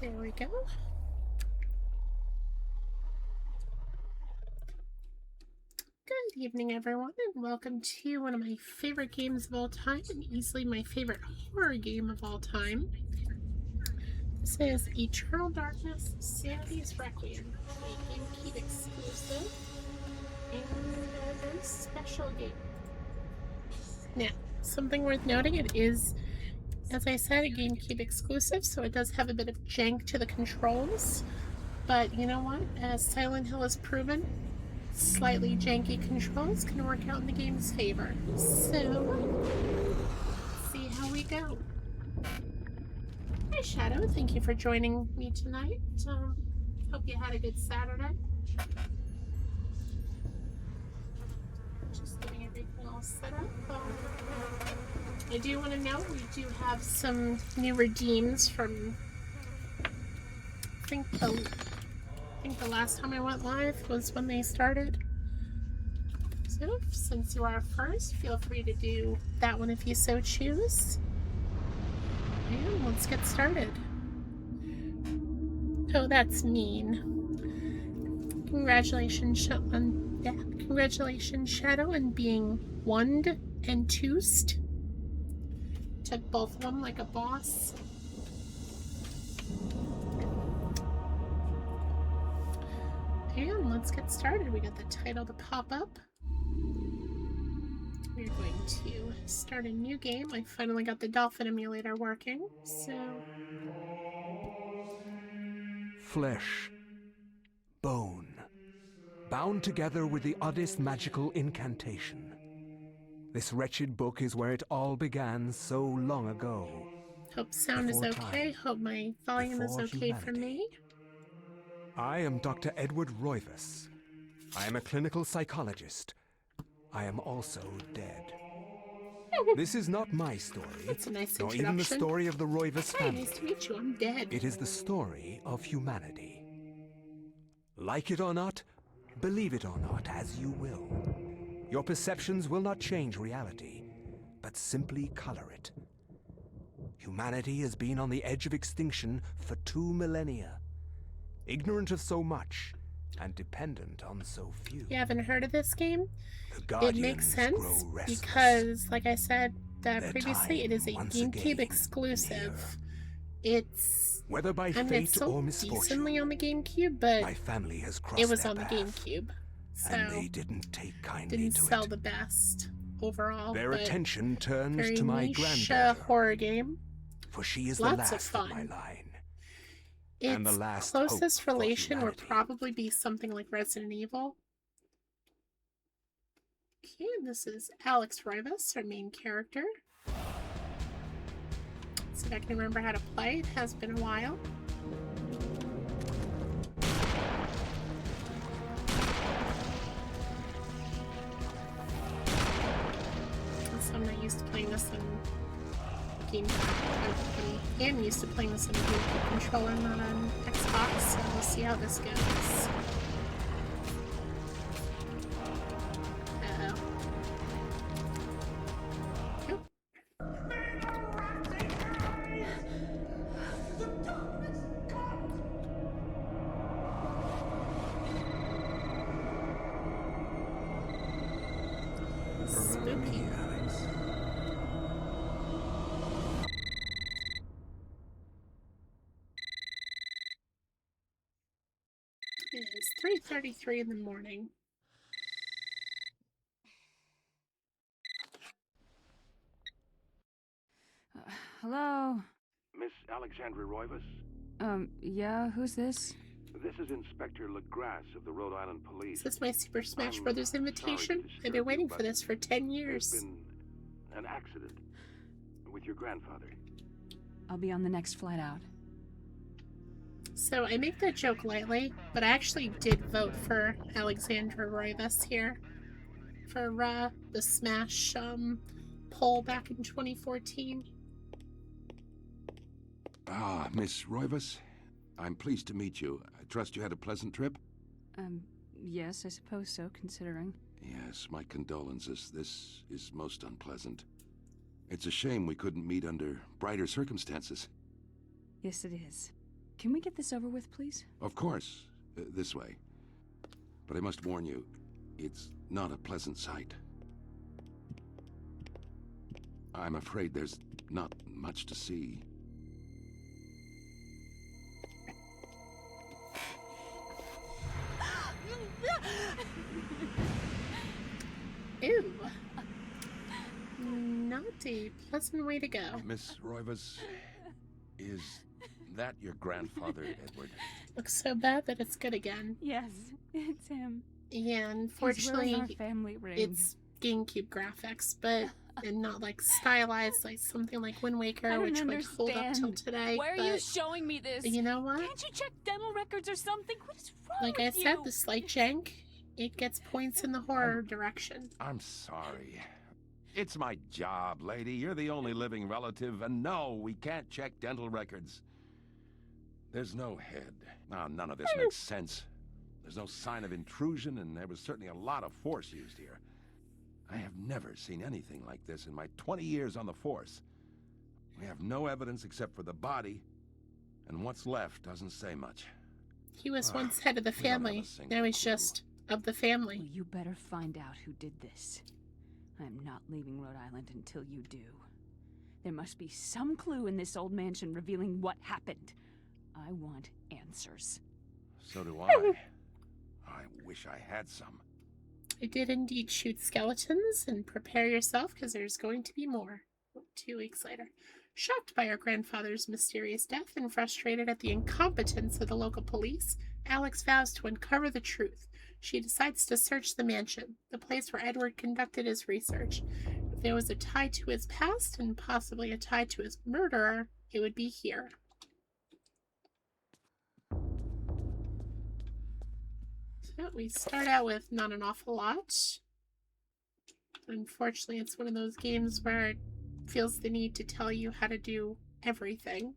There we go. Good evening, everyone, and welcome to one of my favorite games of all time, and easily my favorite horror game of all time. This is Eternal Darkness Sanity's Requiem, a GameCube exclusive and special game. Now, something worth noting, it is, as I said, a GameCube exclusive, so it does have a bit of jank to the controls. But you know what? As Silent Hill has proven, slightly janky controls can work out in the game's favor. So, let's see how we go. Hi, Shadow. Thank you for joining me tonight. Hope you had a good Saturday. Just getting everything all set up. I do want to note we do have some new redeems from, I think the last time I went live was when they started. So, since you are first, feel free to do that one if you so choose. And let's get started. Oh, that's mean. Congratulations, Shadow, on being wand and toosed. Took both of them like a boss. And let's get started. We got the title to pop up. We're going to start a new game. I finally got the Dolphin emulator working, so... Flesh. Bone. Bound together with the oddest magical incantation. This wretched book is where it all began so long ago. Hope sound is okay. Hope my volume is okay for me. I am Dr. Edward Roivas. I am a clinical psychologist. I am also dead. This is not my story. That's a nice nor introduction. Even the story of the Roivas family. Nice to meet you. I'm dead. It is the story of humanity. Like it or not, believe it or not, as you will. Your perceptions will not change reality, but simply color it. Humanity has been on the edge of extinction for 2 millennia. Ignorant of so much, and dependent on so few. You haven't heard of this game? It makes sense because, like I said previously, it is a GameCube exclusive. It's, whether by fate it's sold or misfortune, decently on the GameCube, but my family has crossed it was their on the path, GameCube, so and they didn't take kindly didn't to sell it. the best overall. Their attention turns very to my niche, granddaughter, horror game. for she is Lots the last of fun. my line. Its and the last closest hope for relation would humanity. probably be something like Resident Evil. Okay, and this is Alex Roivas, our main character. Let's see if I can remember how to play. It has been a while. So I'm not used to playing this in game. I am used to playing this on a GameCube controller, not on Xbox, so we'll see how this goes. Spooky. It is 3:33 in the morning. Hello? Miss Alexandra Roivas? Yeah, who's this? This is Inspector LaGrasse of the Rhode Island Police. Is this my Super Smash Brothers invitation? I've been waiting for this for 10 years. There's been an accident with your grandfather. I'll be on the next flight out. So I make that joke lightly, but I actually did vote for Alexandra Roivas here for the Smash poll back in 2014. Ah, Miss Roivas. I'm pleased to meet you. I trust you had a pleasant trip? Yes, I suppose so, considering. Yes, my condolences. This is most unpleasant. It's a shame we couldn't meet under brighter circumstances. Yes, it is. Can we get this over with, please? Of course, this way. But I must warn you, it's not a pleasant sight. I'm afraid there's not much to see. Ew. Not a pleasant way to go. Miss Roivas, is that your grandfather, Edward? Looks so bad that it's good again. Yes, it's him. Yeah, He's wearing unfortunately, our family ring. it's GameCube graphics, but and not like stylized like something like Wind Waker, I don't which would hold up till understand. today. Why are but you showing me this? you know what? Can't you check dental records or something? What is wrong Like I with said, you? the slight jank, it gets points in the horror direction. I'm sorry. It's my job, lady. You're the only living relative, and no, we can't check dental records. There's no head. None of this makes sense. There's no sign of intrusion, and there was certainly a lot of force used here. I have never seen anything like this in my 20 years on the force. We have no evidence except for the body, and what's left doesn't say much. He was once head of the we don't have a family. single Now he's clue. just of the Well, family. you better find out who did this. I'm not leaving Rhode Island until you do. There must be some clue in this old mansion revealing what happened. I want answers. So do I. I wish I had some. I did indeed shoot skeletons, and prepare yourself because there's going to be more. 2 weeks later. Shocked by her grandfather's mysterious death and frustrated at the incompetence of the local police, Alex vows to uncover the truth. She decides to search the mansion, the place where Edward conducted his research. If there was a tie to his past and possibly a tie to his murderer, it would be here. So we start out with not an awful lot. Unfortunately, it's one of those games where it feels the need to tell you how to do everything.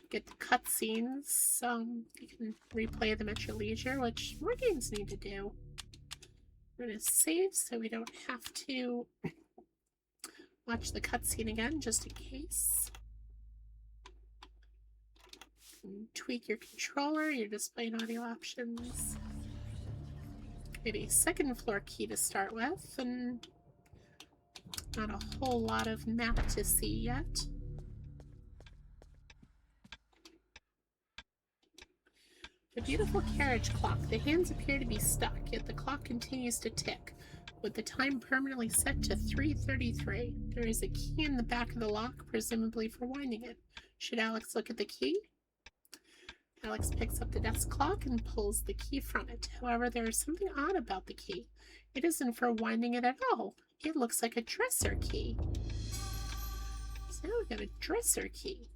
Get the cutscenes. You can replay them at your leisure, which more games need to do. We're gonna save so we don't have to watch the cutscene again, just in case. And tweak your controller, your display and audio options. Maybe a second floor key to start with, and not a whole lot of map to see yet. The beautiful carriage clock. The hands appear to be stuck, yet the clock continues to tick, with the time permanently set to 3:33. There is a key in the back of the lock, presumably for winding it. Should Alex look at the key? Alex picks up the desk clock and pulls the key from it. However, there is something odd about the key. It isn't for winding it at all. It looks like a dresser key. So now we've got a dresser key.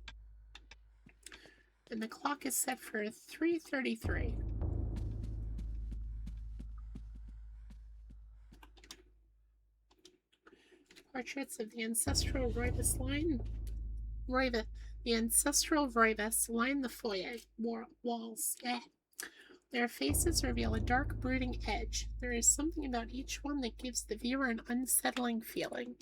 And the clock is set for 3:33. Portraits of the ancestral Roivas line. The ancestral Roivas line the foyer walls. Their faces reveal a dark, brooding edge. There is something about each one that gives the viewer an unsettling feeling.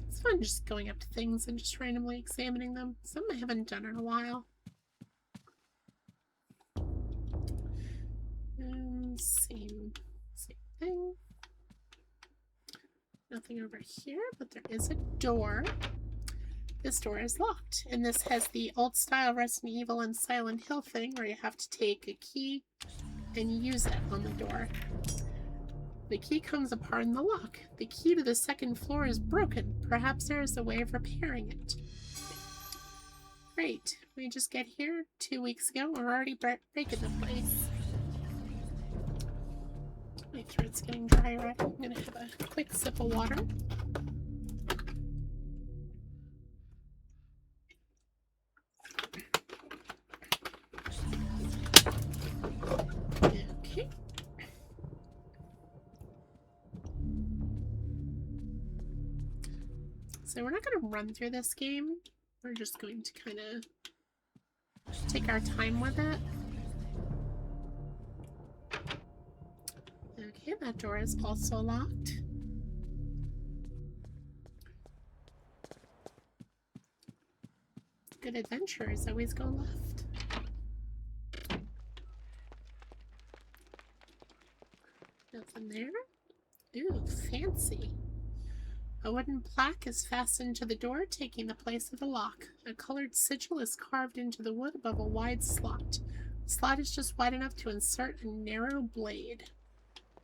It's fun just going up to things and just randomly examining them. Some I haven't done in a while. Same thing. Nothing over here, but there is a door. This door is locked, and this has the old-style Resident Evil and Silent Hill thing where you have to take a key and use it on the door. The key comes apart in the lock. The key to the second floor is broken. Perhaps there is a way of repairing it. Great. We just get here 2 weeks ago. We're already breaking the place. My throat's getting dry already. I'm gonna have a quick sip of water. Okay. So we're not going to run through this game. We're just going to kind of take our time with it. Okay, that door is also locked. Good adventurers always go left. Nothing there. Ooh, fancy. A wooden plaque is fastened to the door, taking the place of the lock. A colored sigil is carved into the wood above a wide slot. The slot is just wide enough to insert a narrow blade.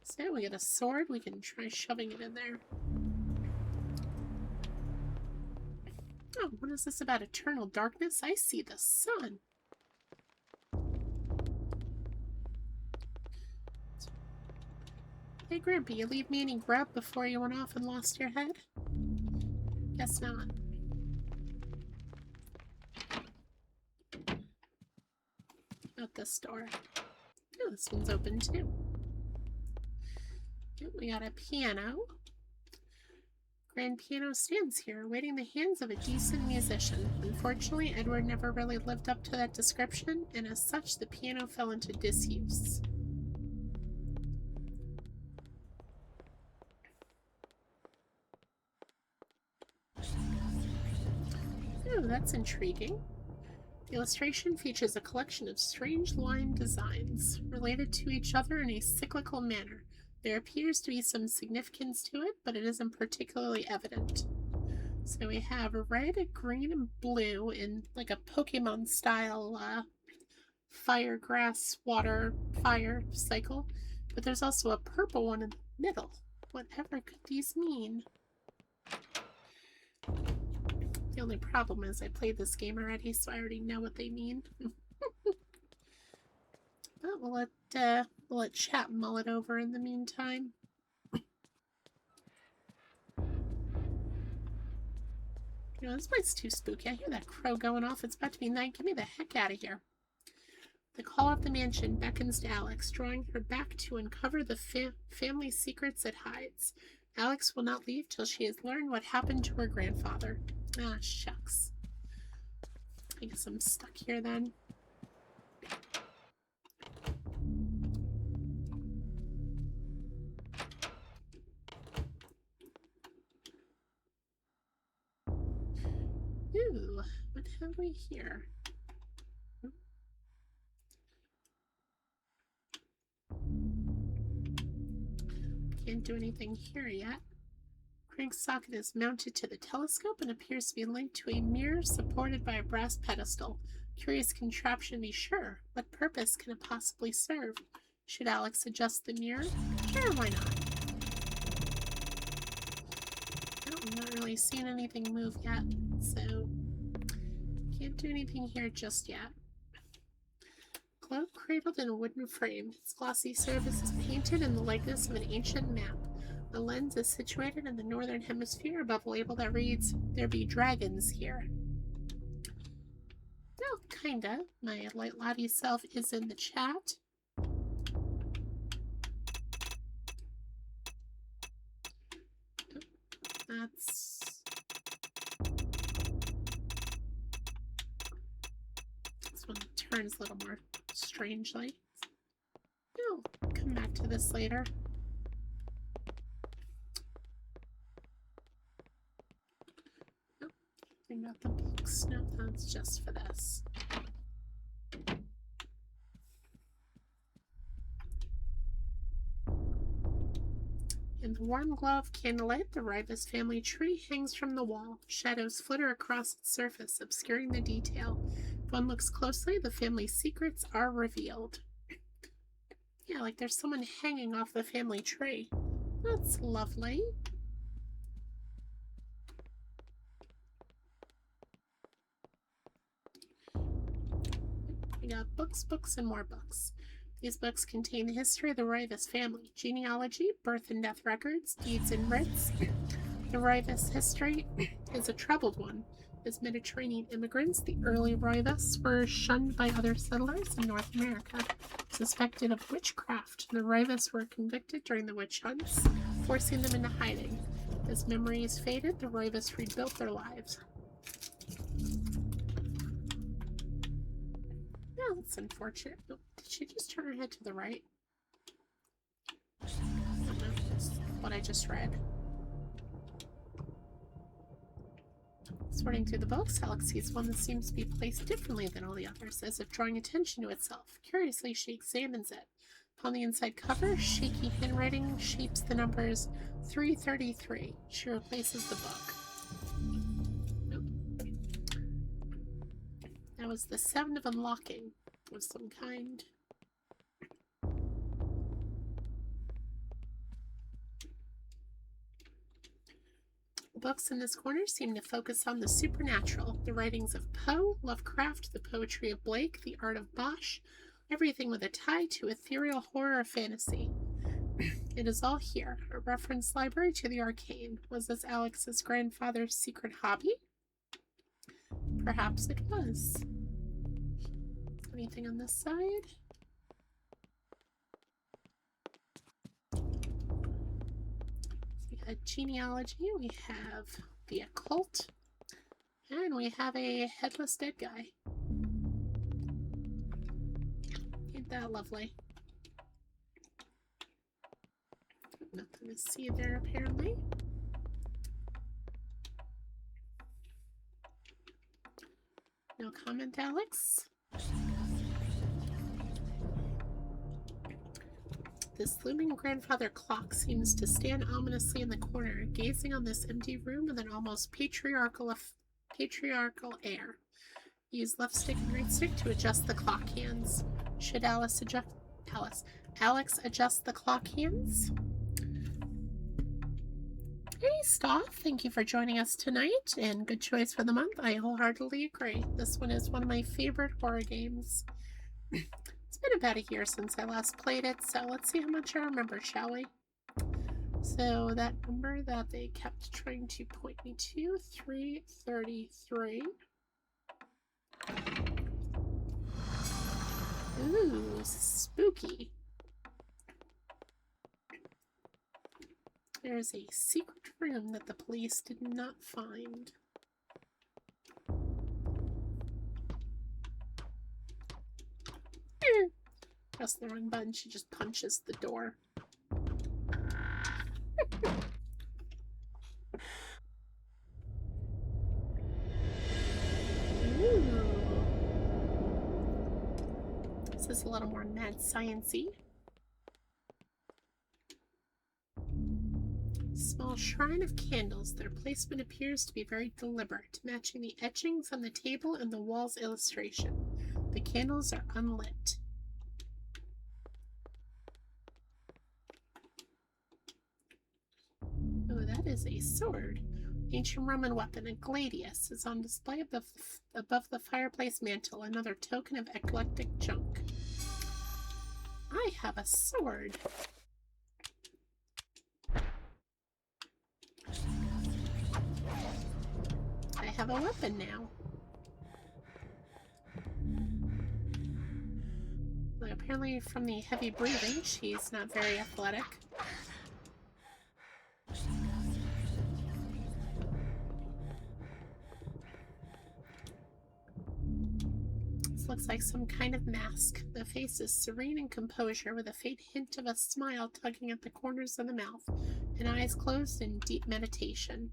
So we got a sword. We can try shoving it in there. Oh, what is this about eternal darkness? I see the sun. Hey, Grimpy, you leave me any grub before you went off and lost your head? Guess not. Not this door. Oh, this one's open too. Oh, we got a piano. Grand piano stands here, awaiting the hands of a decent musician. Unfortunately, Edward never really lived up to that description, and as such, the piano fell into disuse. Oh, that's intriguing. The illustration features a collection of strange line designs, related to each other in a cyclical manner. There appears to be some significance to it, but it isn't particularly evident. So we have red, green, and blue in like a Pokemon style fire, grass, water, fire cycle. But there's also a purple one in the middle. Whatever could these mean? The only problem is I played this game already, so I already know what they mean. But we'll let chat mull it over in the meantime. You know, this place too spooky. I hear that crow going off. It's about to be night. Get me the heck out of here. The call of the mansion beckons to Alex, drawing her back to uncover the family secrets it hides. Alex will not leave till she has learned what happened to her grandfather. Ah, shucks. I guess I'm stuck here then. Ooh, what have we here? Can't do anything here yet. Crank socket is mounted to the telescope and appears to be linked to a mirror supported by a brass pedestal. Curious contraption, be sure. What purpose can it possibly serve? Should Alex adjust the mirror? Sure, why not? No, I'm not really seeing anything move yet, so can't do anything here just yet. Globe cradled in a wooden frame. Its glossy surface is painted in the likeness of an ancient map. The lens is situated in the northern hemisphere above a label that reads, "There be dragons here." Well, kinda. My light laddie self is in the chat. That's... This one turns a little more strangely. No, come back to this later. Nope, bring out the books. No, that's just for this. In the warm glow of candlelight, the Rivas family tree hangs from the wall. Shadows flitter across its surface, obscuring the detail. If one looks closely, the family's secrets are revealed. Yeah, like there's someone hanging off the family tree. That's lovely. We got books, books, and more books. These books contain the history of the Rivas family, genealogy, birth and death records, deeds and writs. The Rivas history is a troubled one. As Mediterranean immigrants, the early Rivas were shunned by other settlers in North America. Suspected of witchcraft, the Rivas were convicted during the witch hunts, forcing them into hiding. As memories faded, the Roivus rebuilt their lives. Oh, that's unfortunate. Oh, did she just turn her head to the right? I don't know. That's what I just read. Sorting through the books, Alex sees one that seems to be placed differently than all the others, as if drawing attention to itself. Curiously, she examines it. Upon the inside cover, shaky handwriting shapes the numbers 333. She replaces the book. Nope. That was the 7 of unlocking of some kind. The books in this corner seem to focus on the supernatural, the writings of Poe, Lovecraft, the poetry of Blake, the art of Bosch, everything with a tie to ethereal horror or fantasy. It is all here, a reference library to the arcane. Was this Alex's grandfather's secret hobby? Perhaps it was. Anything on this side? We got genealogy, we have the occult, and we have a headless dead guy. Ain't that lovely? Nothing to see there, apparently. No comment, Alex? This looming grandfather clock seems to stand ominously in the corner, gazing on this empty room with an almost patriarchal air. Use left stick and right stick to adjust the clock hands. Should Alex adjust the clock hands? Hey, Stoff, thank you for joining us tonight, and good choice for the month. I wholeheartedly agree. This one is one of my favorite horror games. It's been about a year since I last played it, so let's see how much I remember, shall we? So that number that they kept trying to point me to, 333. Ooh, spooky. There's a secret room that the police did not find. Press the wrong button, she just punches the door. Ooh. This is a little more mad science-y. Small shrine of candles. Their placement appears to be very deliberate, matching the etchings on the table and the wall's illustration. The candles are unlit. Oh, that is a sword. Ancient Roman weapon, a gladius, is on display above the fireplace mantle, another token of eclectic junk. I have a sword. I have a weapon now. Well, apparently from the heavy breathing, she's not very athletic. This looks like some kind of mask. The face is serene in composure, with a faint hint of a smile tugging at the corners of the mouth, and eyes closed in deep meditation.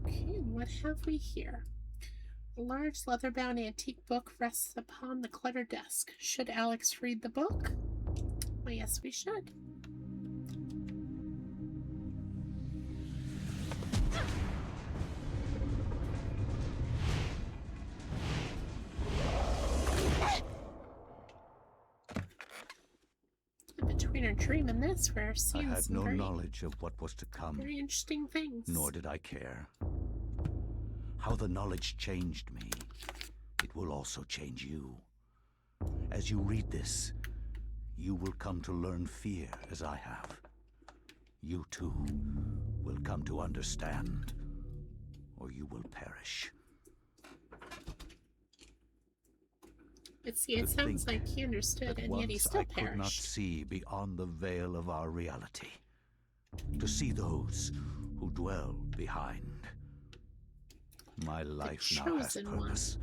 Okay, what have we here? A large leather-bound antique book rests upon the cluttered desk. Should Alex read the book? Well, yes, we should. Between her dream and this, we're seeing I had some no very, knowledge of what was to come, very interesting things. nor did I care. How the knowledge changed me, it will also change you. As you read this, you will come to learn fear as I have. You too will come to understand, or you will perish. But see, it To sounds think like he understood, that and yet he once still I could not perished. see beyond the veil of our reality. To see those who dwell behind. My life now has chosen one. purpose,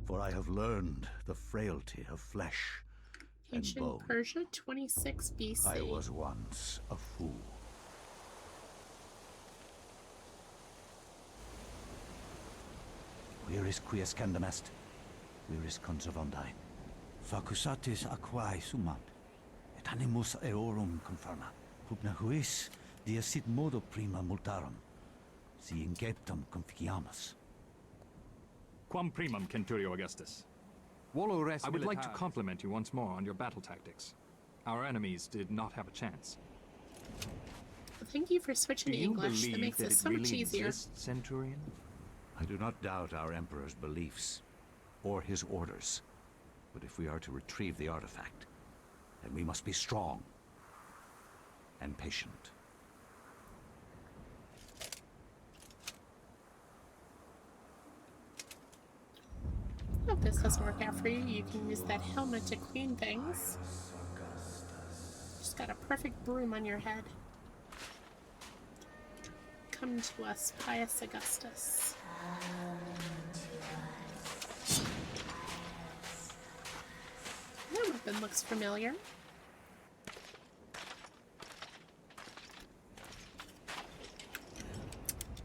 for I have learned the frailty of flesh and Ancient bone. Persia, 26 BC. I was once a fool. Where is Quies Candamest? Where is Conservandai? Facusatis aquae sumat, et animus eorum confirma. Pugna huis, dia sit modo prima multarum, si inceptum conficiamus. Quam primum, Centurio Augustus. I would like to compliment you once more on your battle tactics. Our enemies did not have a chance. Well, thank you for switching Do to you English. That believe makes that it it so really much easier. exists, Centurion? I do not doubt our Emperor's beliefs, or his orders. But if we are to retrieve the artifact, then we must be strong and patient. If this doesn't work out for you, you can use that helmet to clean things. Just got a perfect broom on your head. Come to us, Pius Augustus. That weapon looks familiar.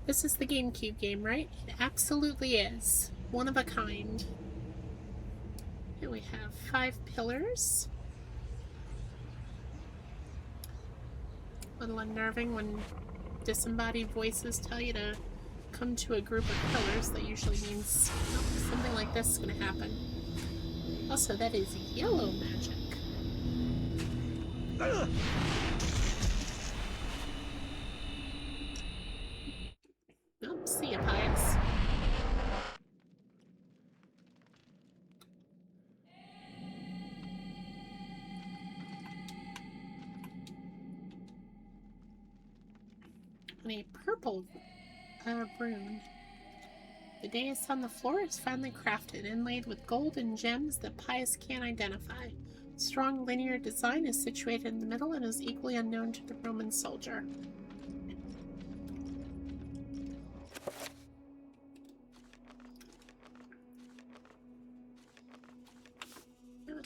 This is the GameCube game, right? It absolutely is. One of a kind. Here we have 5 pillars. A little unnerving when disembodied voices tell you to come to a group of pillars. That usually means something like this is going to happen. Also, that is yellow magic. Oh, see ya, Pius. And a purple rune. The dais on the floor is finely crafted, inlaid with gold and gems that Pius can't identify. Strong linear design is situated in the middle and is equally unknown to the Roman soldier.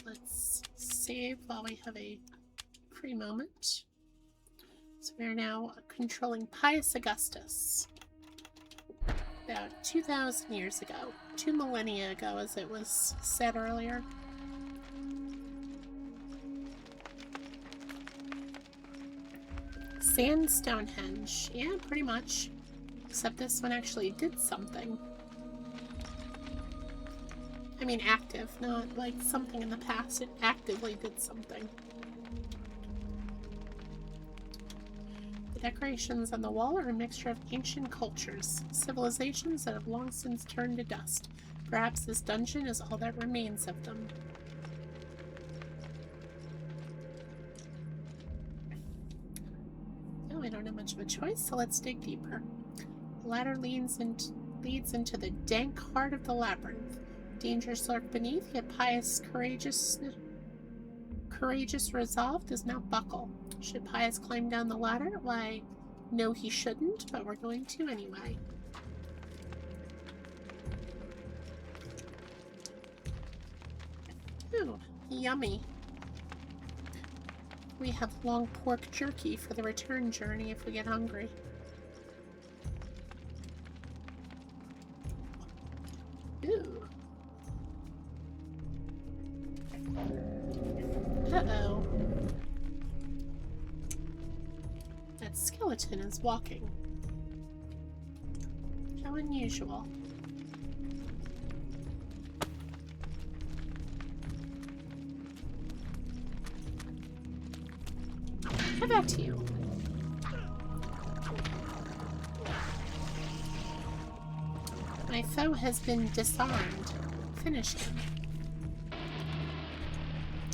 Let's save while we have a free moment. So we are now controlling Pius Augustus. About 2,000 years ago. 2 millennia ago, as it was said earlier. Sand Stonehenge. Yeah, pretty much. Except this one actually did something. I mean active, not like something in the past. It actively did something. The decorations on the wall are a mixture of ancient cultures, civilizations that have long since turned to dust. Perhaps this dungeon is all that remains of them. Oh, I don't have much of a choice, so let's dig deeper. The ladder leads into the dank heart of the labyrinth. Dangers lurk beneath, yet Pius' courageous resolve does not buckle. Should Pius climb down the ladder? Why, no he shouldn't, but we're going to anyway. Ooh, yummy. We have long pork jerky for the return journey if we get hungry. Ooh. Uh-oh. That skeleton is walking. How unusual. How about you? My foe has been disarmed. Finish him.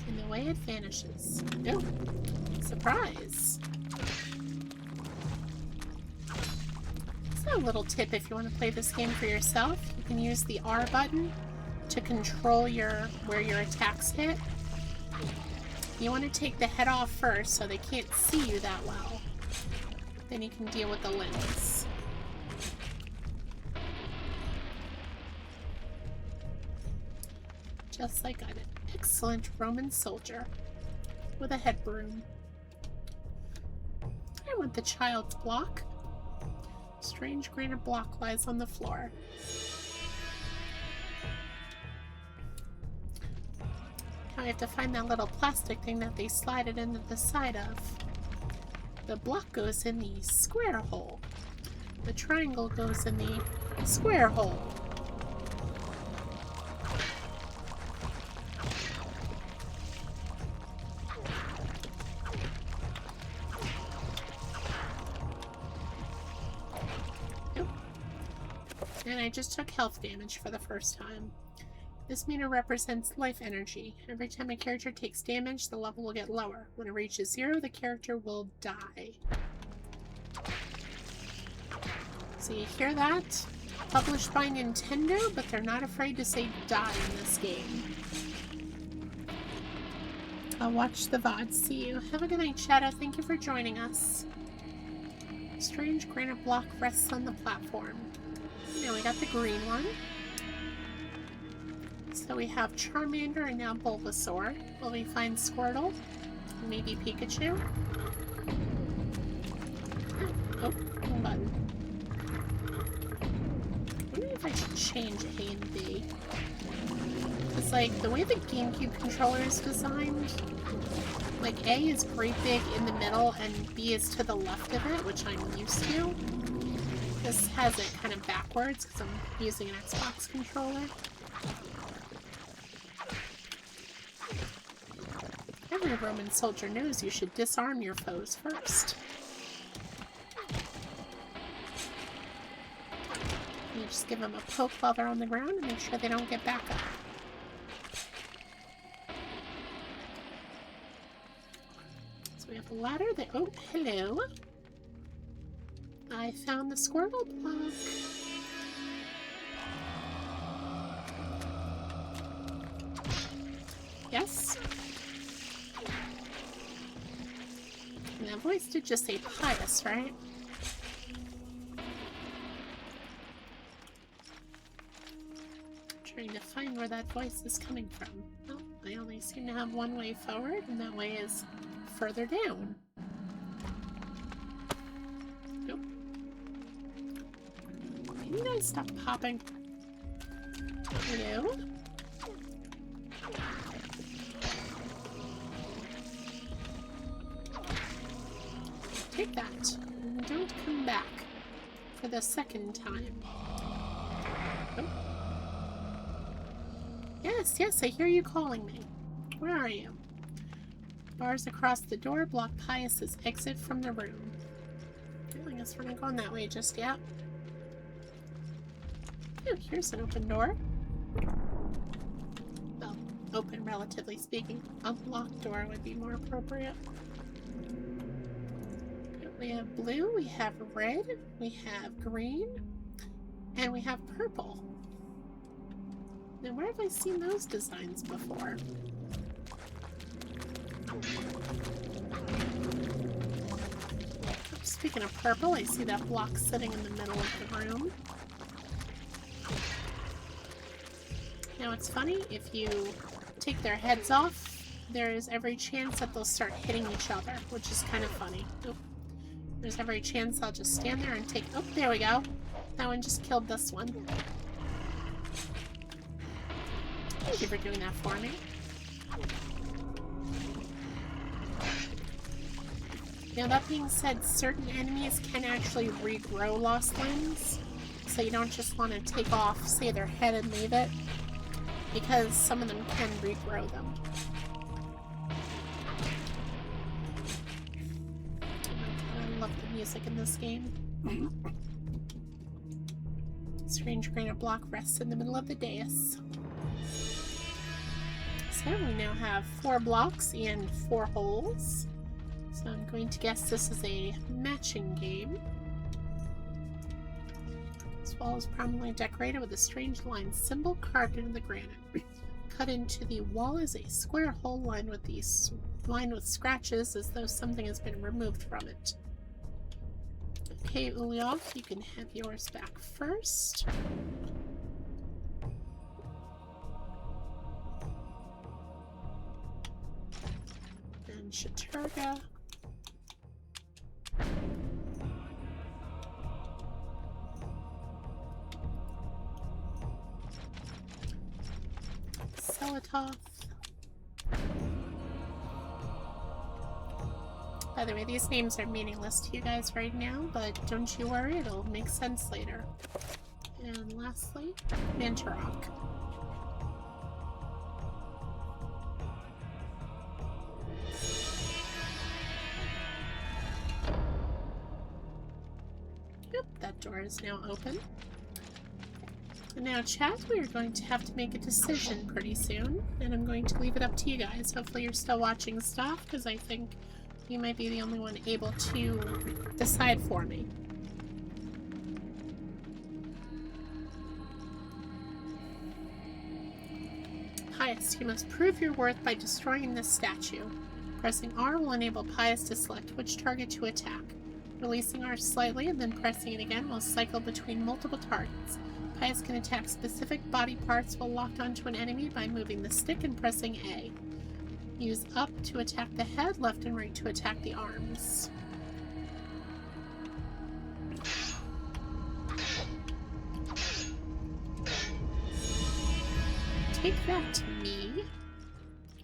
And the way it vanishes. Nope. Surprise. So a little tip if you want to play this game for yourself. You can use the R button to control where your attacks hit, you want to take the head off first so they can't see you that well. Then you can deal with the limbs. Just like an excellent Roman soldier with a head broom. I want the child's block. Strange granite block lies on the floor. Now I have to find that little plastic thing that they slide it into the side of. The block goes in the square hole. The triangle goes in the square hole. And I just took health damage for the first time. This meter represents life energy. Every time a character takes damage, the level will get lower. When it reaches 0, the character will die. So you hear that? Published by Nintendo, but they're not afraid to say die in this game. I'll watch the VOD. See you. Have a good night, Shadow. Thank you for joining us. Strange granite block rests on the platform. Now we got the green one. So we have Charmander and now Bulbasaur. Will we find Squirtle? Maybe Pikachu? Oh, wrong button. I wonder if I should change A and B. It's like, the way the GameCube controller is designed, like A is great big in the middle and B is to the left of it, which I'm used to. This has it kind of backwards because I'm using an Xbox controller. Every Roman soldier knows you should disarm your foes first. You just give them a poke while they're on the ground and make sure they don't get back up. So we have a ladder that... Oh, hello! I found the Squirtle block. Yes. And that voice did just say pious, right? Trying to find where that voice is coming from. Oh, I only seem to have one way forward, and that way is further down. Can you guys stop popping? Hello? Take that. And don't come back for the second time. Oh. Yes, I hear you calling me. Where are you? Bars across the door block Pius's exit from the room. I guess we're not going that way just yet. Oh, here's an open door. Well, open relatively speaking. Unlocked door would be more appropriate. We have blue, we have red, we have green, and we have purple. Now, where have I seen those designs before? Speaking of purple, I see that block sitting in the middle of the room. Now, it's funny, if you take their heads off, there is every chance that they'll start hitting each other, which is kind of funny. Oh, there's every chance I'll just stand there and take... Oh, there we go. That one just killed this one. Thank you for doing that for me. Now, that being said, certain enemies can actually regrow lost limbs, so you don't just want to take off, say, their head and leave it, because some of them can regrow them. I love the music in this game. Strange granite block rests in the middle of the dais. So we now have 4 blocks and 4 holes. So I'm going to guess this is a matching game. So wall is prominently decorated with a strange line symbol carved into the granite. Cut into the wall is a square hole lined with scratches as though something has been removed from it. Okay, Ulyov, you can have yours back first. And Shaturga. Selatoth. By the way, these names are meaningless to you guys right now, but don't you worry, it'll make sense later. And lastly, Mantarok. Yep, that door is now open. And now, chat, we are going to have to make a decision pretty soon, and I'm going to leave it up to you guys. Hopefully you're still watching stuff, because I think you might be the only one able to decide for me. Pius, you must prove your worth by destroying this statue. Pressing R will enable Pius to select which target to attack. Releasing R slightly and then pressing it again will cycle between multiple targets. Pius can attack specific body parts while locked onto an enemy by moving the stick and pressing A. Use up to attack the head, left and right to attack the arms. Take that, me.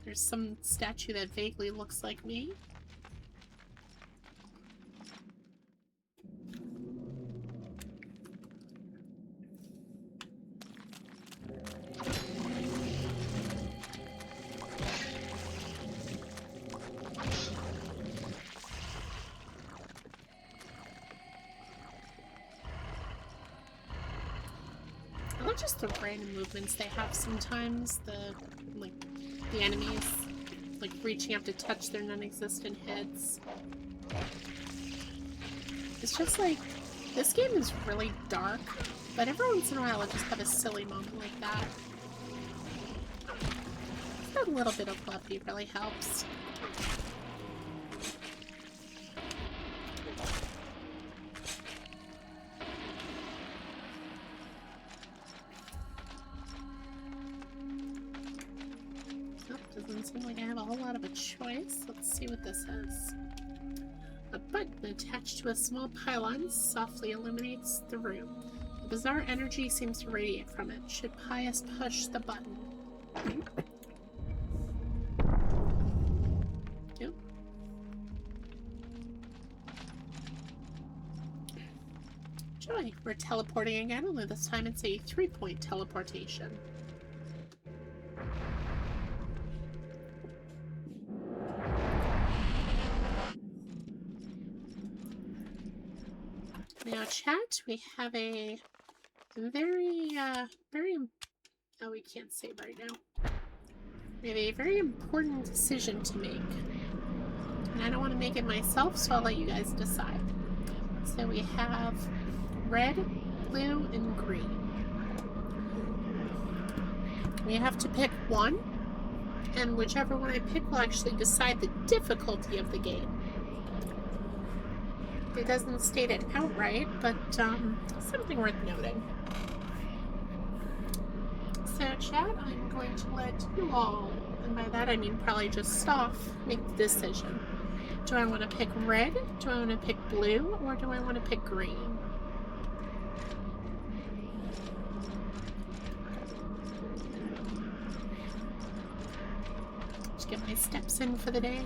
There's some statue that vaguely looks like me. Just the random movements they have sometimes, the enemies, like reaching up to touch their non-existent heads. It's just like, this game is really dark, but every once in a while I'll just have a silly moment like that. Just a little bit of levity really helps. Seems like I have a whole lot of a choice. Let's see what this says. A button attached to a small pylon softly illuminates the room. A bizarre energy seems to radiate from it. Should Pius push the button? Yep. Joy, we're teleporting again, only this time it's a 3-point teleportation. Now, chat, we have a very, oh, we can't save right now. We have a very important decision to make. And I don't want to make it myself, so I'll let you guys decide. So we have red, blue, and green. We have to pick one, and whichever one I pick will actually decide the difficulty of the game. It doesn't state it outright, but something worth noting. So, chat, I'm going to let you all, and by that I mean probably just Stoph, make the decision. Do I want to pick red? Do I want to pick blue? Or do I want to pick green? Just get my steps in for the day.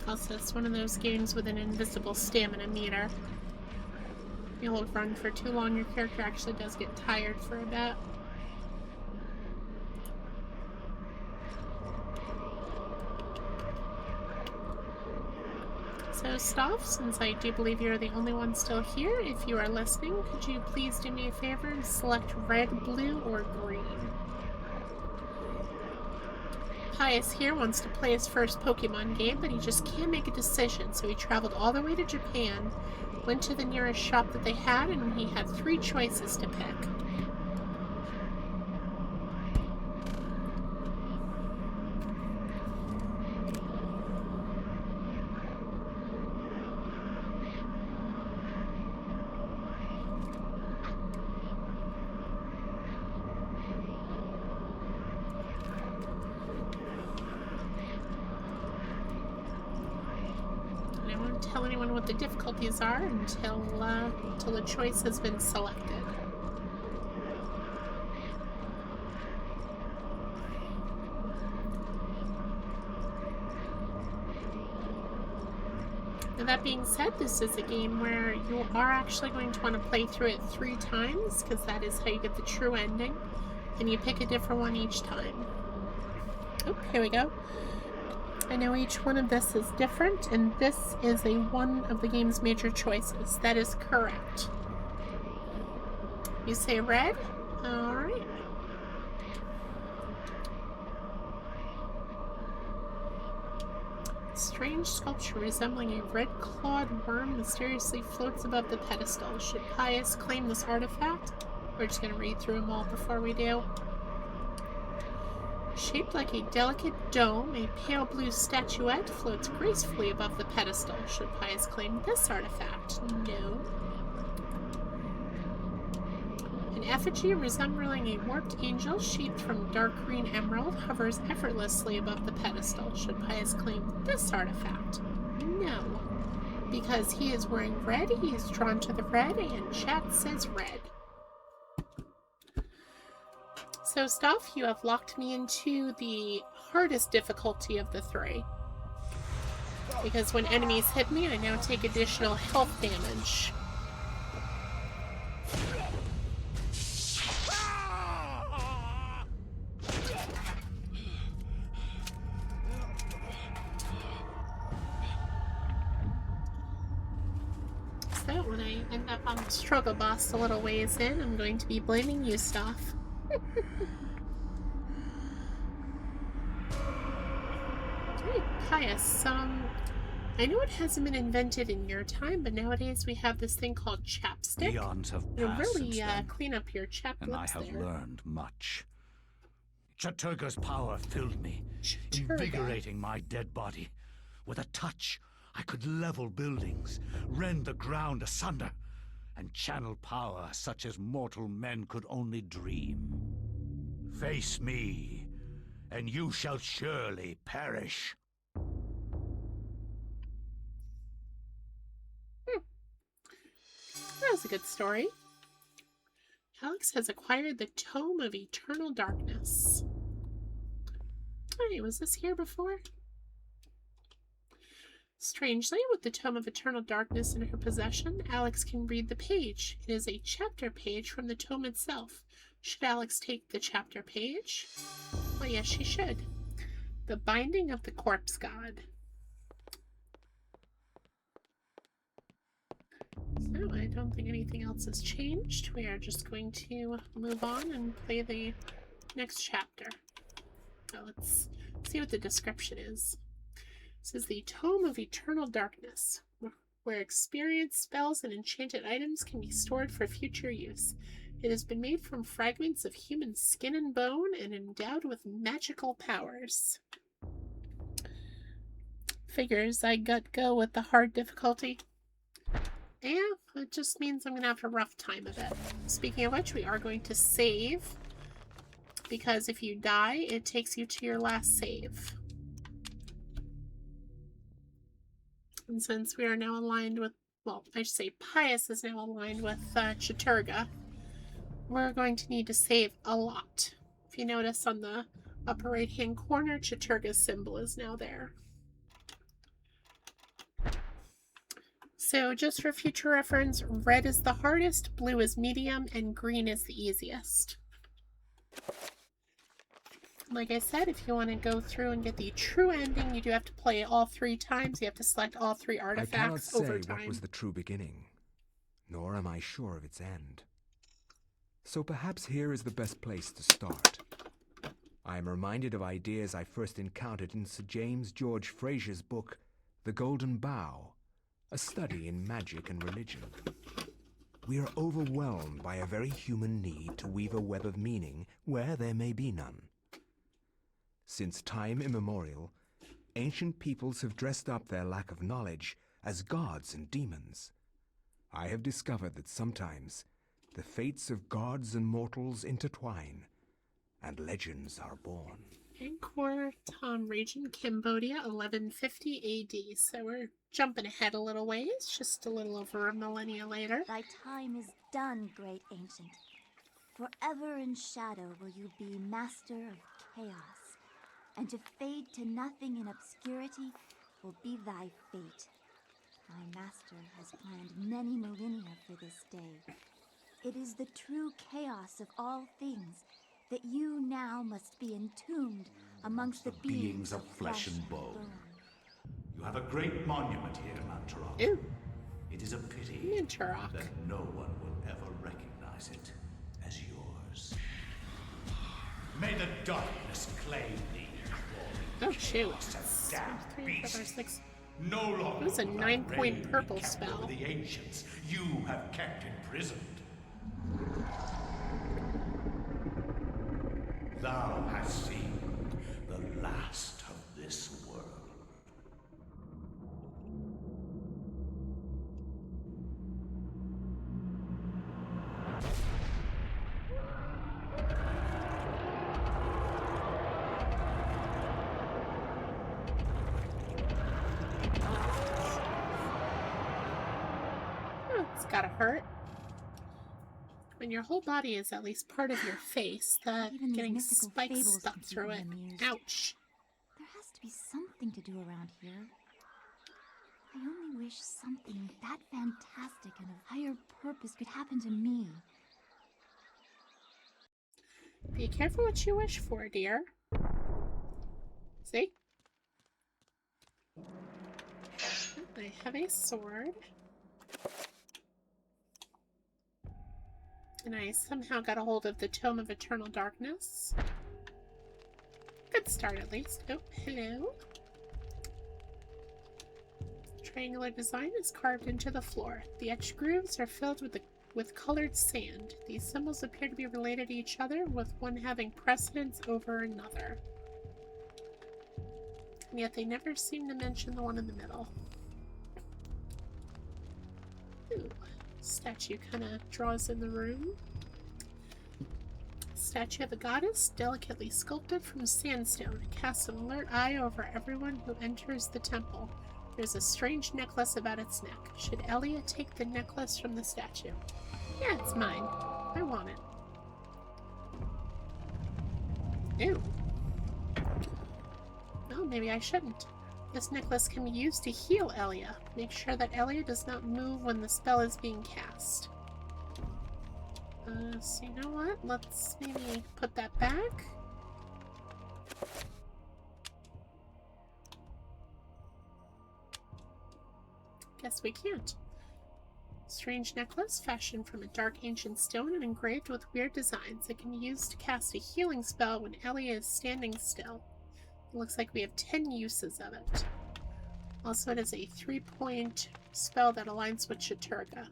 Also, it's one of those games with an invisible stamina meter. You'll run for too long, your character actually does get tired for a bit. So, Stoph, since I do believe you're the only one still here, if you are listening, could you please do me a favor and select red, blue, or green? Pius here wants to play his first Pokemon game, but he just can't make a decision, so he traveled all the way to Japan, went to the nearest shop that they had, and he had 3 choices to pick. Tell anyone what the difficulties are until the choice has been selected. Now that being said, this is a game where you are actually going to want to play through it 3 times, because that is how you get the true ending, and you pick a different one each time. Oh, here we go. I know each one of this is different, and this is one of the game's major choices. That is correct. You say red? Alright. Strange sculpture resembling a red-clawed worm mysteriously floats above the pedestal. Should Pius claim this artifact? We're just going to read through them all before we do. Shaped like a delicate dome, a pale blue statuette floats gracefully above the pedestal. Should Pius claim this artifact? No. An effigy resembling a warped angel sheathed from dark green emerald hovers effortlessly above the pedestal. Should Pius claim this artifact? No. Because he is wearing red, he is drawn to the red, and chat says red. So, Stuff, you have locked me into the hardest difficulty of the 3. Because when enemies hit me, I now take additional health damage. So, when I end up on the struggle boss a little ways in, I'm going to be blaming you, Stuff. Hey, Pius, I know it hasn't been invented in your time, but nowadays we have this thing called chapstick. Eons have It'll passed really since then, clean up your chapped and I lips have there. learned much. Chaturga's power filled me, Chaturga. invigorating my dead body. With a touch, I could level buildings, rend the ground asunder, and channel power such as mortal men could only dream. Face me, and you shall surely perish. That was a good story. Alex has acquired the Tome of Eternal Darkness. Hey, was this here before? Strangely, with the Tome of Eternal Darkness in her possession, Alex can read the page. It is a chapter page from the tome itself. Should Alex take the chapter page? Well, yes, she should. The Binding of the Corpse God. So, I don't think anything else has changed. We are just going to move on and play the next chapter. Now, let's see what the description is. It says the Tome of Eternal Darkness, where experience, spells, and enchanted items can be stored for future use. It has been made from fragments of human skin and bone and endowed with magical powers. Figures I go with the hard difficulty. Yeah, it just means I'm going to have a rough time of it. Speaking of which, we are going to save, because if you die, it takes you to your last save. And since we are now aligned with, well, I should say Pius is now aligned with Chaturga, we're going to need to save a lot. If you notice on the upper right-hand corner, Chaturga's symbol is now there. So just for future reference, red is the hardest, blue is medium, and green is the easiest. Like I said, if you want to go through and get the true ending, you do have to play all 3 times. You have to select all 3 artifacts over time. I cannot say what was the true beginning, nor am I sure of its end. So perhaps here is the best place to start. I am reminded of ideas I first encountered in Sir James George Fraser's book, The Golden Bough, a study in magic and religion. We are overwhelmed by a very human need to weave a web of meaning where there may be none. Since time immemorial, ancient peoples have dressed up their lack of knowledge as gods and demons. I have discovered that sometimes the fates of gods and mortals intertwine, and legends are born. Angkor Thom region, Cambodia, 1150 AD. So we're jumping ahead a little ways, just a little over a millennia later. Thy time is done, great ancient. Forever in shadow will you be master of chaos, and to fade to nothing in obscurity will be thy fate. My master has planned many millennia for this day. It is the true chaos of all things that you now must be entombed amongst the beings of flesh and bone. You have a great monument here, Mantarok. Ooh. It is a pity Mantarok. that no one will ever recognize it as yours. May the darkness claim thee, Oh shoot. damn 3, 4, 5, beast. 6. No longer It was a will thy 9-point reign be purple kept spell. over the ancients you have kept imprisoned. Thou hast seen the last of this world. Oh, it's gotta hurt. When your whole body is at least part of your face, that Even these getting mystical spikes fables stuck can keep through me it. amused. Ouch. There has to be something to do around here. I only wish something that fantastic and of higher purpose could happen to me. Be careful what you wish for, dear. See? I have a sword. And I somehow got a hold of the Tome of Eternal Darkness. Good start, at least. Oh, hello. Triangular design is carved into the floor. The etched grooves are filled with colored sand. These symbols appear to be related to each other, with one having precedence over another. And yet they never seem to mention the one in the middle. Ooh. Statue kind of draws in the room. Statue of a goddess, delicately sculpted from sandstone, casts an alert eye over everyone who enters the temple. There's a strange necklace about its neck. Should Elia take the necklace from the statue? Yeah, it's mine. I want it. Ew. Oh, maybe I shouldn't. This necklace can be used to heal Elia. Make sure that Elia does not move when the spell is being cast. So you know what? Let's maybe put that back. Guess we can't. Strange necklace fashioned from a dark ancient stone and engraved with weird designs. It can be used to cast a healing spell when Elia is standing still. It looks like we have 10 uses of it. Also, it is a 3-point spell that aligns with Shaturga.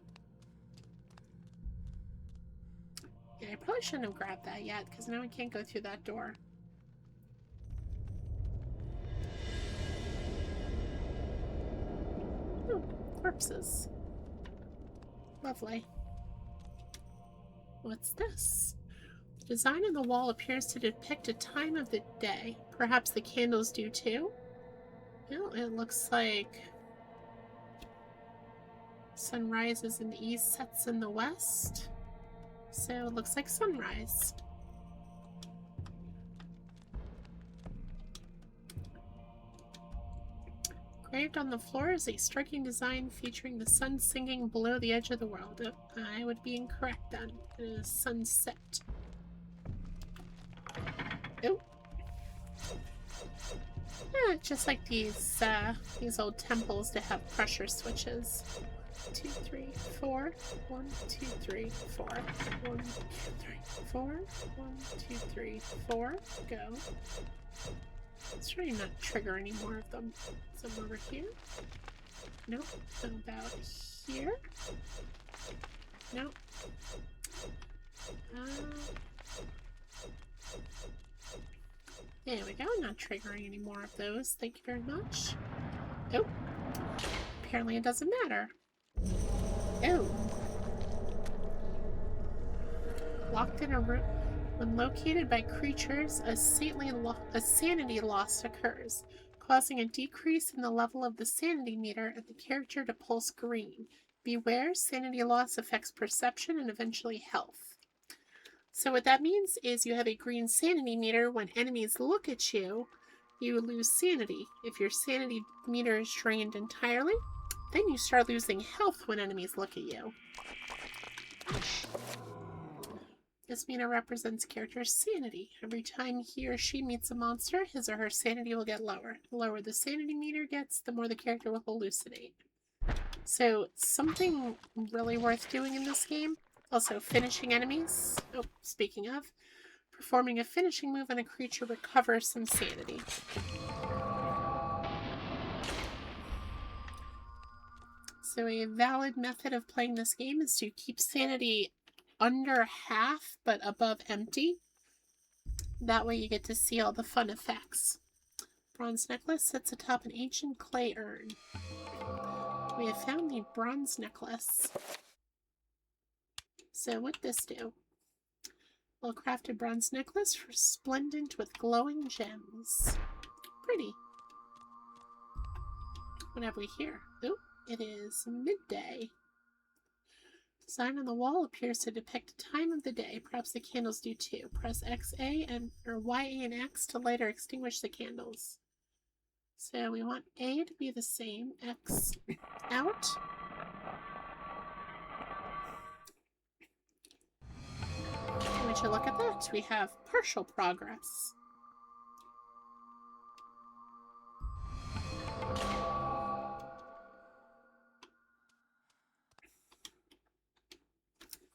Yeah, I probably shouldn't have grabbed that yet, because now we can't go through that door. Oh, corpses. Lovely. What's this? The design on the wall appears to depict a time of the day. Perhaps the candles do too? Well, it looks like sun rises in the east, sets in the west. So it looks like sunrise. Engraved on the floor is a striking design featuring the sun singing below the edge of the world. I would be incorrect then. It is sunset. Oh. Yeah, just like these old temples to have pressure switches. 2, 3, 4. 1, 2, 3, 4. 1, 2, 3, 4. 1, 2, 3, 4. Go. Let's try and not trigger any more of them. Some over here. Nope. How about here? Nope. There we go. Not triggering any more of those. Thank you very much. Oh. Apparently it doesn't matter. Oh. Locked in a room. When located by creatures, a sanity loss occurs, causing a decrease in the level of the sanity meter and the character to pulse green. Beware, sanity loss affects perception and eventually health. So what that means is you have a green sanity meter. When enemies look at you, you lose sanity. If your sanity meter is drained entirely, then you start losing health when enemies look at you. This meter represents character's sanity. Every time he or she meets a monster, his or her sanity will get lower. The lower the sanity meter gets, the more the character will hallucinate. So, something really worth doing in this game. Also, finishing enemies. Oh, speaking of, performing a finishing move on a creature recovers some sanity. So a valid method of playing this game is to keep sanity under half, but above empty. That way you get to see all the fun effects. Bronze necklace sits atop an ancient clay urn. We have found the bronze necklace. So what'd this do? Well, crafted bronze necklace resplendent with glowing gems. Pretty. What have we here? Ooh, it is midday. The sign on the wall appears to depict the time of the day. Perhaps the candles do too. Press YA and X to light or extinguish the candles. So we want A to be the same. X out. Would you look at that? We have partial progress.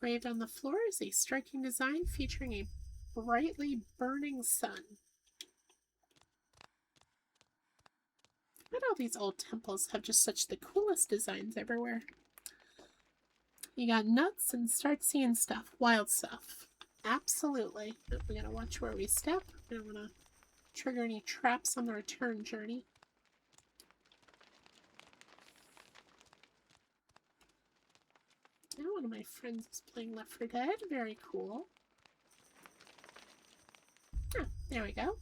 Engraved on the floor is a striking design featuring a brightly burning sun. But all these old temples have just such the coolest designs everywhere. You got nuts and start seeing stuff. Wild stuff. Absolutely. But we gotta watch where we step. We don't want to trigger any traps on the return journey. Now one of my friends is playing Left 4 Dead. Very cool. Oh, there we go.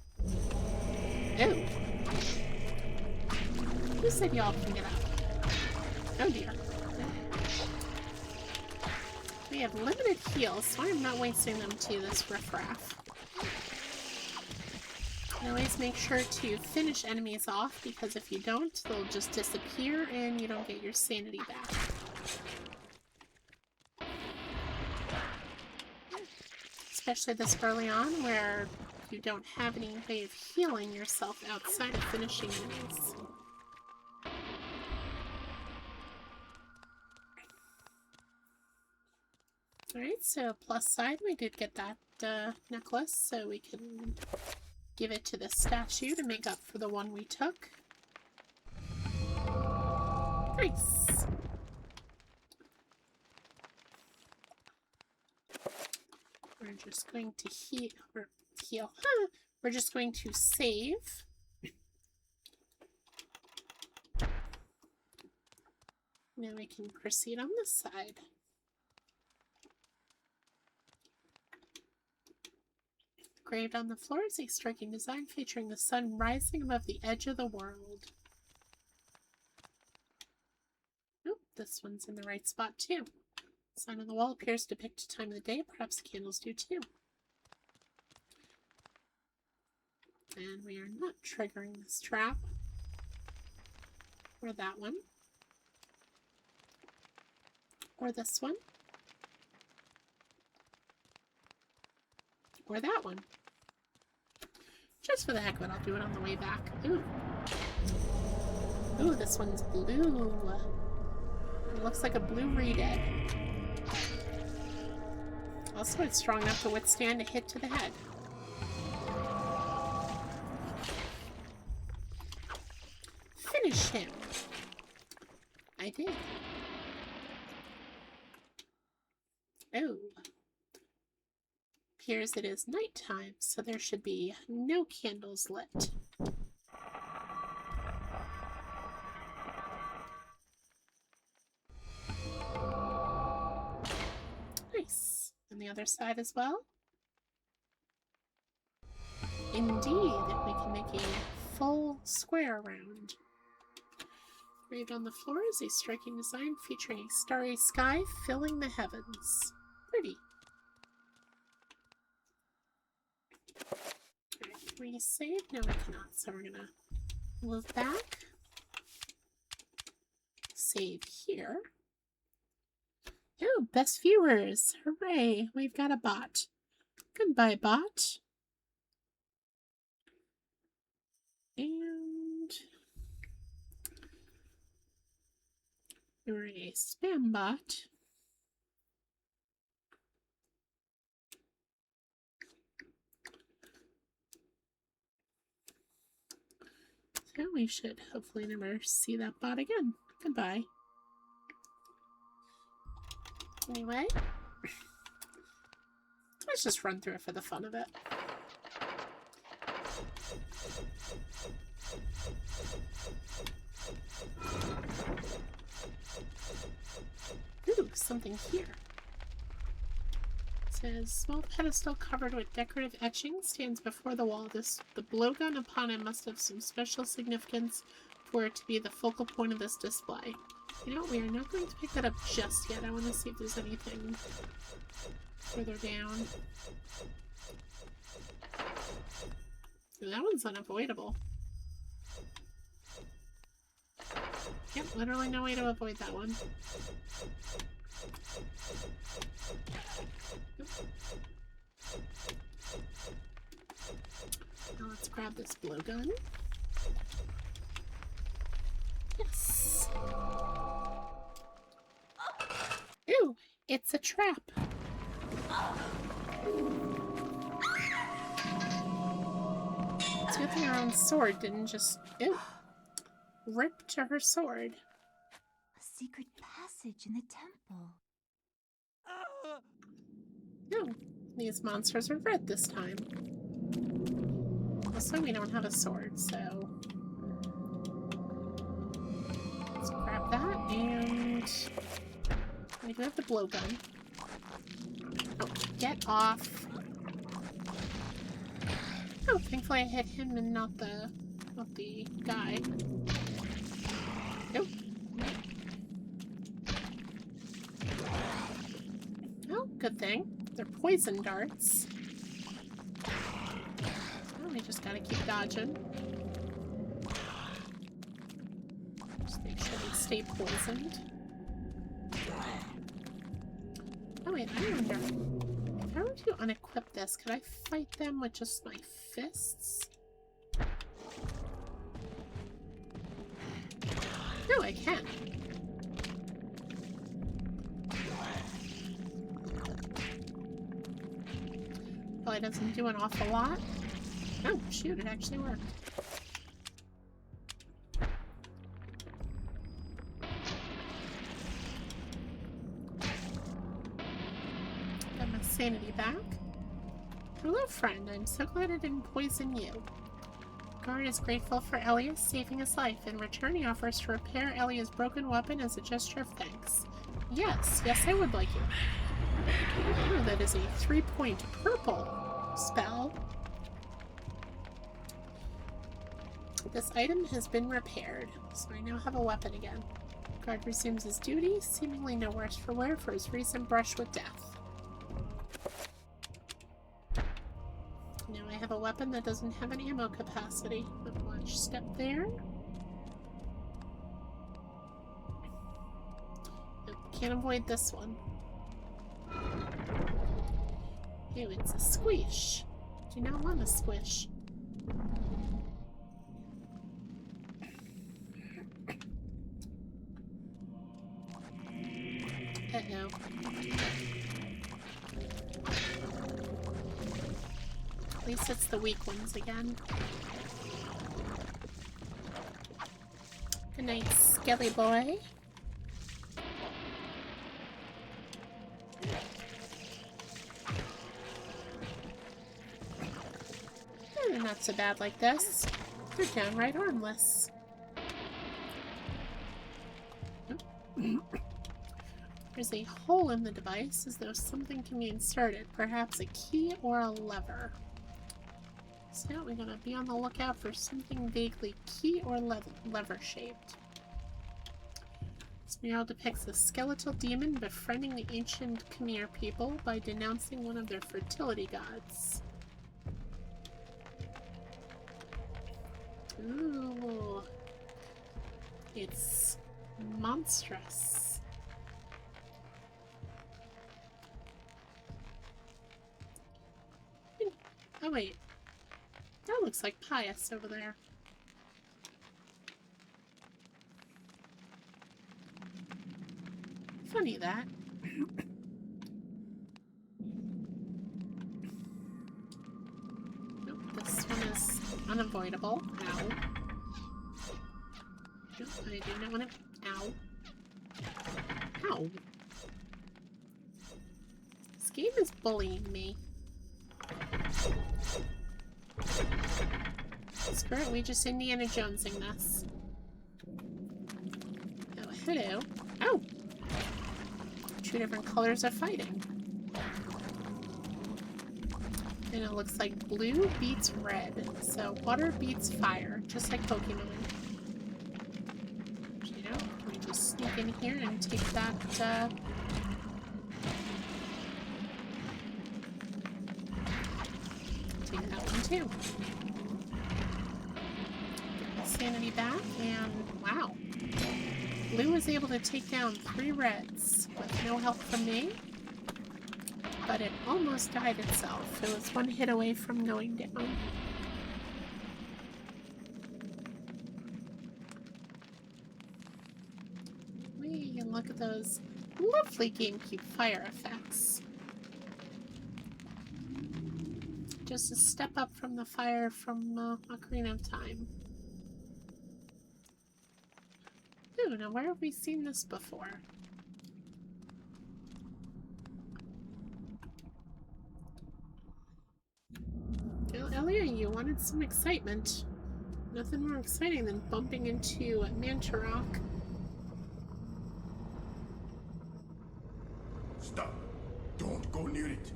Oh. Who said y'all can get out? Oh dear. We have limited heals, so I'm not wasting them to this riffraff. Always make sure to finish enemies off, because if you don't, they'll just disappear and you don't get your sanity back. Especially this early on, where you don't have any way of healing yourself outside of finishing enemies. Alright, so plus side, we did get that necklace, so we can give it to the statue to make up for the one we took. Nice! We're just going to heal. We're just going to save. Now we can proceed on this side. Engraved on the floor is a striking design featuring the sun rising above the edge of the world. Oh, this one's in the right spot too. The sign on the wall appears to depict the time of the day. Perhaps the candles do too. And we are not triggering this trap. Or that one. Or this one. Or that one. Just for the heck of it, I'll do it on the way back. Ooh. Ooh, this one's blue. It looks like a blue reed egg. Also, it's strong enough to withstand a hit to the head. Finish him. I did. Oh. Appears it is nighttime, so there should be no candles lit. Nice. And the other side as well. Indeed, we can make a full square round. Engraved on the floor is a striking design featuring a starry sky filling the heavens. Pretty. Alright, can we save? No, we cannot, so we're gonna move back. Save here. Oh, best viewers! Hooray! We've got a bot. Goodbye, bot. And you're a spam bot. So we should hopefully never see that bot again. Goodbye. Anyway, let's just run through it for the fun of it. Ooh, something here. It says, small pedestal covered with decorative etchings stands before the wall. The blowgun upon it must have some special significance for it to be the focal point of this display. You know, we are not going to pick that up just yet. I want to see if there's anything further down. Ooh, that one's unavoidable. Yep, literally no way to avoid that one. Yep. Now let's grab this blowgun. Yes. Ooh, it's a trap. It's good thing her own sword didn't just rip to her sword. A secret passage in the temple. No, these monsters are red this time. Also, we don't have a sword, so let's grab that, and we do have the blowgun. Oh, get off! Oh, thankfully I hit him and not the guy. Nope. Oh, good thing. They're poison darts. Oh, we just gotta keep dodging. Just make sure they stay poisoned. Oh wait, I wonder, if I were to unequip this, could I fight them with just my fists? No, I can. Probably doesn't do an awful lot. Oh, shoot, it actually worked. Got my sanity back. Hello, friend. I'm so glad I didn't poison you. Guard is grateful for Elias saving his life. In return, he offers to repair Elias' broken weapon as a gesture of thanks. Yes, I would like you. Oh, that is a 3-point purple spell. This item has been repaired, so I now have a weapon again. Guard resumes his duty, seemingly no worse for wear for his recent brush with death. Now I have a weapon that doesn't have an ammo capacity. Watch step there. Nope, can't avoid this one. Ew, it's a squish. Do not want a squish. Uh-oh. At least it's the weak ones again. Good night, Skelly boy. They're not so bad like this. They're downright harmless. There's a hole in the device as though something can be inserted, perhaps a key or a lever. So we're going to be on the lookout for something vaguely key or lever shaped. This mural depicts a skeletal demon befriending the ancient Khmer people by denouncing one of their fertility gods. Ooh. It's monstrous. Oh wait. That looks like Pius over there. Funny that. Nope, this one is unavoidable. Ow. Nope, I do not want to. Ow. Ow. This game is bullying me. Screw it, we just Indiana Jonesing this. Oh, hello. Oh! Two different colors of fighting. And it looks like blue beats red. So water beats fire, just like Pokemon. You know, we just sneak in here and take that, take that one too. Sanity back, and wow. Blue was able to take down 3 reds with no help from me, but it almost died itself. It was one hit away from going down. Whee, look at those lovely GameCube fire effects. Just a step up from the fire from Ocarina of Time. Ooh, now where have we seen this before? Well, Elia, you wanted some excitement. Nothing more exciting than bumping into Mantarok. Stop. Don't go near it.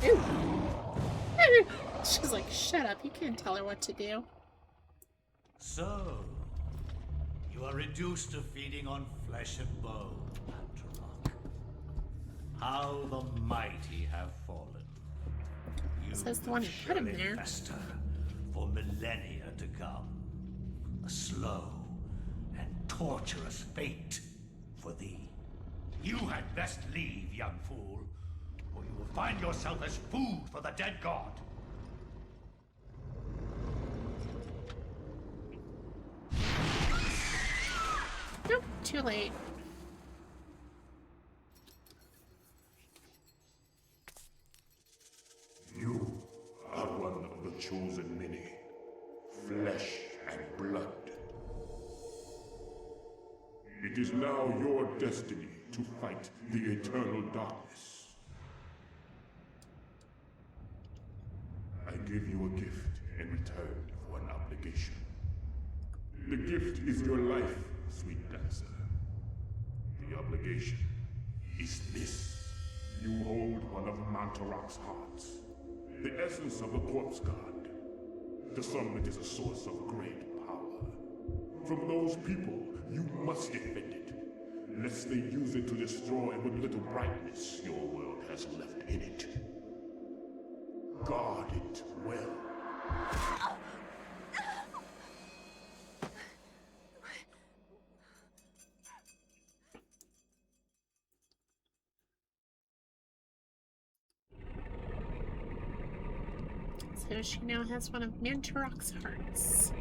Ew. She's like, shut up, you can't tell her what to do. So, you are reduced to feeding on flesh and bone, Mantarok. How the mighty have fallen. You Says the one who put him there. fester for millennia to come. A slow and torturous fate for thee. You had best leave, young fool, or you will find yourself as food for the dead god. Nope, too late. You are one of the chosen many. Flesh and blood. It is now your destiny to fight the eternal darkness. I give you a gift in return for an obligation. The gift is your life, sweet dancer. The obligation is this. You hold one of Mantarok's hearts. The essence of a corpse god. To some it is a source of great power. From those people, you must defend it, lest they use it to destroy what little brightness your world has left in it. Guard it well. So she now has one of Mantarok's hearts.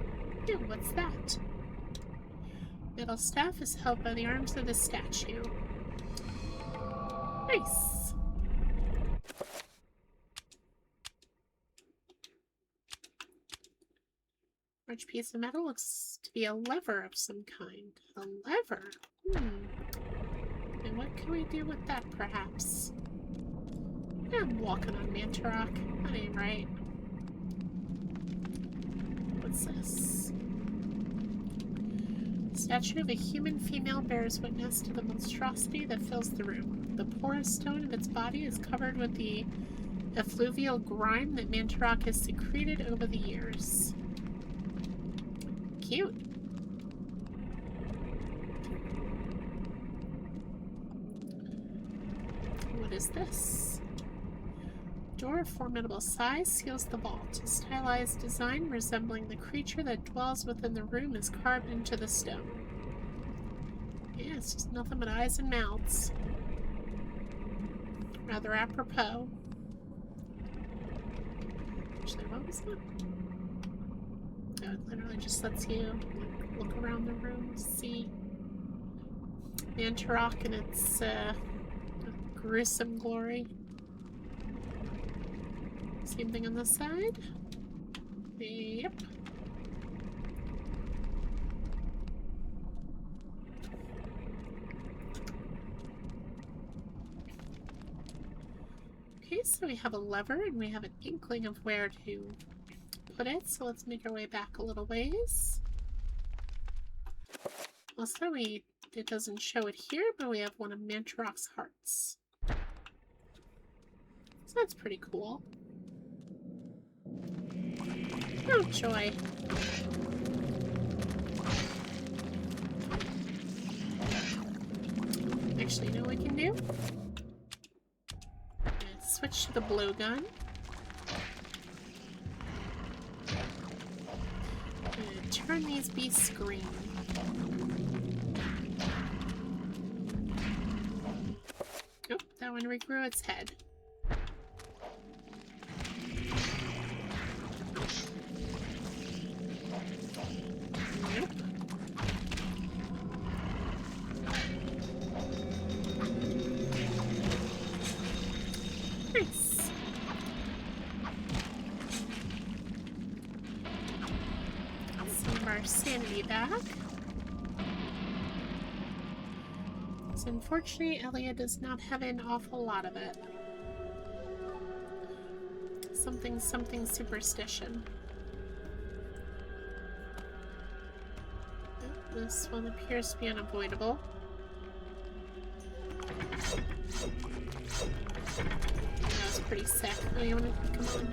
Ew, what's that? Metal staff is held by the arms of the statue. Nice. Large piece of metal looks to be a lever of some kind. A lever? And what can we do with that, perhaps? I'm walking on Mantarok. That ain't right. What's this? The statue of a human female bears witness to the monstrosity that fills the room. The porous stone of its body is covered with the effluvial grime that Mantarok has secreted over the years. Cute. What is this? Door of formidable size seals the vault. A stylized design resembling the creature that dwells within the room is carved into the stone. Yeah, it's just nothing but eyes and mouths. Rather apropos. Actually, what was that? Oh, it literally just lets you look around the room, see Mantarok and its gruesome glory. Same thing on this side. Yep. Okay, so we have a lever and we have an inkling of where to put it, so let's make our way back a little ways. Also, it doesn't show it here, but we have one of Mantarok's hearts. So that's pretty cool. Oh, joy. Actually, you know what we can do? Let's switch to the blue gun. And turn these beasts green. Oh, that one regrew its head. Nope. Nice. Some of our sanity back. So unfortunately, Elia does not have an awful lot of it. Something superstition. This one appears to be unavoidable. That was pretty sick. Oh, you wanna come on?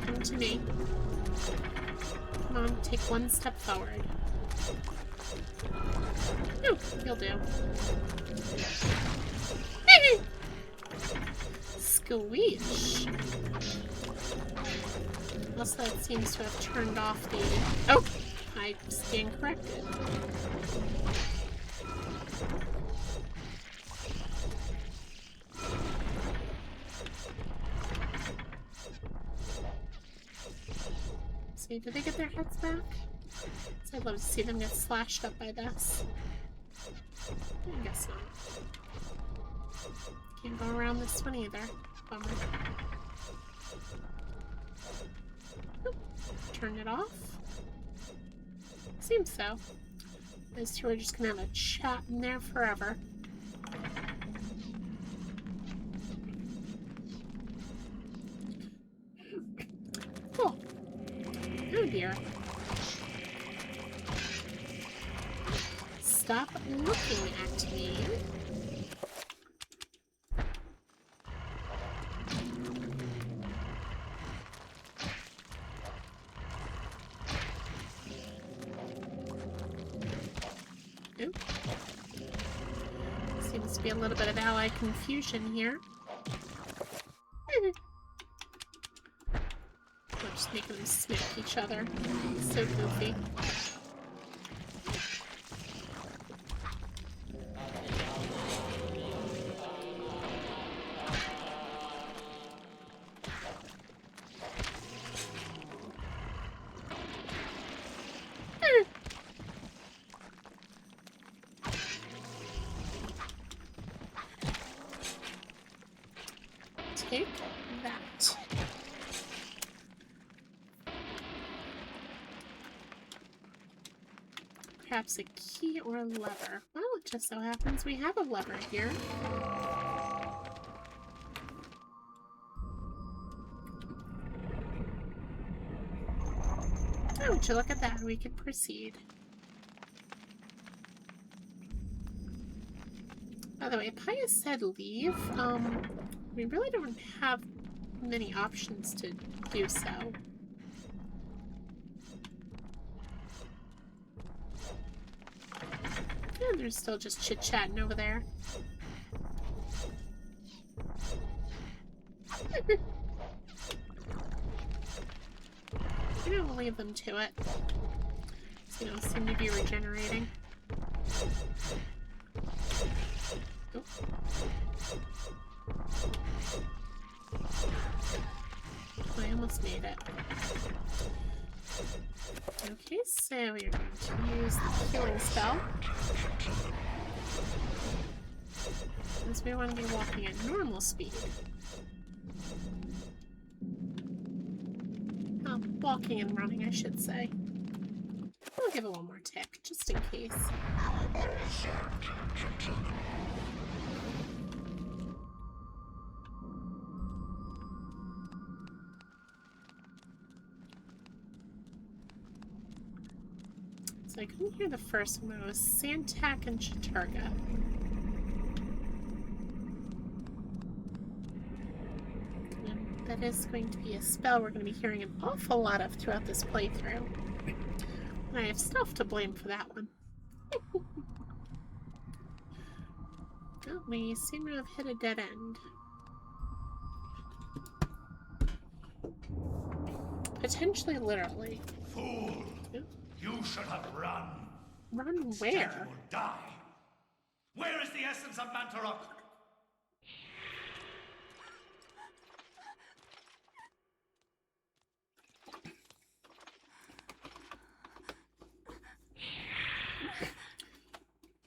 Come to me. Come on, take one step forward. No, you'll do. Squeeze. Also, that seems to have turned off the... Oh! I stand corrected. See, did they get their heads back? So I'd love to see them get slashed up by this. I guess not. Can't go around this one either. Bummer. Oop. Turn it off. Seems so. Those two are just gonna have a chat in there forever. Cool. Oh dear. Stop looking at me. Seems to be a little bit of ally confusion here. We're just making them smack each other. So goofy. take that. Perhaps a key or a lever. Well, it just so happens we have a lever here. Oh, would you look at that? We can proceed. By the way, Pius said leave. We really don't have many options to do so. And they're still just chit-chatting over there. You know, we'll leave them to it. So, you don't seem to be regenerating. Oh. I almost made it. Okay, so we're going to use the healing spell. Since we want to be walking at normal speed. Oh, walking and running, I should say. I'll give it one more tick, just in case. So I couldn't hear the first one. It was Santak and Chaturga. And that is going to be a spell we're going to be hearing an awful lot of throughout this playthrough. And I have stuff to blame for that one. Well, we seem to have hit a dead end. Potentially literally. Fool! You should have run. Run Instead, where? you will die. Where is the essence of Mantarok?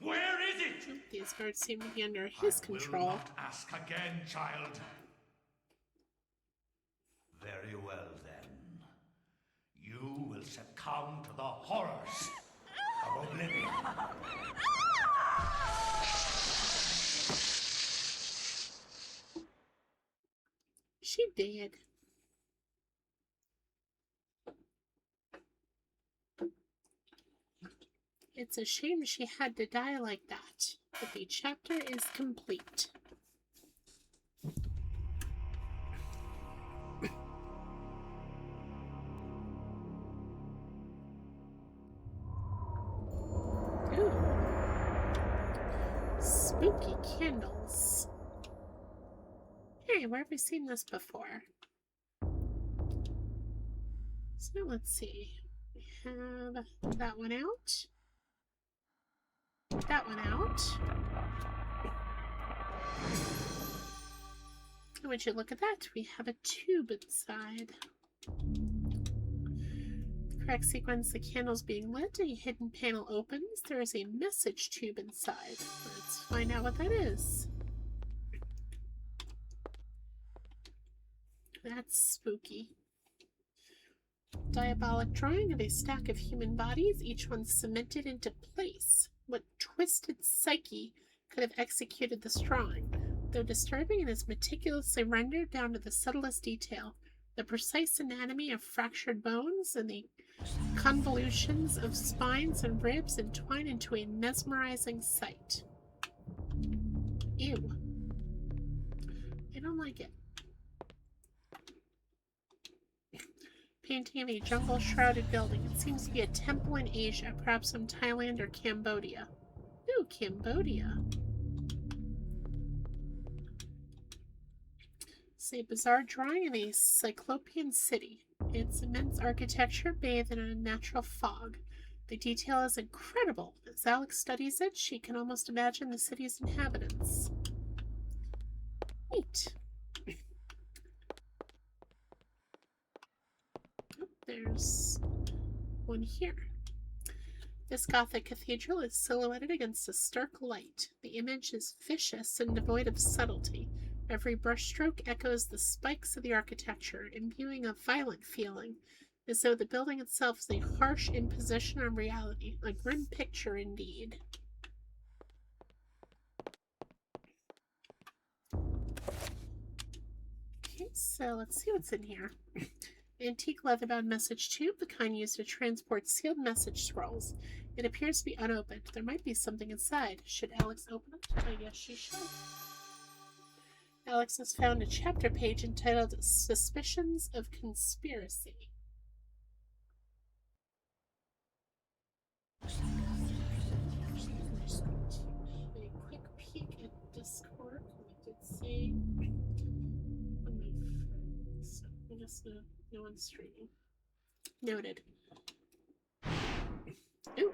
Where is it? These guards seem to be under his control. I will not ask again, child. Very well, then. You will succumb to the horrors of oblivion. She did. It's a shame she had to die like that, but the chapter is complete. Ooh. Spooky candles. Hey, where have we seen this before? So let's see. We have that one out. That one out. And would you look at that? We have a tube inside. Correct sequence, the candles being lit, a hidden panel opens. There is a message tube inside. Let's find out what that is. That's spooky. Diabolic drawing of a stack of human bodies, each one cemented into place. What twisted psyche could have executed this drawing? Though disturbing, it is meticulously rendered down to the subtlest detail. The precise anatomy of fractured bones and the convolutions of spines and ribs entwine into a mesmerizing sight. Ew. I don't like it. Painting of a jungle-shrouded building. It seems to be a temple in Asia, perhaps from Thailand or Cambodia. Ooh, Cambodia. It's a bizarre drawing of a cyclopean city. Its immense architecture bathed in a natural fog. The detail is incredible. As Alex studies it, she can almost imagine the city's inhabitants. Neat. There's one here. This Gothic cathedral is silhouetted against a stark light. The image is vicious and devoid of subtlety. Every brushstroke echoes the spikes of the architecture, imbuing a violent feeling, as though the building itself is a harsh imposition on reality, a grim picture indeed. Okay, so let's see what's in here. Antique leather-bound message tube, the kind used to transport sealed message scrolls. It appears to be unopened. There might be something inside. Should Alex open it? I guess she should. Alex has found a chapter page entitled Suspicions of Conspiracy. A quick peek at Discord. We did see so I guess no one's streaming. Noted. Ooh.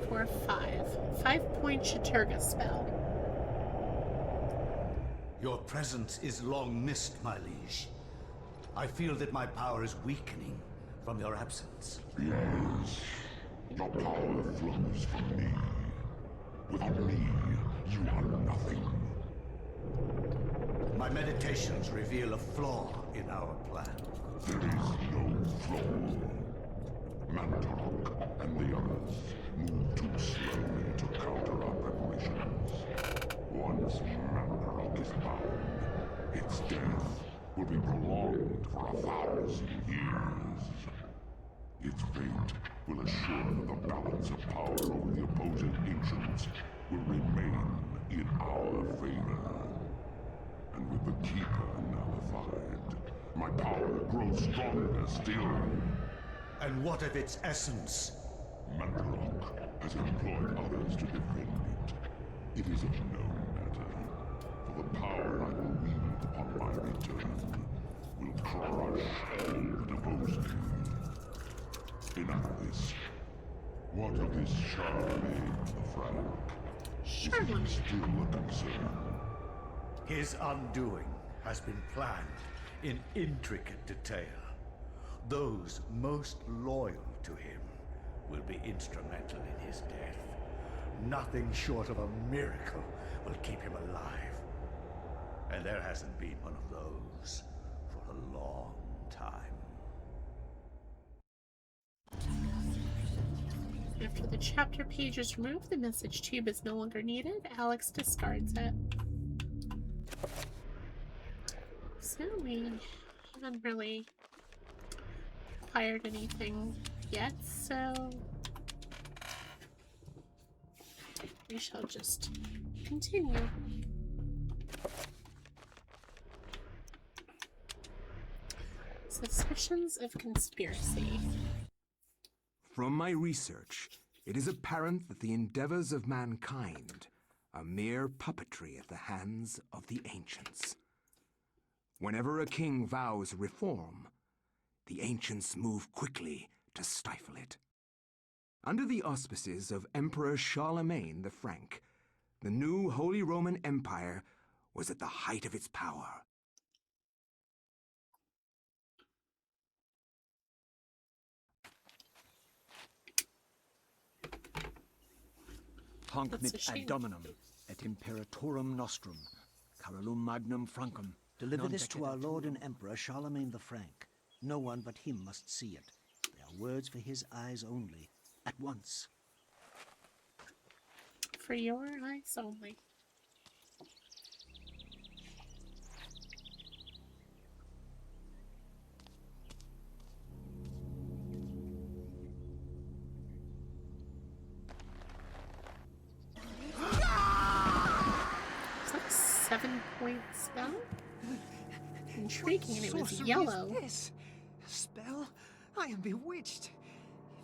4, 5. 5-point Chaturga spell. Your presence is long missed, my liege. I feel that my power is weakening from your absence. Yes. Your power flows from me. Without me, you are nothing. My meditations reveal a flaw in our plan. There is no flaw. Mantarok and the others move too slowly to counter our preparations. Once Mantarok is bound, its death will be prolonged for 1,000 years. Its fate will assure that the balance of power over the opposing ancients will remain in our favor. And with the Keeper nullified, my power grows stronger still. And what of its essence? Mantarok has employed others to defend it. It is a known matter, for the power I will wield upon my return will crush all that oppose me. Enough of this. What of this Charlemagne the Frank? Is he still a concern? His undoing has been planned in intricate detail. Those most loyal to him will be instrumental in his death. Nothing short of a miracle will keep him alive. And there hasn't been one of those for a long time. After the chapter page is removed, the message tube is no longer needed. Alex discards it. So we haven't really acquired anything yet, so we shall just continue. Suspicions of conspiracy. From my research, it is apparent that the endeavors of mankind are mere puppetry at the hands of the ancients. Whenever a king vows reform, the ancients move quickly to stifle it. Under the auspices of Emperor Charlemagne the Frank, the new Holy Roman Empire was at the height of its power. Hanc That's mit a shame. ad dominum et imperatorum nostrum, carolum magnum francum. Deliver non this to our decet Lord and turum. Emperor Charlemagne the Frank. No one but him must see it. They are words for his eyes only. At once. For your eyes only. Is that a 7-point spell? Intriguing, and it was Sorcery yellow. Is this? A spell? I am bewitched.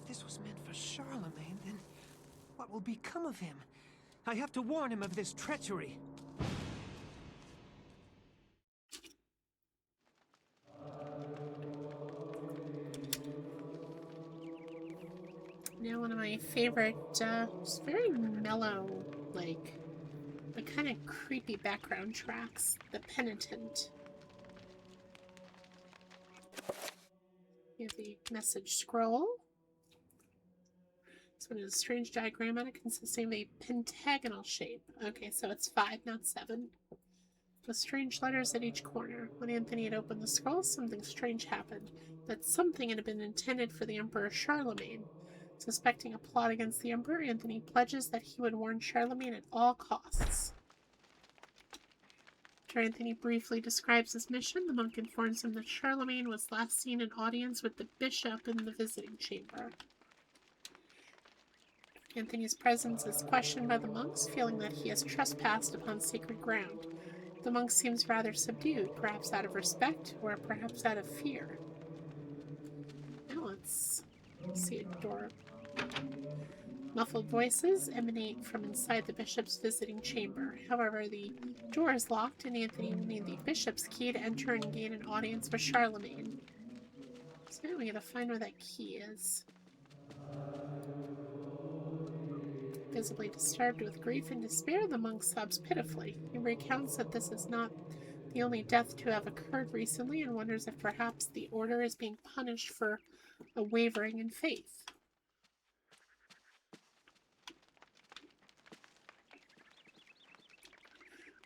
If this was meant for Charlemagne, then what will become of him? I have to warn him of this treachery. Now one of my favorite, just very mellow, like, the kind of creepy background tracks, The Penitent. You have the message scroll. So it is a strange diagram on it consisting of a pentagonal shape. Okay, so it's 5, not 7. With strange letters at each corner. When Anthony had opened the scroll, something strange happened. That something had been intended for the Emperor Charlemagne. Suspecting a plot against the Emperor, Anthony pledges that he would warn Charlemagne at all costs. After Anthony briefly describes his mission, the monk informs him that Charlemagne was last seen in audience with the bishop in the visiting chamber. Anthony's presence is questioned by the monks, feeling that he has trespassed upon sacred ground. The monk seems rather subdued, perhaps out of respect, or perhaps out of fear. Now let's see a door. Muffled voices emanate from inside the bishop's visiting chamber. However, the door is locked, and Anthony will need the bishop's key to enter and gain an audience with Charlemagne. So now we gotta find where that key is. Visibly disturbed with grief and despair, the monk sobs pitifully. He recounts that this is not the only death to have occurred recently and wonders if perhaps the order is being punished for a wavering in faith.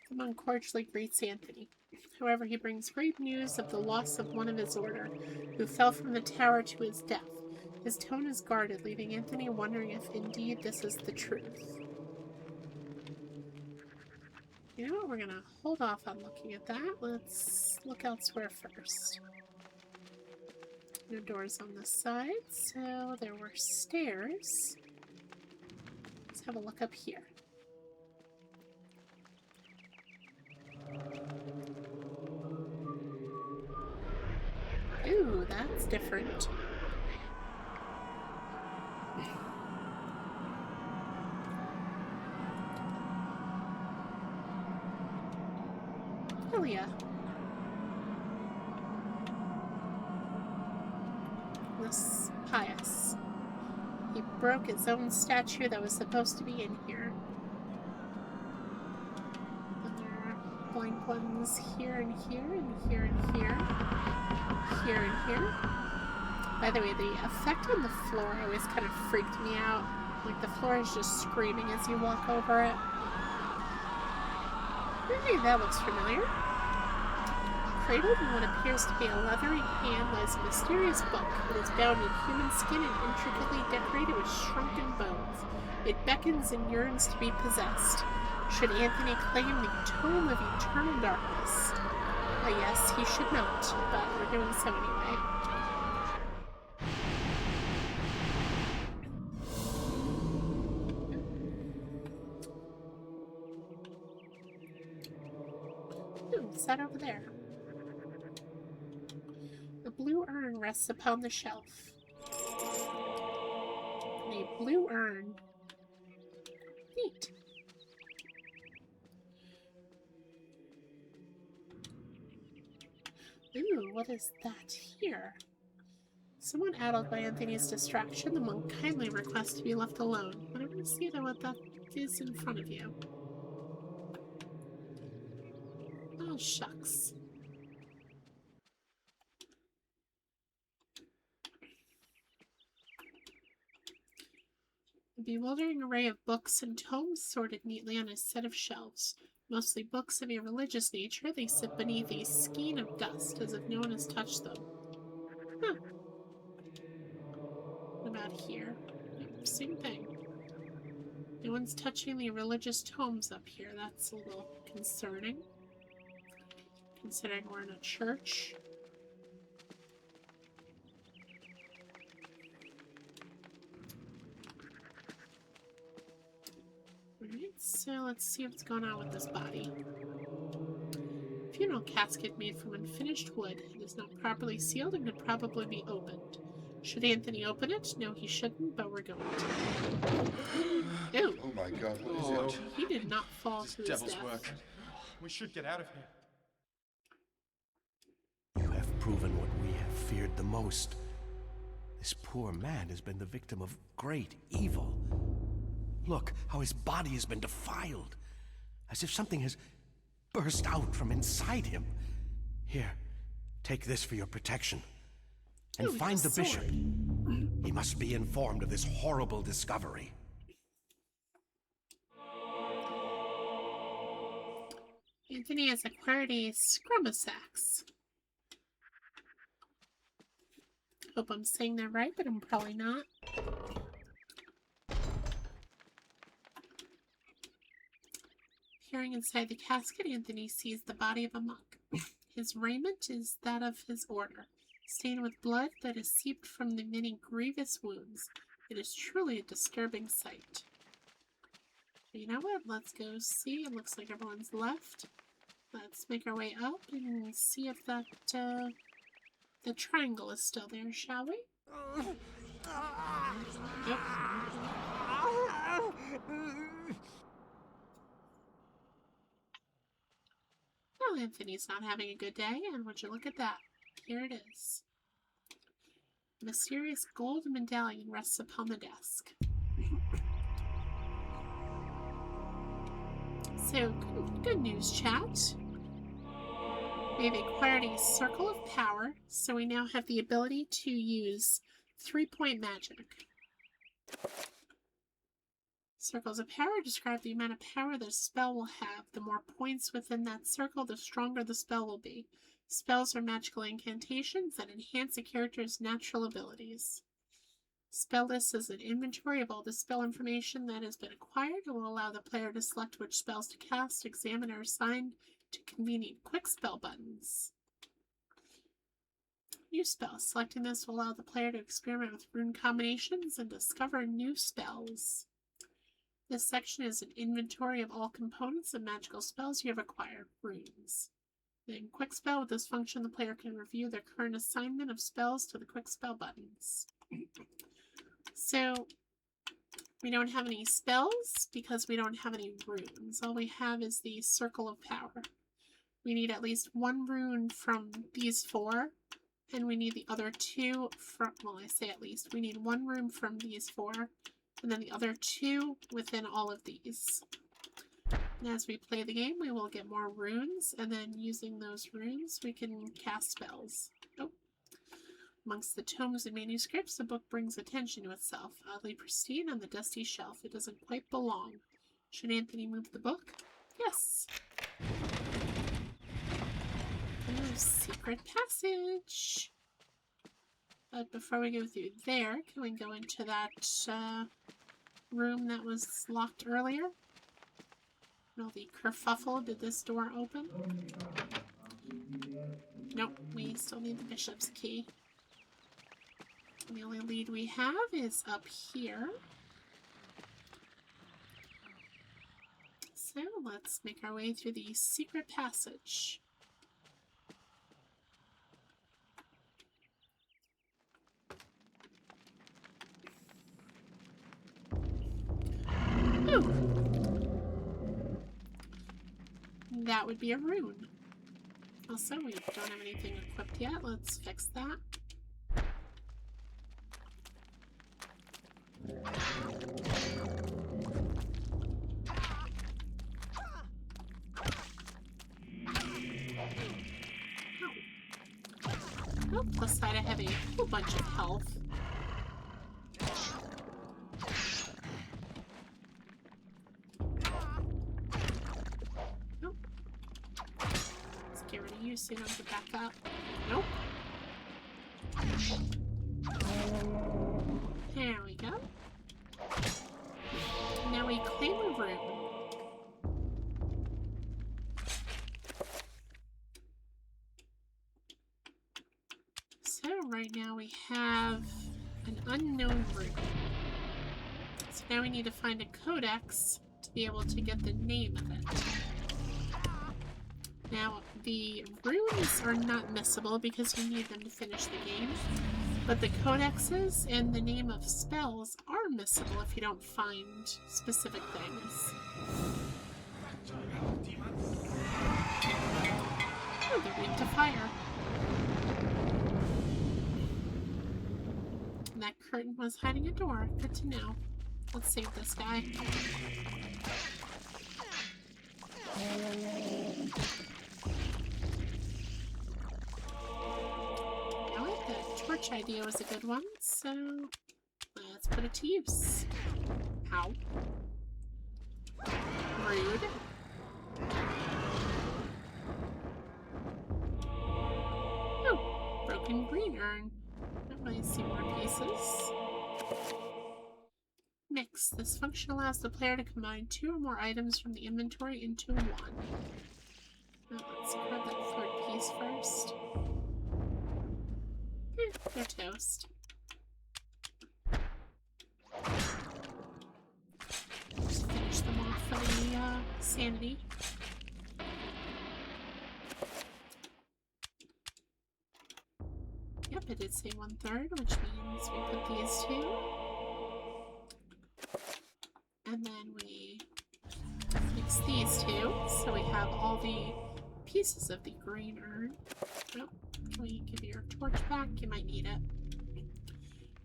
The monk cordially greets Anthony. However, he brings grave news of the loss of one of his order, who fell from the tower to his death. His tone is guarded, leaving Anthony wondering if indeed this is the truth. You know what? We're gonna hold off on looking at that. Let's look elsewhere first. No doors on this side, so there were stairs. Let's have a look up here. Ooh, that's different. Elia. This pious. He broke his own statue that was supposed to be in here. And there are blank ones here and here and here and here. Here and here. By the way, the effect on the floor always kind of freaked me out. Like the floor is just screaming as you walk over it. Hey, that looks familiar. Cradled in what appears to be a leathery hand lies a mysterious book. It is bound in human skin and intricately decorated with shrunken bones. It beckons and yearns to be possessed. Should Anthony claim the tome of eternal darkness? Yes, he should not, but we're doing so anyway. Ooh, it's that over there. A blue urn rests upon the shelf. And a blue urn. Neat. Ooh, what is that here? Somewhat addled by Anthony's distraction, the monk kindly requests to be left alone. I want to see what that is in front of you. Oh, shucks. A bewildering array of books and tomes sorted neatly on a set of shelves. Mostly books of a religious nature, they sit beneath a skein of dust, as if no one has touched them. Huh. What about here? Yep, same thing. No one's touching the religious tomes up here. That's a little concerning, considering we're in a church. Alright, so let's see what's going on with this body. Funeral casket made from unfinished wood. It is not properly sealed and could probably be opened. Should Anthony open it? No, he shouldn't, but we're going to. Ew. Oh my god, what is it? He did not fall to his Devil's death. work. We should get out of here. You have proven what we have feared the most. This poor man has been the victim of great evil. Look how his body has been defiled, as if something has burst out from inside him. Here, take this for your protection. And Ooh, find the sword. bishop. He must be informed of this horrible discovery. Anthony has acquired a Scrumasax. Hope I'm saying that right, but I'm probably not. Peering inside the casket, Anthony sees the body of a monk. His raiment is that of his order, stained with blood that is seeped from the many grievous wounds. It is truly a disturbing sight. You know what? Let's go see. It looks like everyone's left. Let's make our way up and see if that, the triangle is still there, shall we? Nope. Well, Anthony's not having a good day, and would you look at that? Here it is. A mysterious gold medallion rests upon the desk. So, good news, chat. We have acquired a Circle of Power, so we now have the ability to use 3-point magic. Circles of Power describe the amount of power the spell will have. The more points within that circle, the stronger the spell will be. Spells are magical incantations that enhance a character's natural abilities. Spell list is an inventory of all the spell information that has been acquired and will allow the player to select which spells to cast, examine, or assign to convenient quick spell buttons. New spells. Selecting this will allow the player to experiment with rune combinations and discover new spells. This section is an inventory of all components of magical spells you have acquired, runes. In quick spell, with this function, the player can review their current assignment of spells to the quick spell buttons. So, we don't have any spells because we don't have any runes. All we have is the Circle of Power. We need at least one rune from these 4, and we need the other 2 from, well, I say at least, we need one rune from these 4, and then the other 2 within all of these. And as we play the game, we will get more runes, and then using those runes, we can cast spells. Oh. Amongst the tomes and manuscripts, the book brings attention to itself, oddly pristine on the dusty shelf. It doesn't quite belong. Should Anthony move the book? Yes. Ooh, secret passage. But before we go through there, can we go into that room that was locked earlier? All the kerfuffle. Did this door open? Nope, we still need the bishop's key. The only lead we have is up here. So let's make our way through the secret passage. Ooh. That would be a rune. Also, we don't have anything equipped yet. Let's fix that. Oh, plus side I have a whole bunch of health. Nope. Let's get rid of you so you don't get back up. Nope. There we go. Now we claim a rune. So right now we have an unknown rune. So now we need to find a codex to be able to get the name of it. Now the runes are not missable because you need them to finish the game. But the codexes and the name of spells are missable if you don't find specific things. Oh, they're weak to fire. And that curtain was hiding a door. Good to know. Let's save this guy. Torch idea was a good one, so put it to use. Ow. Rude. Oh, broken green urn. That might see more pieces. Mix. This function allows the player to combine 2 or more items from the inventory into one. Now let's grab that 3rd piece first. They're toast. Just finish them off for the sanity. Yep, it did say 1/3, which means we put these 2. And then we mix these 2, so we have all the pieces of the green urn. Oh, can we give you your torch back? You might need it.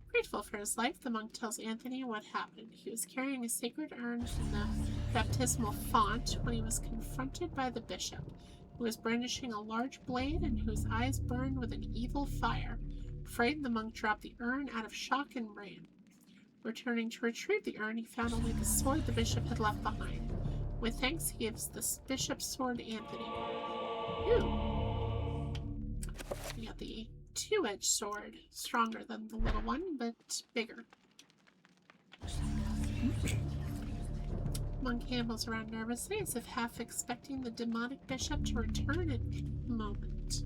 Grateful for his life, the monk tells Anthony what happened. He was carrying a sacred urn from the baptismal font when he was confronted by the bishop, who was brandishing a large blade and whose eyes burned with an evil fire. Afraid, the monk dropped the urn out of shock and ran. Returning to retrieve the urn, he found only the sword the bishop had left behind. With thanks, he gives the bishop's sword to Anthony. Ooh. We got the 2-edged sword. Stronger than the little one, but bigger. Monk ambles around nervously, as if half expecting the demonic bishop to return at any moment.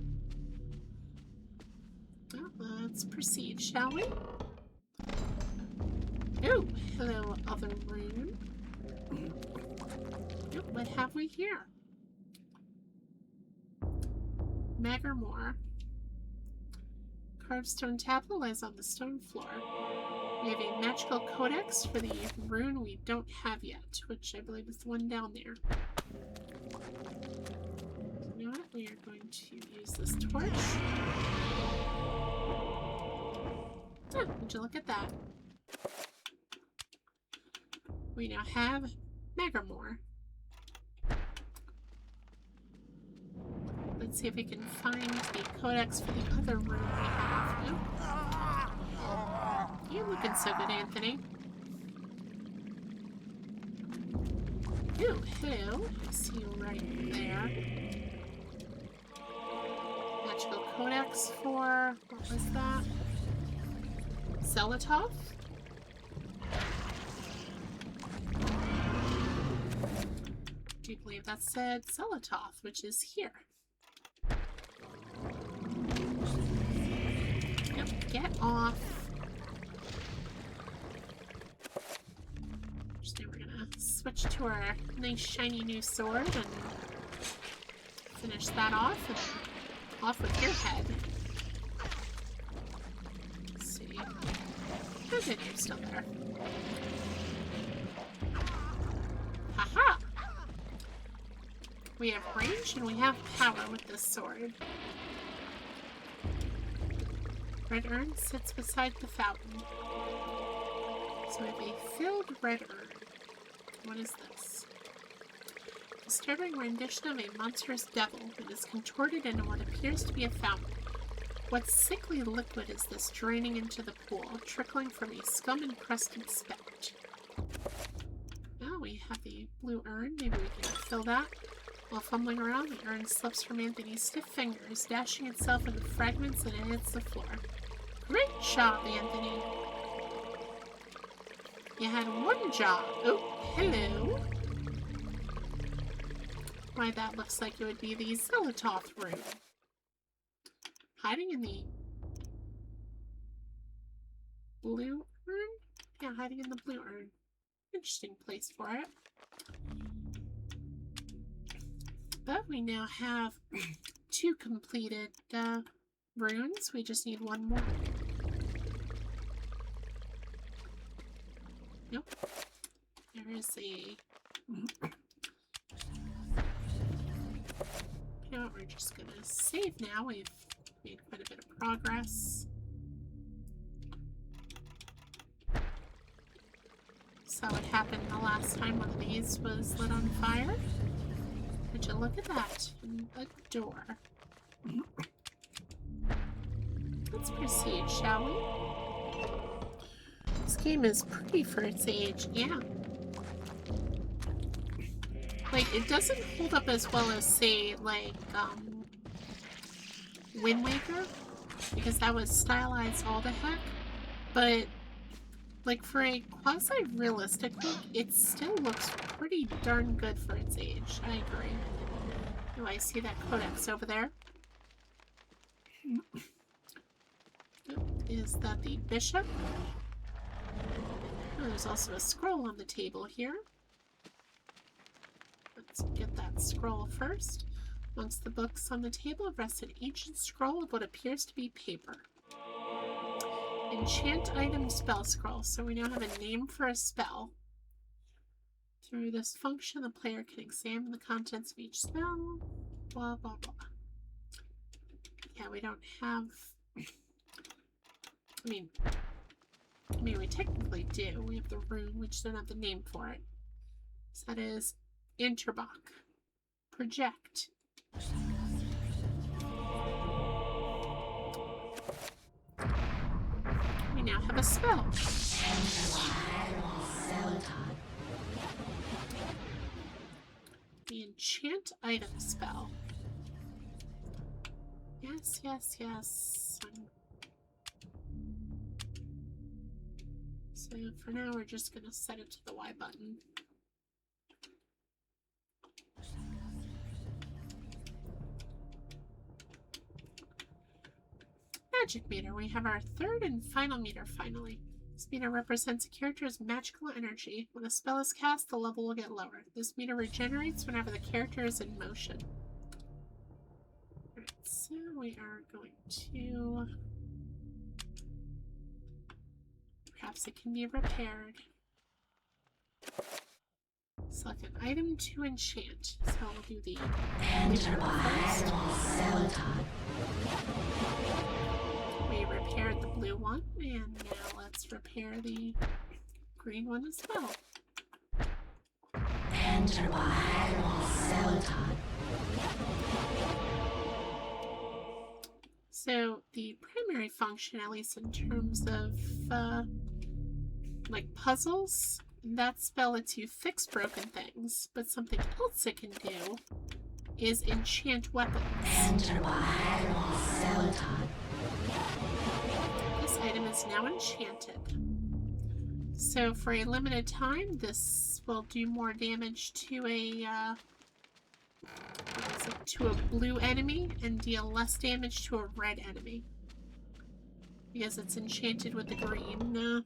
Well, let's proceed, shall we? Oh, hello, other rune. Oh, what have we here? Magermore. Carved stone tablet lies on the stone floor. We have a magical codex for the rune we don't have yet, which I believe is the one down there. You know what? We are going to use this torch. Oh, would you look at that? We now have Magermore. Let's see if we can find the codex for the other room we have. Oh. You're looking so good, Anthony. Ooh, hello. I see you right there. Magical codex for... what was that? Zelatoth? Do you believe that said Zelatoth, which is here? Yep, get off. Just now we're gonna switch to our nice shiny new sword and finish that off, and off with your head. Let's see. Oh good, you're still there. Haha! We have range and we have power with this sword. Red urn sits beside the fountain. So we have a filled red urn. What is this? Disturbing rendition of a monstrous devil that is contorted into what appears to be a fountain. What sickly liquid is this draining into the pool, trickling from a scum-encrusted spout? Now we have the blue urn. Maybe we can fill that. While fumbling around, the urn slips from Anthony's stiff fingers, dashing itself into fragments, and it hits the floor. Great job, Anthony! You had one job. Oh, hello! Why, that looks like it would be the Zelatoth room. Hiding in the blue urn? Yeah, hiding in the blue urn. Interesting place for it. But we now have 2 completed runes. We just need 1 more. Nope. There is a... You know what, we're just gonna save now. We've made quite a bit of progress. Saw what happened the last time one of these was lit on fire. Would you look at that? A door. Let's proceed, shall we? This game is pretty for its age, yeah. Like, it doesn't hold up as well as, say, like, Wind Waker, because that was stylized all the heck, but, like, for a quasi-realistic look, it still looks pretty darn good for its age. I agree. Oh, I see that codex over there. Is that the bishop? Oh, there's also a scroll on the table here. Let's get that scroll first. Amongst the books on the table rests an ancient scroll of what appears to be paper. Enchant item spell scroll. So we now have a name for a spell. Through this function, the player can examine the contents of each spell. Blah, blah, blah. Yeah, we don't have... I mean, we technically do. We have the rune, we just don't have the name for it. So that is Interbach. Project. We now have a spell. The enchant item spell. Yes, yes, yes. So for now, we're just going to set it to the Y button. Magic meter. We have our third and final meter finally. This meter represents a character's magical energy. When a spell is cast, the level will get lower. This meter regenerates whenever the character is in motion. Alright, so we are going to... Perhaps it can be repaired. Select an item to enchant. So we'll do the first. We repaired the blue one, and now let's repair the green one as well. So the primary function, at least in terms of like puzzles, that spell lets you fix broken things, but something else it can do is enchant weapons. This item is now enchanted. So for a limited time, this will do more damage to a blue enemy and deal less damage to a red enemy. Because it's enchanted with the green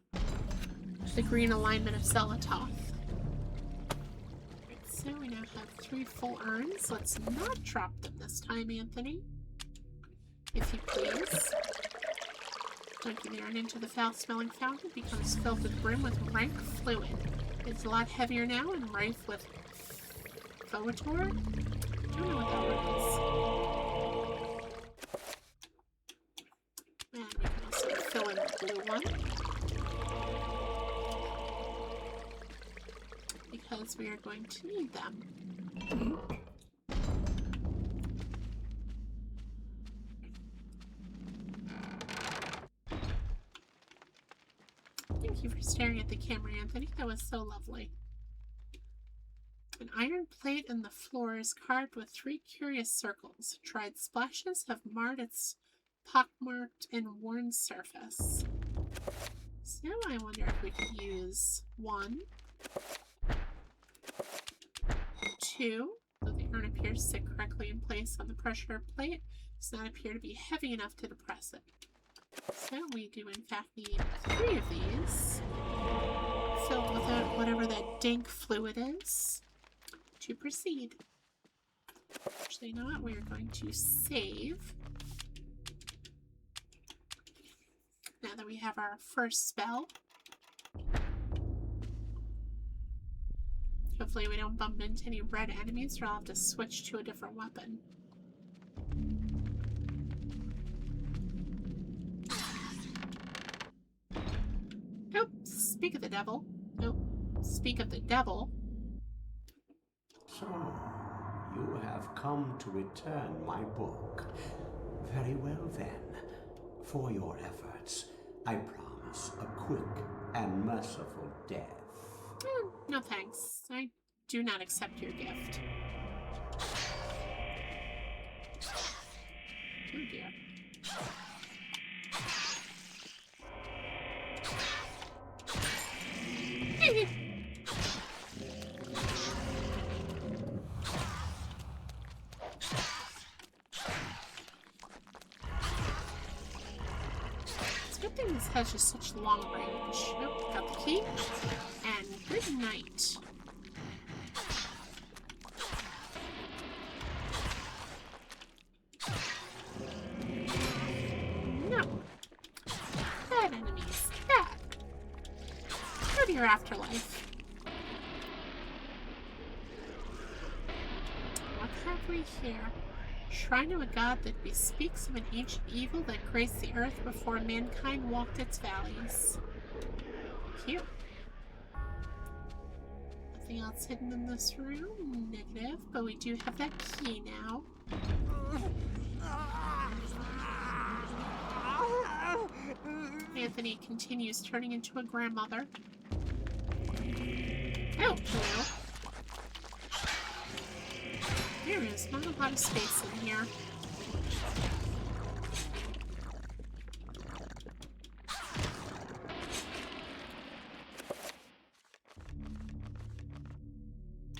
alignment of Zelatoth. So we now have 3 full urns. Let's not drop them this time, Anthony. If you please. Dunking the urn into the foul-smelling fountain becomes filled to the brim with rank fluid. It's a lot heavier now and rife with Photor? I don't know what that word is. And we can also fill in the blue one. Because we are going to need them. Thank you for staring at the camera, Anthony. That was so lovely. An iron plate in the floor is carved with 3 curious circles. Dried splashes have marred its pockmarked and worn surface. So I wonder if we could use 1, 2, though the urn appears to sit correctly in place on the pressure plate, does not appear to be heavy enough to depress it. So we do in fact need 3 of these, filled with whatever that dank fluid is, to proceed. Actually, you know what? We're going to save. Now that we have our first spell. Hopefully we don't bump into any red enemies, or I'll have to switch to a different weapon. Oh, speak of the devil. Oh, speak of the devil. So, you have come to return my book. Very well then. For your efforts, I promise wants a quick and merciful death. No thanks. I do not accept your gift. Oh dear. It's a good thing this has just such long range. Oh, got the key. And good night. No. Bad enemies. Bad. Go to your afterlife. What have we here? Shrine to a god that bespeaks of an ancient evil that graced the earth before mankind walked its valleys. Cute. Nothing else hidden in this room? Negative, but we do have that key now. Anthony continues turning into a grandmother. Oh, hello. There is not a lot of space in here.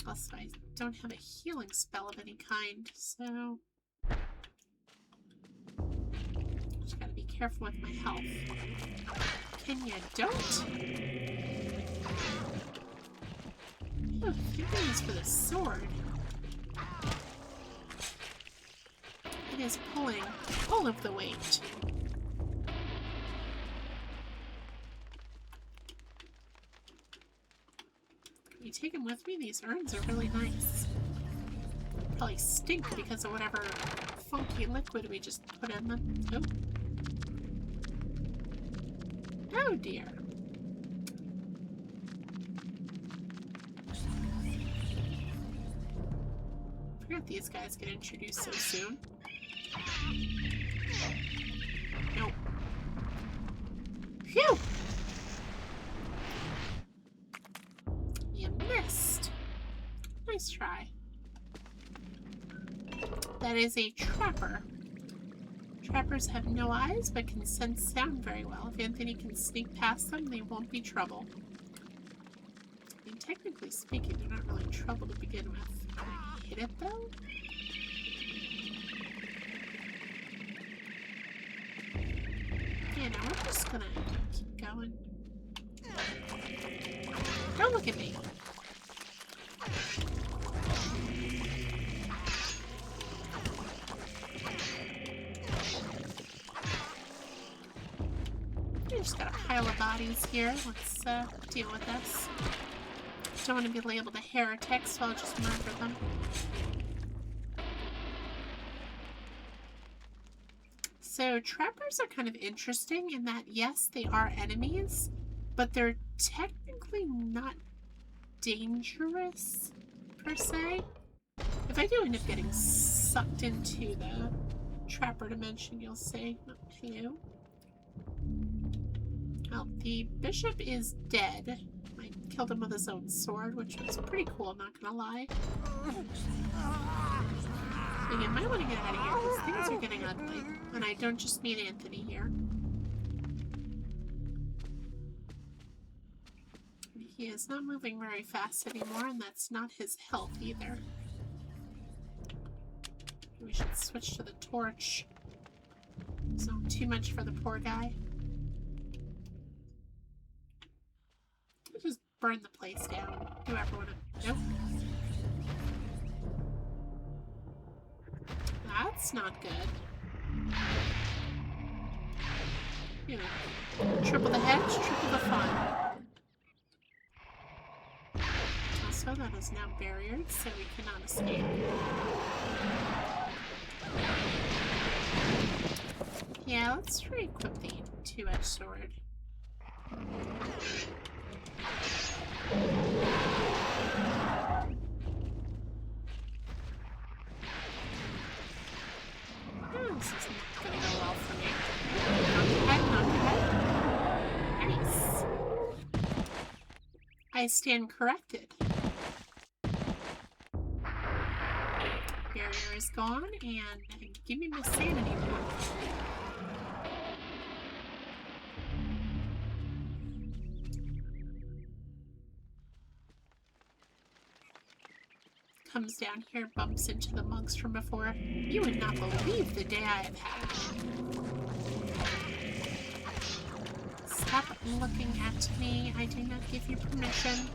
Also, I don't have a healing spell of any kind, so... Just gotta be careful with my health. Can you don't? Oh, I think it's for the sword. It is pulling all of the weight. Can you take them with me? These urns are really nice. Probably stink because of whatever funky liquid we just put in them. Oh. Oh dear. I forgot these guys get introduced so soon. Nope. Phew! You missed. Nice try. That is a trapper. Trappers have no eyes, but can sense sound very well. If Anthony can sneak past them, they won't be trouble. I mean, technically speaking, they're not really trouble to begin with. Can I hit it, though? Yeah, no, we're just gonna keep going. Don't look at me. We just got a pile of bodies here. Let's deal with this. Don't want to be labeled a heretic, so I'll just murder them. So trappers are kind of interesting in that, yes, they are enemies, but they're technically not dangerous, per se. If I do end up getting sucked into the trapper dimension, you'll say, oh, hello. Well, the bishop is dead. I killed him with his own sword, which was pretty cool, I'm not gonna lie. You might want to get out of here because things are getting ugly. And I don't just mean Anthony here. He is not moving very fast anymore, and that's not his health either. We should switch to the torch. So too much for the poor guy. Just burn the place down. Whoever would have. Nope. That's not good. You know, triple the hedge, triple the fun. Also, that is now barriered, so we cannot escape. Yeah, let's re-equip the two-edged sword. This is not gonna go well for me. Not ahead, not ahead. I stand corrected. Barrier is gone, and give me my sanity point. Comes down here, bumps into the monks from before. You would not believe the day I have had. Stop looking at me. I do not give you permission.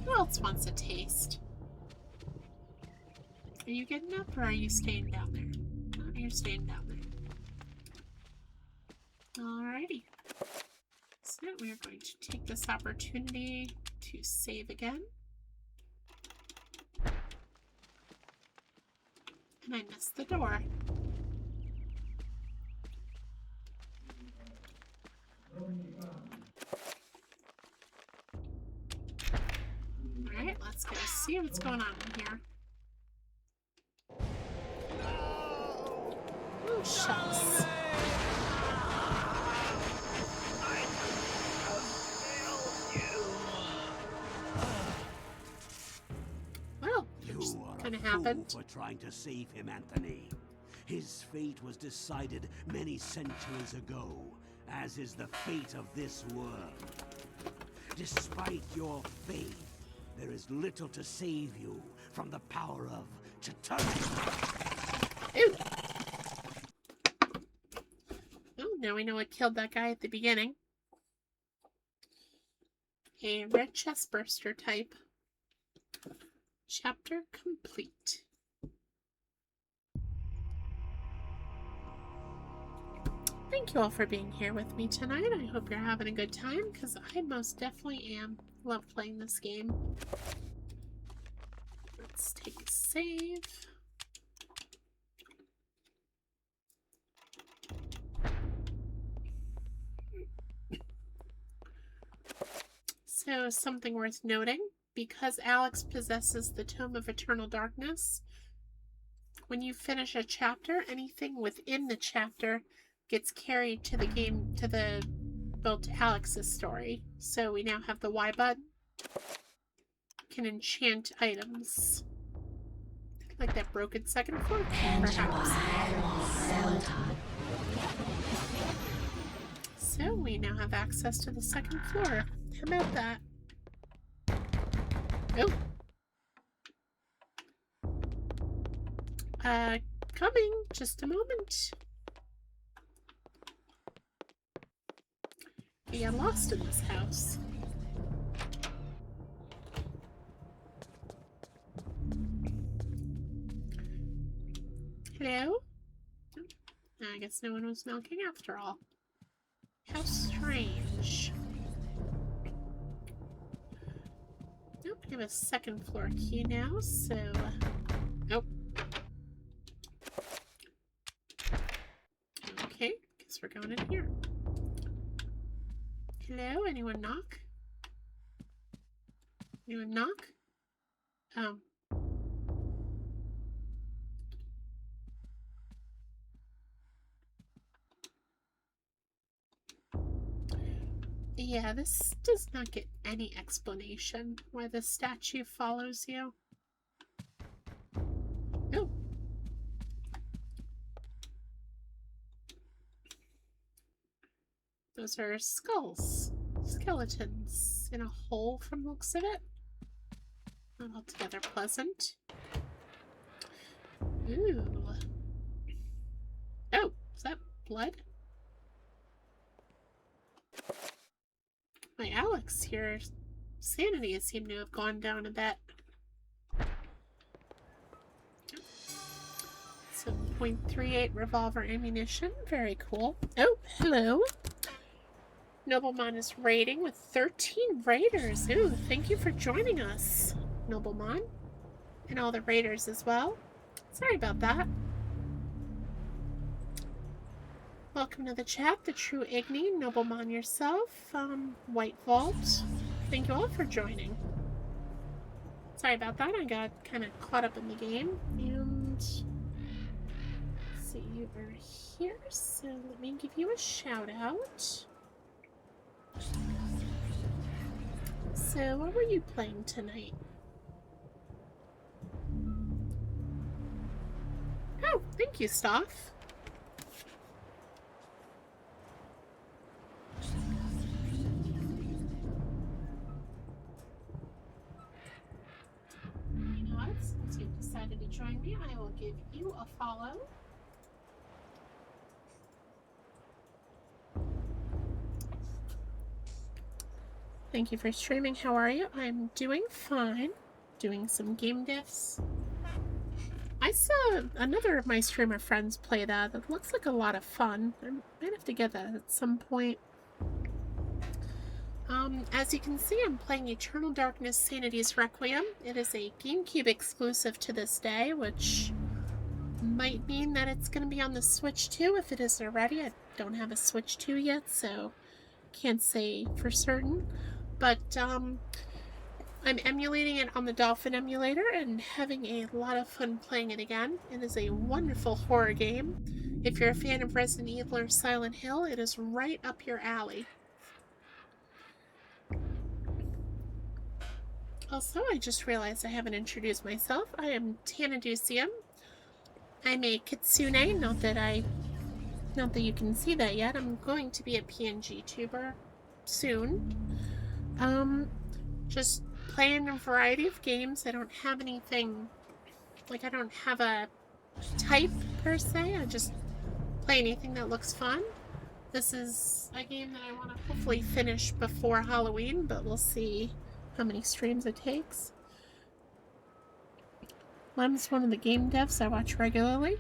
Who else wants a taste? Are you getting up or are you staying down there? Oh, you're staying down there. Alrighty. So we are going to take this opportunity to save again. And I missed the door. Alright, let's go see what's going on in here. Oh, shucks. Well, just kind of happened. For trying to save him, Anthony. His fate was decided many centuries ago, as is the fate of this world. Despite your faith, there is little to save you from the power of Chitauri. Ew. Well, now we know what killed that guy at the beginning. A red chest burster type. Chapter complete. Thank you all for being here with me tonight. I hope you're having a good time, because I most definitely am. Love playing this game. Let's take a save. So, something worth noting, because Alex possesses the Tome of Eternal Darkness, when you finish a chapter, anything within the chapter gets carried to the game, to Alex's story. So we now have the Y button. Can enchant items. Like that broken second floor, perhaps. So we now have access to the second floor. How about that? Oh. Coming. Just a moment. We got lost in this house. Hello? I guess no one was knocking after all. How strange. Nope, we have a second floor key now, so... Nope. Okay, guess we're going in here. Hello? Anyone knock? Anyone knock? Yeah, this does not get any explanation why the statue follows you. Oh. Those are skulls. Skeletons in a hole from the looks of it. Not altogether pleasant. Ooh. Oh, is that blood? My Alex here. Sanity seemed to have gone down a bit. Some .38 revolver ammunition. Very cool. Oh, hello. Nobleman is raiding with 13 raiders. Ooh, thank you for joining us, Nobleman. And all the raiders as well. Sorry about that. Welcome to the chat, the true Igni, Nobleman yourself, White Vault. Thank you all for joining. Sorry about that. I got kind of caught up in the game. And let's see, you are here, so let me give you a shout out. So, what were you playing tonight? Oh, thank you, Stoff. You know what? Since you've decided to join me, I will give you a follow. Thank you for streaming. How are you? I'm doing fine. Doing some game diffs. I saw another of my streamer friends play that. It looks like a lot of fun. I might have to get that at some point. As you can see, I'm playing Eternal Darkness Sanity's Requiem. It is a GameCube exclusive to this day, which might mean that it's going to be on the Switch too, if it isn't already. I don't have a Switch 2 yet, so can't say for certain. But, I'm emulating it on the Dolphin emulator and having a lot of fun playing it again. It is a wonderful horror game. If you're a fan of Resident Evil or Silent Hill, it is right up your alley. Also, I just realized I haven't introduced myself. I am Tanadusium. I'm a kitsune, not that you can see that yet. I'm going to be a PNG tuber soon. Just playing a variety of games. I don't have anything, like I don't have a type per se. I just play anything that looks fun. This is a game that I want to hopefully finish before Halloween, but we'll see how many streams it takes. Lem's one of the game devs I watch regularly.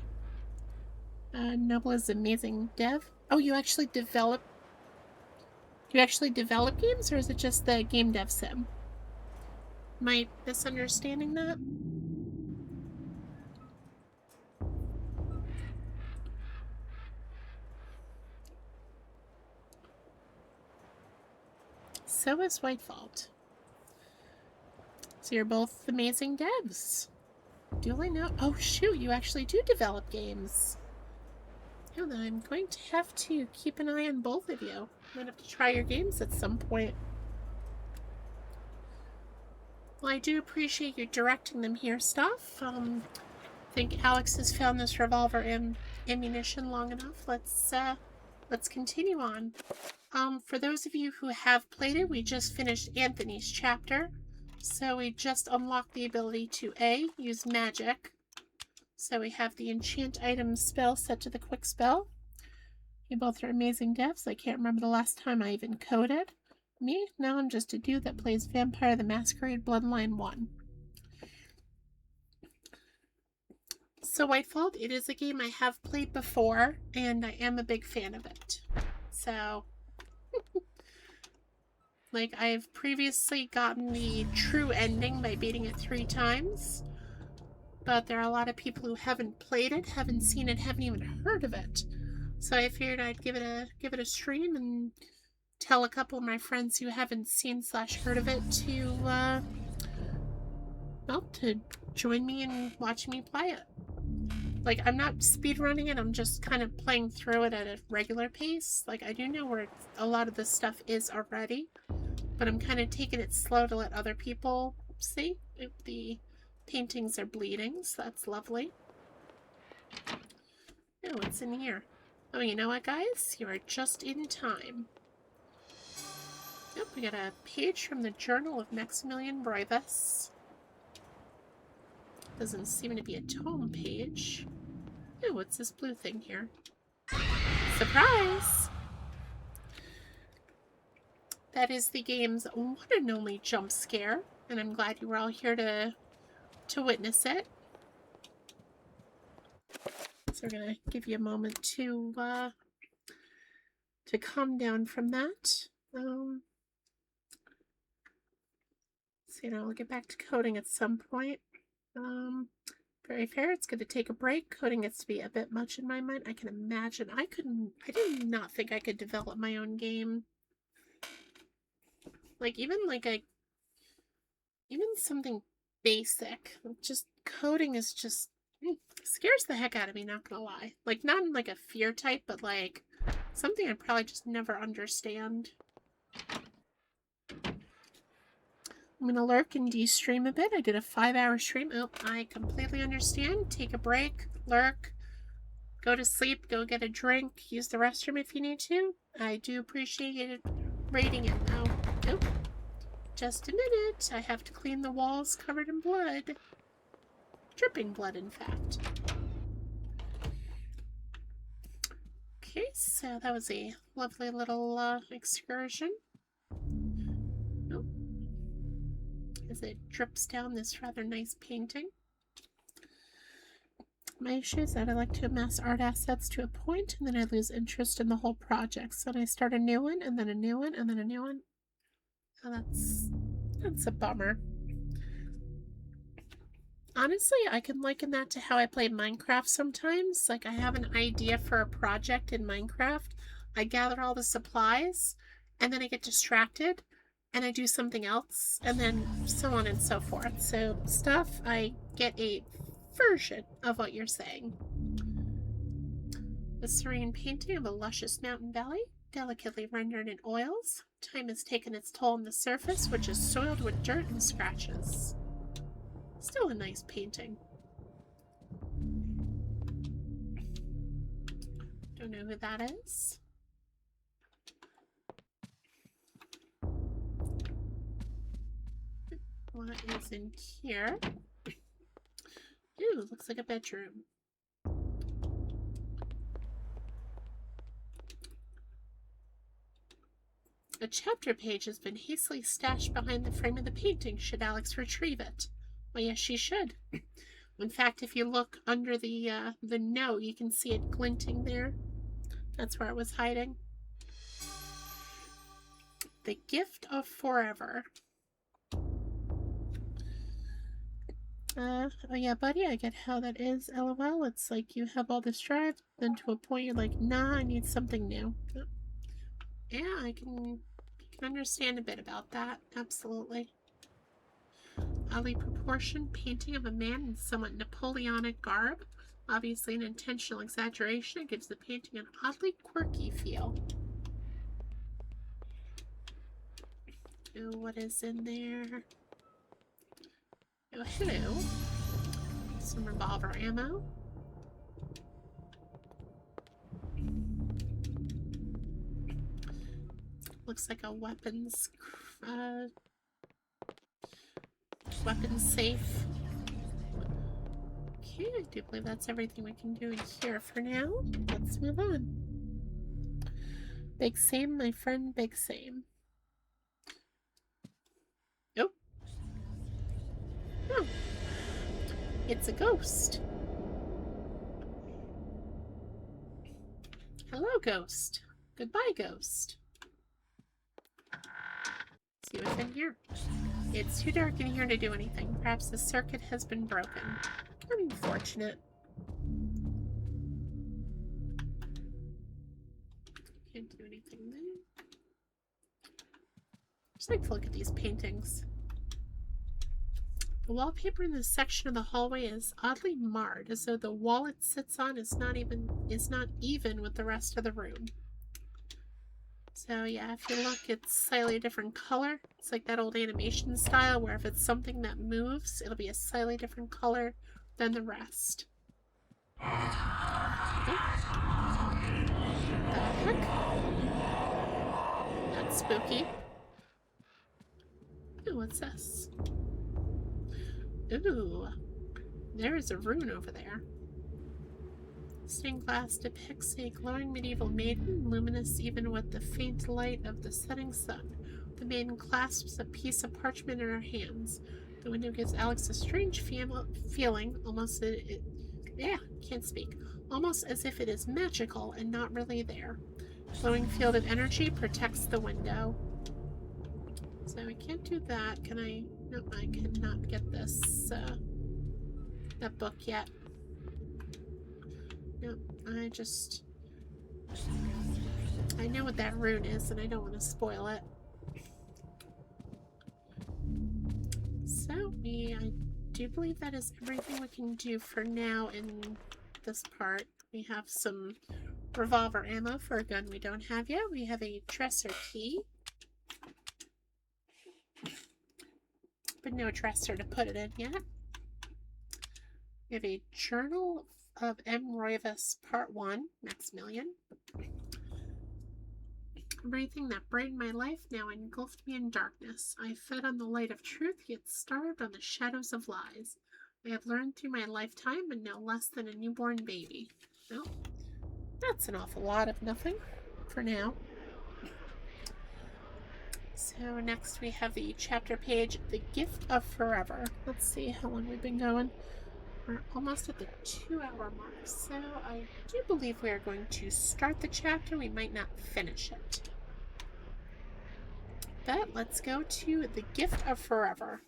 Noble is an amazing dev. Oh, you actually develop games, or is it just the game dev sim? Am I misunderstanding that? So is Whitefault. So you're both amazing devs. Do I know? Oh shoot, you actually do develop games. Yeah, then I'm going to have to keep an eye on both of you. Might have to try your games at some point. Well, I do appreciate you directing them here, Stuff. I think Alex has found this revolver and ammunition long enough. Let's continue on. For those of you who have played it, we just finished Anthony's chapter. So we just unlocked the ability to A, use magic. So we have the enchant item spell set to the quick spell. You both are amazing devs. I can't remember the last time I even coded. Me? Now I'm just a dude that plays Vampire the Masquerade Bloodline 1. So Whitefault, it is a game I have played before, and I am a big fan of it. So, like, I've previously gotten the true ending by beating it 3 times, but there are a lot of people who haven't played it, haven't seen it, haven't even heard of it. So I figured I'd give it a stream and tell a couple of my friends who haven't seen / heard of it to, well, to join me in watching me play it. Like, I'm not speedrunning it, I'm just kind of playing through it at a regular pace. Like, I do know where a lot of this stuff is already, but I'm kind of taking it slow to let other people see if the paintings are bleeding, so that's lovely. Oh, what's in here? Oh, you know what, guys? You are just in time. Yep, we got a page from the Journal of Maximilian Roivas. Doesn't seem to be a tome page. Oh, what's this blue thing here? Surprise! That is the game's one and only jump scare, and I'm glad you were all here to witness it. So we're gonna give you a moment to calm down from that. So, you know, I'll get back to coding at some point. Very fair. It's going to take a break. Coding gets to be a bit much in my mind. I can imagine. I did not think I could develop my own game. Like, even something basic. Just coding is just scares the heck out of me, not gonna lie. Like, not in like a fear type, but like something I'd probably just never understand. I'm gonna lurk and de-stream a bit. I did a 5-hour stream. Oh, I completely understand. Take a break, lurk, go to sleep, go get a drink, use the restroom if you need to. I do appreciate it rating it though. Oh, just a minute. I have to clean the walls covered in blood. Dripping blood, in fact. Okay, so that was a lovely little excursion. Oh. As it drips down this rather nice painting. My issue is that I like to amass art assets to a point, and then I lose interest in the whole project. So then I start a new one, and then a new one, and then a new one. Oh, that's a bummer. Honestly, I can liken that to how I play Minecraft sometimes. Like, I have an idea for a project in Minecraft. I gather all the supplies, and then I get distracted, and I do something else, and then so on and so forth. So, stuff, I get a version of what you're saying. A serene painting of a luscious mountain valley, delicately rendered in oils. Time has taken its toll on the surface, which is soiled with dirt and scratches. Still a nice painting. Don't know who that is. What is in here? Ooh, looks like a bedroom. A chapter page has been hastily stashed behind the frame of the painting. Should Alex retrieve it? Well, yes, she should. In fact, if you look under the note, you can see it glinting there. That's where it was hiding. The Gift of Forever. Oh yeah, buddy, I get how that is, LOL. It's like you have all this drive, then to a point you're like, nah, I need something new. Yeah, I can understand a bit about that. Absolutely. Oddly proportioned painting of a man in somewhat Napoleonic garb. Obviously an intentional exaggeration. It gives the painting an oddly quirky feel. Oh, what is in there? Oh, hello. Some revolver ammo. Looks like a weapons safe. Okay, I do believe that's everything we can do in here for now. Let's move on. Big Sam, my friend, Big Sam. Nope. Oh. It's a ghost. Hello, ghost. Goodbye, ghost. See what's in here. It's too dark in here to do anything. Perhaps the circuit has been broken. Unfortunate. Can't do anything there. Just like to look at these paintings. The wallpaper in this section of the hallway is oddly marred, as though the wall it sits on is not even with the rest of the room. So yeah, if you look, it's slightly a different color. It's like that old animation style where if it's something that moves, it'll be a slightly different color than the rest. Oh. The heck? That's spooky. Ooh, what's this? Ooh, there is a rune over there. Stained glass depicts a glowing medieval maiden, luminous even with the faint light of the setting sun. The maiden clasps a piece of parchment in her hands. The window gives Alex a strange feeling, almost almost as if it is magical and not really there. Glowing field of energy protects the window. So I can't do that. Can I? Nope, I cannot get this, that book yet. Nope, I know what that rune is and I don't want to spoil it. So, I do believe that is everything we can do for now in this part. We have some revolver ammo for a gun we don't have yet. We have a dresser key, but no dresser to put it in yet. We have a Journal of M. Roivas Part 1, Maximilian. Everything that brightened my life now engulfed me in darkness. I fed on the light of truth, yet starved on the shadows of lies. I have learned through my lifetime and no less than a newborn baby. Well, that's an awful lot of nothing for now. So next we have the chapter page, The Gift of Forever. Let's see how long we've been going. We're almost at the 2-hour mark, so I do believe we are going to start the chapter. We might not finish it. But let's go to The Gift of Forever,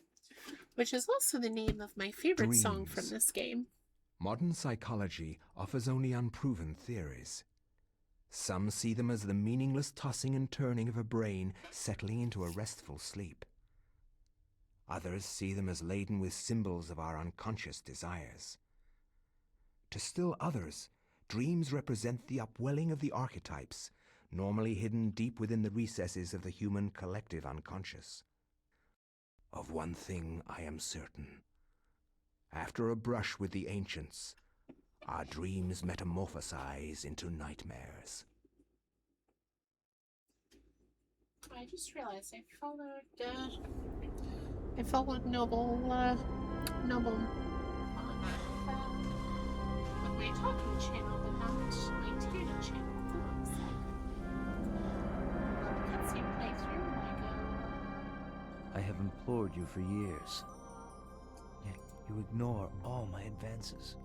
which is also the name of my favorite song from this game. Modern psychology offers only unproven theories. Some see them as the meaningless tossing and turning of a brain settling into a restful sleep. Others see them as laden with symbols of our unconscious desires. To still others, dreams represent the upwelling of the archetypes, normally hidden deep within the recesses of the human collective unconscious. Of one thing I am certain. After a brush with the ancients, our dreams metamorphosize into nightmares. I just realized I followed Noble on my talking channel, but not my tanning channel. Cutscene playthrough when I go. I have implored you for years, yet you ignore all my advances.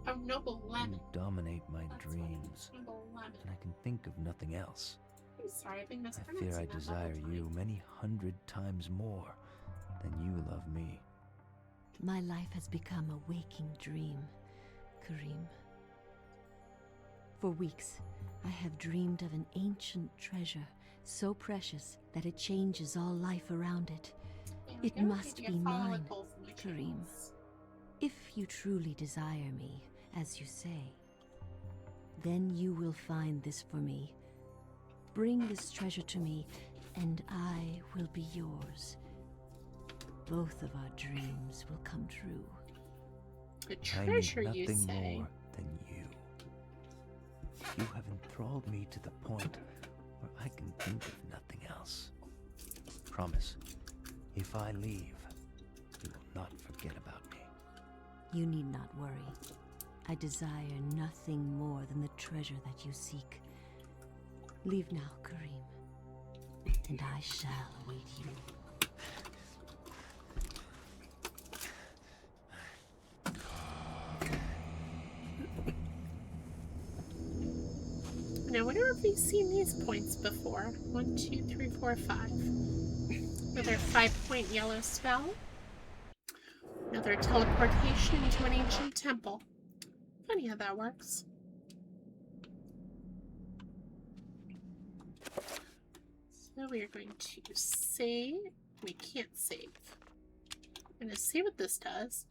Oh, Noble Lemon. You dominate my That's dreams, Noble Lemon. and I can think of nothing else. I'm sorry, I've been I mispronouncing fear I that desire multiple you times. many 100 times more than you love me. My life has become a waking dream, Karim. For weeks, I have dreamed of an ancient treasure, so precious that it changes all life around it. It must be mine, Karim. If you truly desire me, as you say, then you will find this for me. Bring this treasure to me, and I will be yours. Both of our dreams will come true. A treasure, I need you nothing say? more than you. You have enthralled me to the point where I can think of nothing else. Promise, if I leave, you will not forget about me. You need not worry. I desire nothing more than the treasure that you seek. Leave now, Karim, and I shall await you. Now, where have we seen these points before? 1, 2, 3, 4, 5. Another 5-point yellow spell. Another teleportation into an ancient temple. Funny how that works. So we are going to save. We can't save. I'm going to see what this does.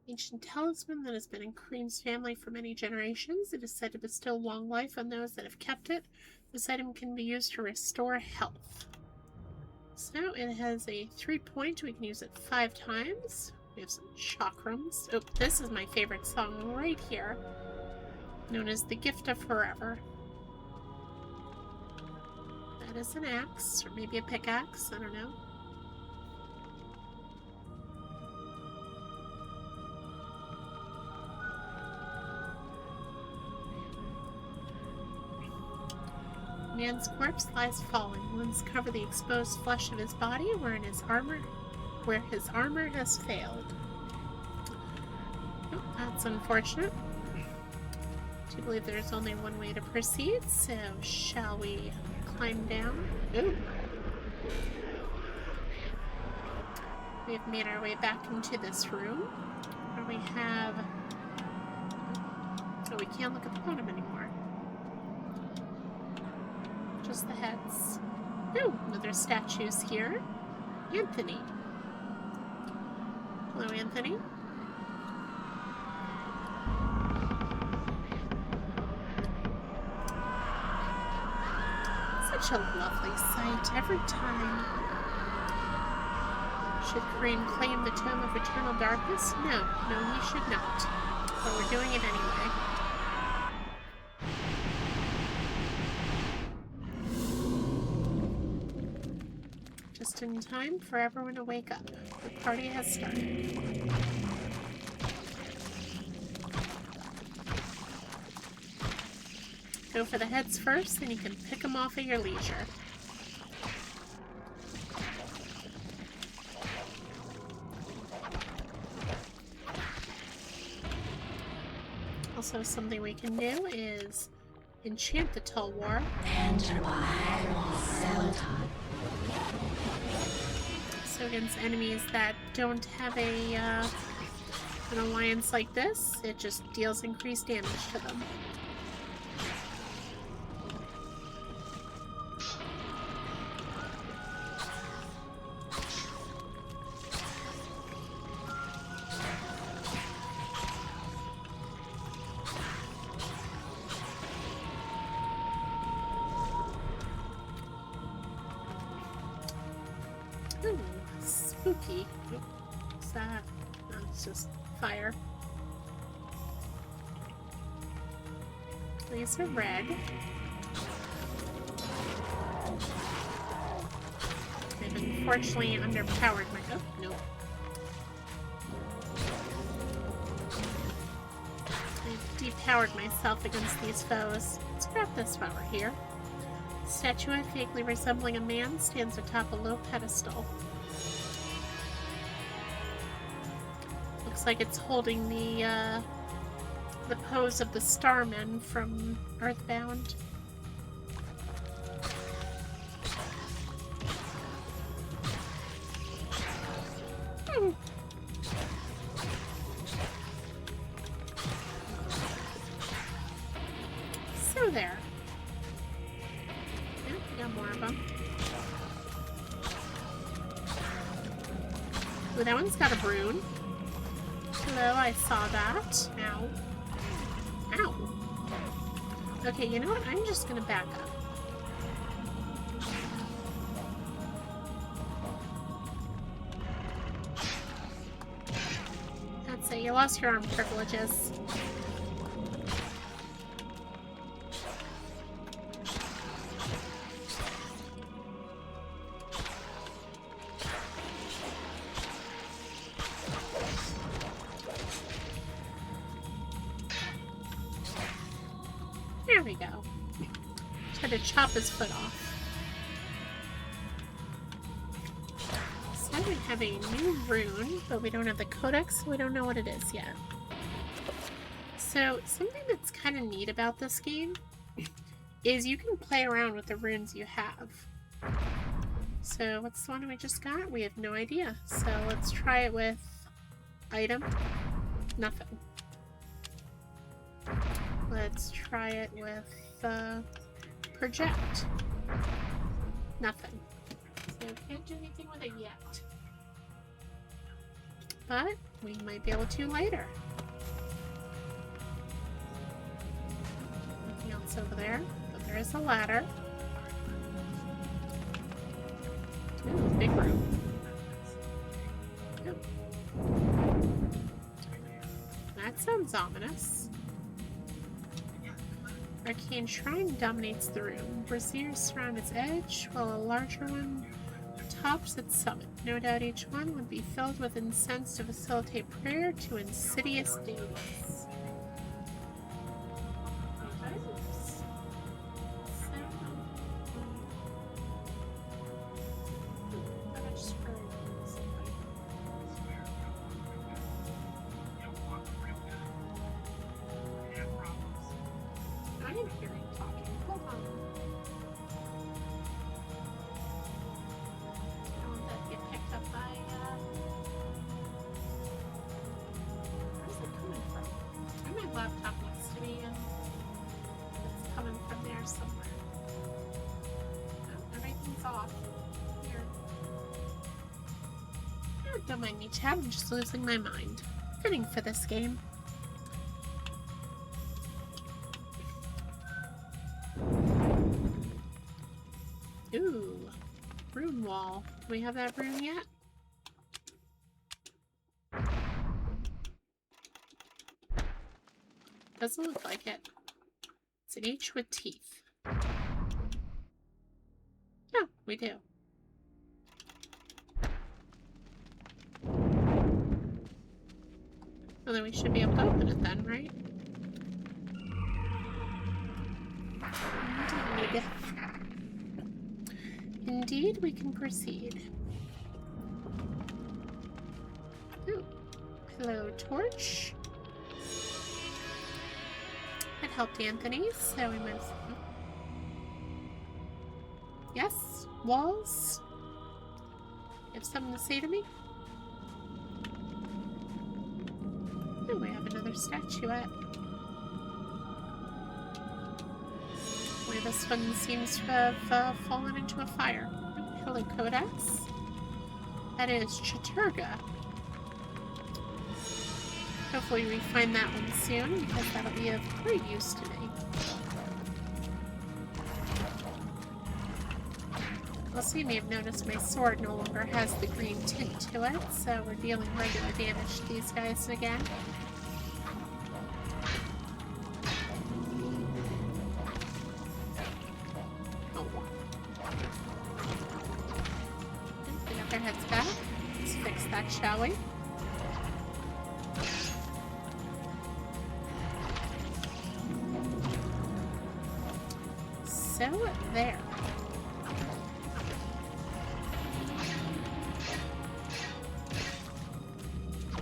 Ancient talisman that has been in Kareem's family for many generations. It is said to bestow long life on those that have kept it. This item can be used to restore health. So it has a 3-point. We can use it 5 times. We have some chakrams. Oh, this is my favorite song right here. Known as The Gift of Forever. That is an axe, or maybe a pickaxe, I don't know. Man's corpse lies fallen. Wounds cover the exposed flesh of his body, where his armor has failed. Oh, that's unfortunate. I do believe there's only one way to proceed, so shall we climb down? Ooh. We've made our way back into this room, where we have... Oh, we can't look at the bottom anymore. Just the heads. Ooh, another statues here. Anthony. Hello, Anthony. Such a lovely sight every time. Should Kareem claim the Tome of Eternal Darkness? No, he should not. But we're doing it anyway. Just in time for everyone to wake up. The party has started. Go for the heads first, then you can pick them off at your leisure. Also, something we can do is enchant the Tulwar. So against enemies that don't have an alliance like this, it just deals increased damage to them. Ooh, spooky. What's that? No, it's just fire. These are red. I've unfortunately underpowered my... Oh, no. I've depowered myself against these foes. Let's grab this while we're here. Statuette vaguely resembling a man stands atop a low pedestal. Looks like it's holding the pose of the Starmen from Earthbound. So there. Got more of them. Ooh, that one's got a rune. Hello, I saw that. Ow. Ow. Okay, you know what? I'm just gonna back up. That's it. You lost your arm privileges. There we go. Try to chop his foot off. So we have a new rune, but we don't have the codex, so we don't know what it is yet. So something that's kind of neat about this game is you can play around with the runes you have. So what's the one we just got? We have no idea. So let's try it with item. Nothing. Let's try it with project. Nothing. So can't do anything with it yet. But we might be able to later. Nothing else over there, but there is a ladder. Ooh, big room. Ooh. That sounds ominous. Arcane Shrine dominates the room. Braziers surround its edge, while a larger one tops its summit. No doubt each one would be filled with incense to facilitate prayer to insidious deities. I didn't hear him talking. Hold on. I don't want that to get picked up by, where's it coming from? I have my laptop next to me and it's coming from there somewhere. No, everything's off. Here. Don't mind me, chat. I'm just losing my mind. Fitting for this game. Ooh. Rune wall. Do we have that rune yet? Doesn't look like it. It's an H with teeth. No, we do. Well, then we should be able to open it then, right? Indeed. Indeed, we can proceed. Ooh. Hello, torch. It helped Anthony, so we might. Yes? Walls? You have something to say to me? Oh, we have another statuette. Wait, this one seems to have fallen into a fire. Oh, hello, Codex. That is Chaturga. Hopefully we find that one soon, because that'll be of great use to me. Also, you may have noticed my sword no longer has the green tint to it, so we're dealing regular damage to these guys again. Oh. Get up their heads back. Let's fix that, shall we? So, there.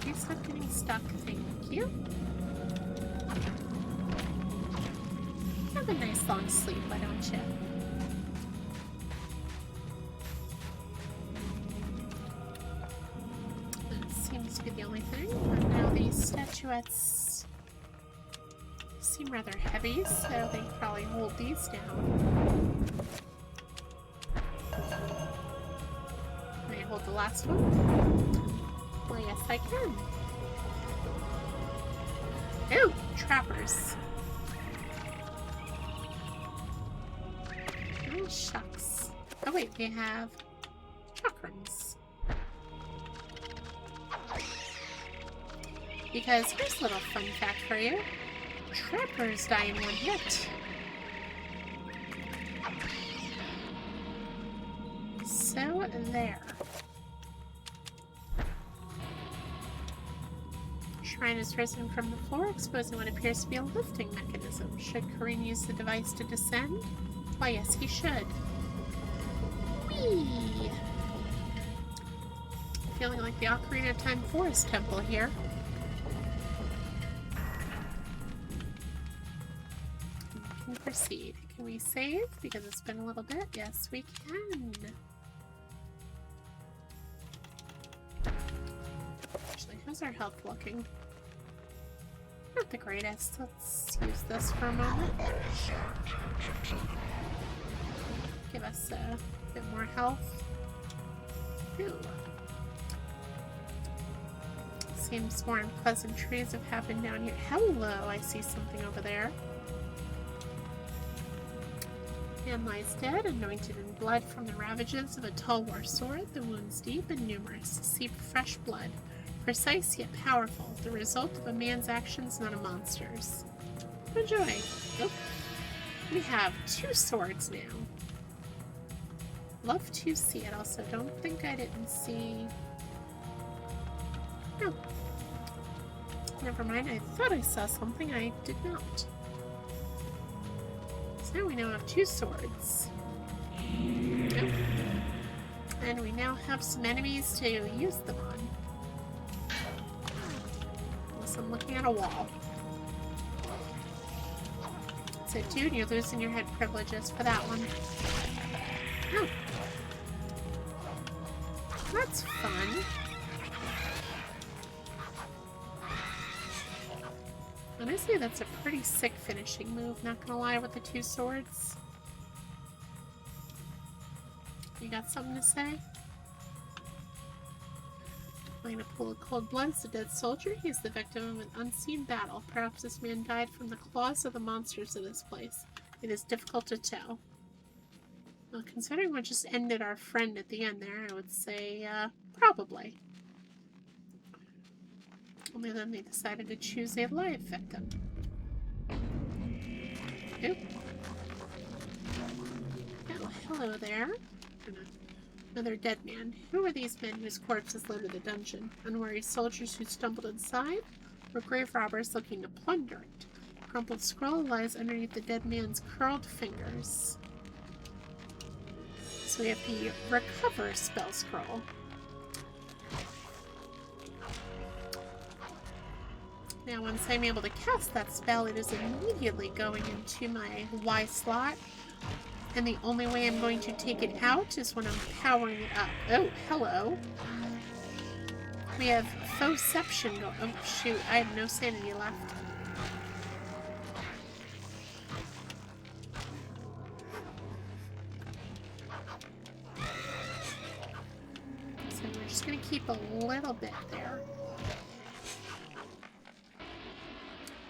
Please stop getting stuck, thank you. Have a nice long sleep, why don't you? That seems to be the only thing. And now these statuettes seem rather heavy, so they probably hold these down. May I hold the last one? Well, yes, I can. Oh, trappers. Oh, shucks. Oh, wait, we have chakrams. Because here's a little fun fact for you. Trappers die in one hit. So, there. Shrine is risen from the floor, exposing what appears to be a lifting mechanism. Should Kareem use the device to descend? Why, yes, he should. Whee! Feeling like the Ocarina of Time Forest Temple here. We can proceed. Can we save? Because it's been a little bit. Yes, we can. Actually, how's our health looking? Not the greatest. Let's use this for a moment. Give us a bit more health. Ooh. Seems more unpleasantries have happened down here. Hello, I see something over there. Man lies dead, anointed in blood from the ravages of a tall war sword, the wounds deep and numerous, seep fresh blood. Precise yet powerful, the result of a man's actions, not a monster's. Enjoy. Oh. We have 2 swords now. Love to see it. Also, don't think I didn't see... No. Never mind, I thought I saw something. I did not. So now we now have 2 swords. Nope. And we now have some enemies to use them on. Unless I'm looking at a wall. So, dude, you're losing your head privileges for that one. Oh. That's fun. Honestly, that's a pretty sick finishing move, not gonna lie, with the 2 swords. You got something to say? Find a pool of cold blood. It's a dead soldier. He's the victim of an unseen battle. Perhaps this man died from the claws of the monsters of this place. It is difficult to tell. Well, considering what just ended our friend at the end there, I would say, probably. Only then they decided to choose a live victim. Oop. Oh, hello there. Another dead man. Who are these men whose corpses littered the dungeon? Unwary soldiers who stumbled inside? Or grave robbers looking to plunder it? A crumpled scroll lies underneath the dead man's curled fingers. So we have the recover spell scroll. Now once I'm able to cast that spell, it is immediately going into my Y slot. And the only way I'm going to take it out is when I'm powering it up. Oh, hello. We have Fauxception going. Oh, shoot. I have no sanity left. So we're just going to keep a little bit there.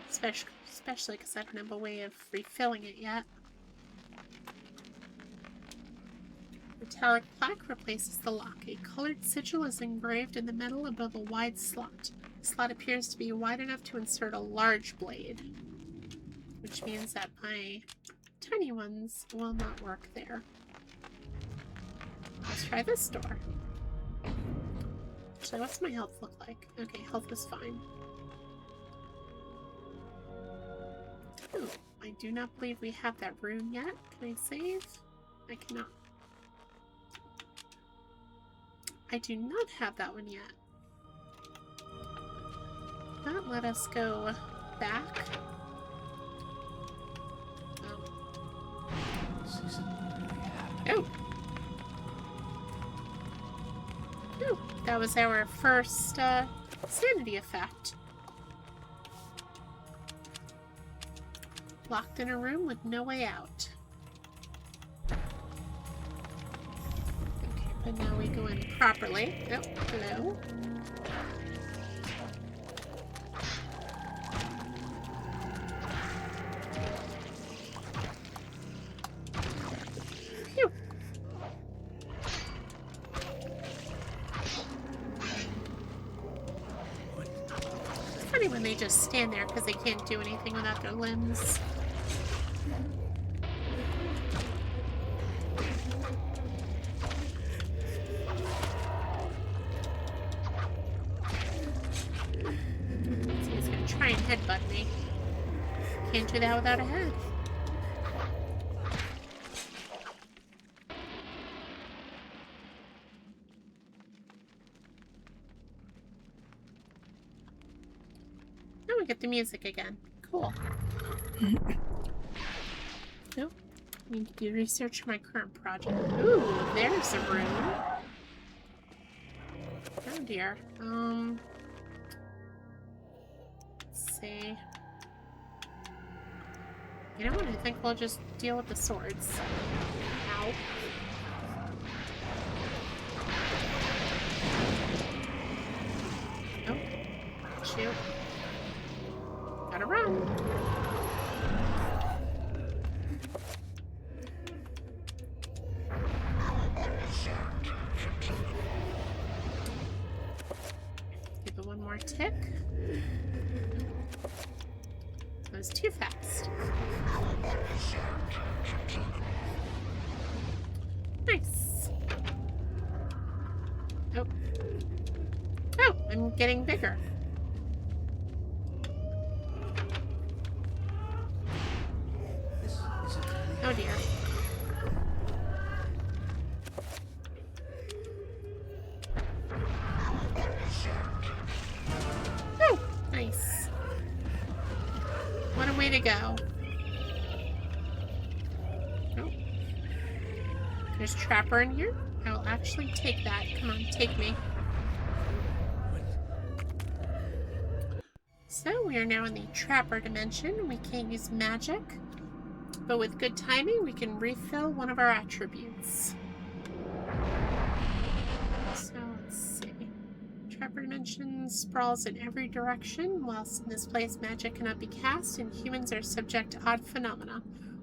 Especially because I don't have a way of refilling it yet. Metallic plaque replaces the lock. A colored sigil is engraved in the metal above a wide slot. The slot appears to be wide enough to insert a large blade, which means that my tiny ones will not work there. Let's try this door. Actually, what's my health look like? Okay, health is fine. Ooh, I do not believe we have that rune yet. Can I save? I cannot. I do not have that one yet. That let us go back. Oh. Oh, that was our first sanity effect. Locked in a room with no way out. And now we go in properly. Oh, hello. Phew. It's funny when they just stand there because they can't do anything without their limbs. Headbutt me. Can't do that without a head. Now we get the music again. Cool. Nope. Need to do research for my current project. Ooh, there's a room. Oh dear. See. You know what? I think we'll just deal with the swords. Ow. Oh. Shoot. Gotta run. Give it one more tick. That was too fast. Nice. Oh. Oh, I'm getting bigger. Oh dear. Oh, nice. What a way to go. Oh. There's a trapper in here. I'll actually take that. Come on, take me. So we are now in the trapper dimension. We can't use magic, but with good timing, we can refill one of our attributes. So let's see. Trapper hyperdimension sprawls in every direction. Whilst in this place magic cannot be cast, and humans are subject to odd phenomena.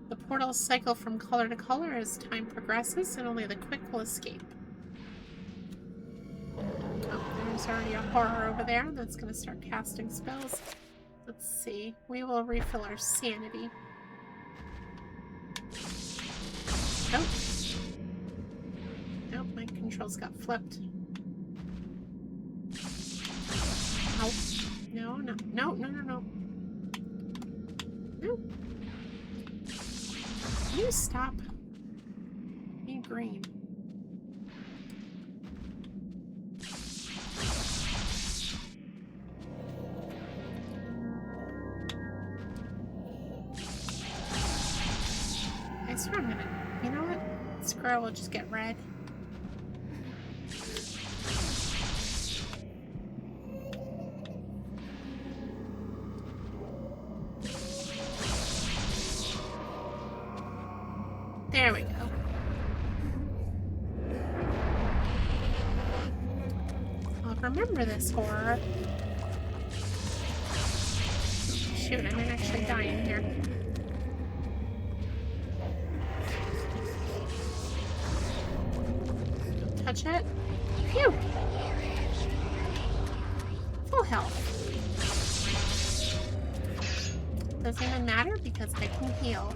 The portals cycle from color to color as time progresses, and only the quick will escape. Oh, there's already a horror over there that's going to start casting spells. Let's see. We will refill our sanity. Oh. Nope, my controls got flipped. Ow. No, no, no, no, no, no. No. Can you stop being green? I swear I'm gonna... You know what? Screw it, we'll just get red. There we go. I'll remember this horror. Shoot, I might actually die in here. Don't touch it. Phew! Full health. Doesn't even matter because I can heal.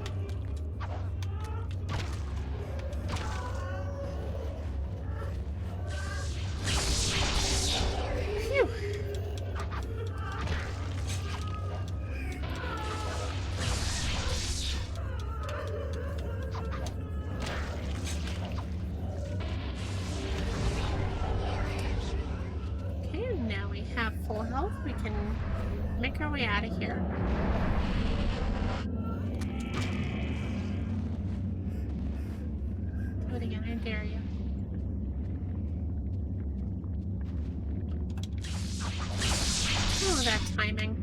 Make our way out of here. Do it again, I dare you. Oh, that timing.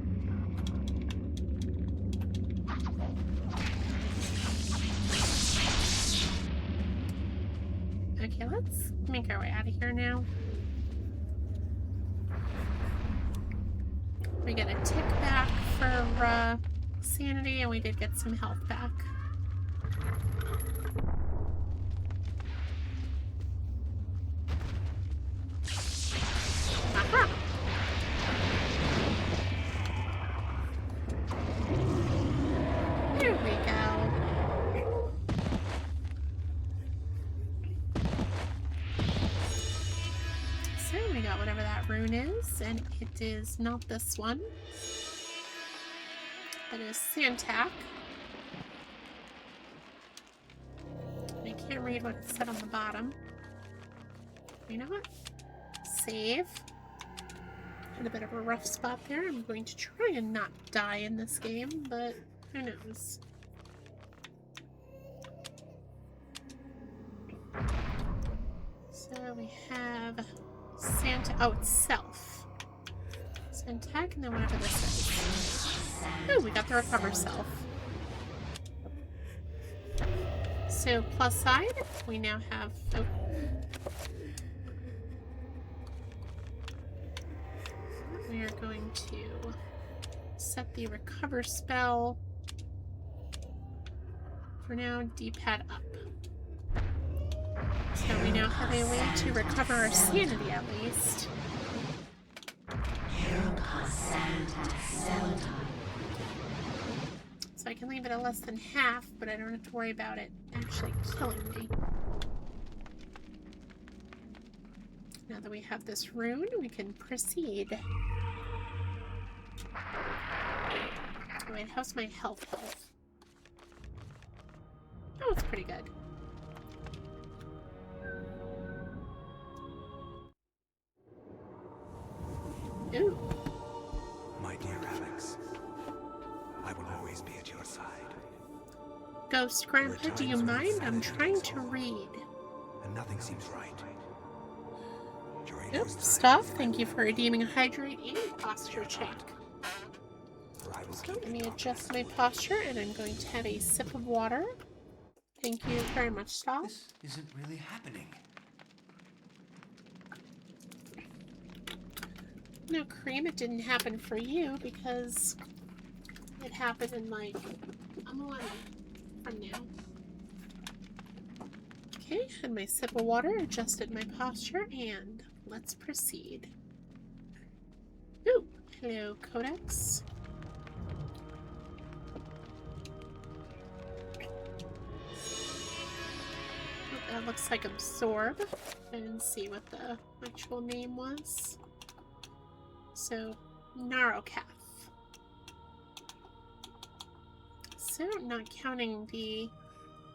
Okay, let's make our way out of here now. We get a tick back for sanity, and we did get some health back. Aha! There we go. So we got whatever that rune is, and it is not this one. It is Santac. I can't read what it said on the bottom. You know what? Save. Had a bit of a rough spot there. I'm going to try and not die in this game, but who knows? So we have Santa. Oh, it's self. Santac, and then whatever this is. Oh, we got the recover self. So plus side, we now have. Oh. We are going to set the recover spell. For now, D-pad up. So we now have a way to recover our sanity at least. So I can leave it at less than half, but I don't have to worry about it actually killing me. Now that we have this rune, we can proceed. Wait, how's my health? Oh, it's pretty good. Ooh. My dear Alex, I will always be at your side. Ghost Grandpa, do you mind? I'm trying to read. And nothing seems right. Oops, stuff. Thank you for redeeming a hydrate and posture check. So let me adjust my posture, and I'm going to have a sip of water. Thank you very much, Staff. This isn't really happening. No, Cream, it didn't happen for you because it happened in like a millennium from now. Okay, had my sip of water, adjusted my posture, and let's proceed. Ooh, hello, Codex. Oh, that looks like Absorb. I didn't see what the actual name was. So, Narrowcalf. So, not counting the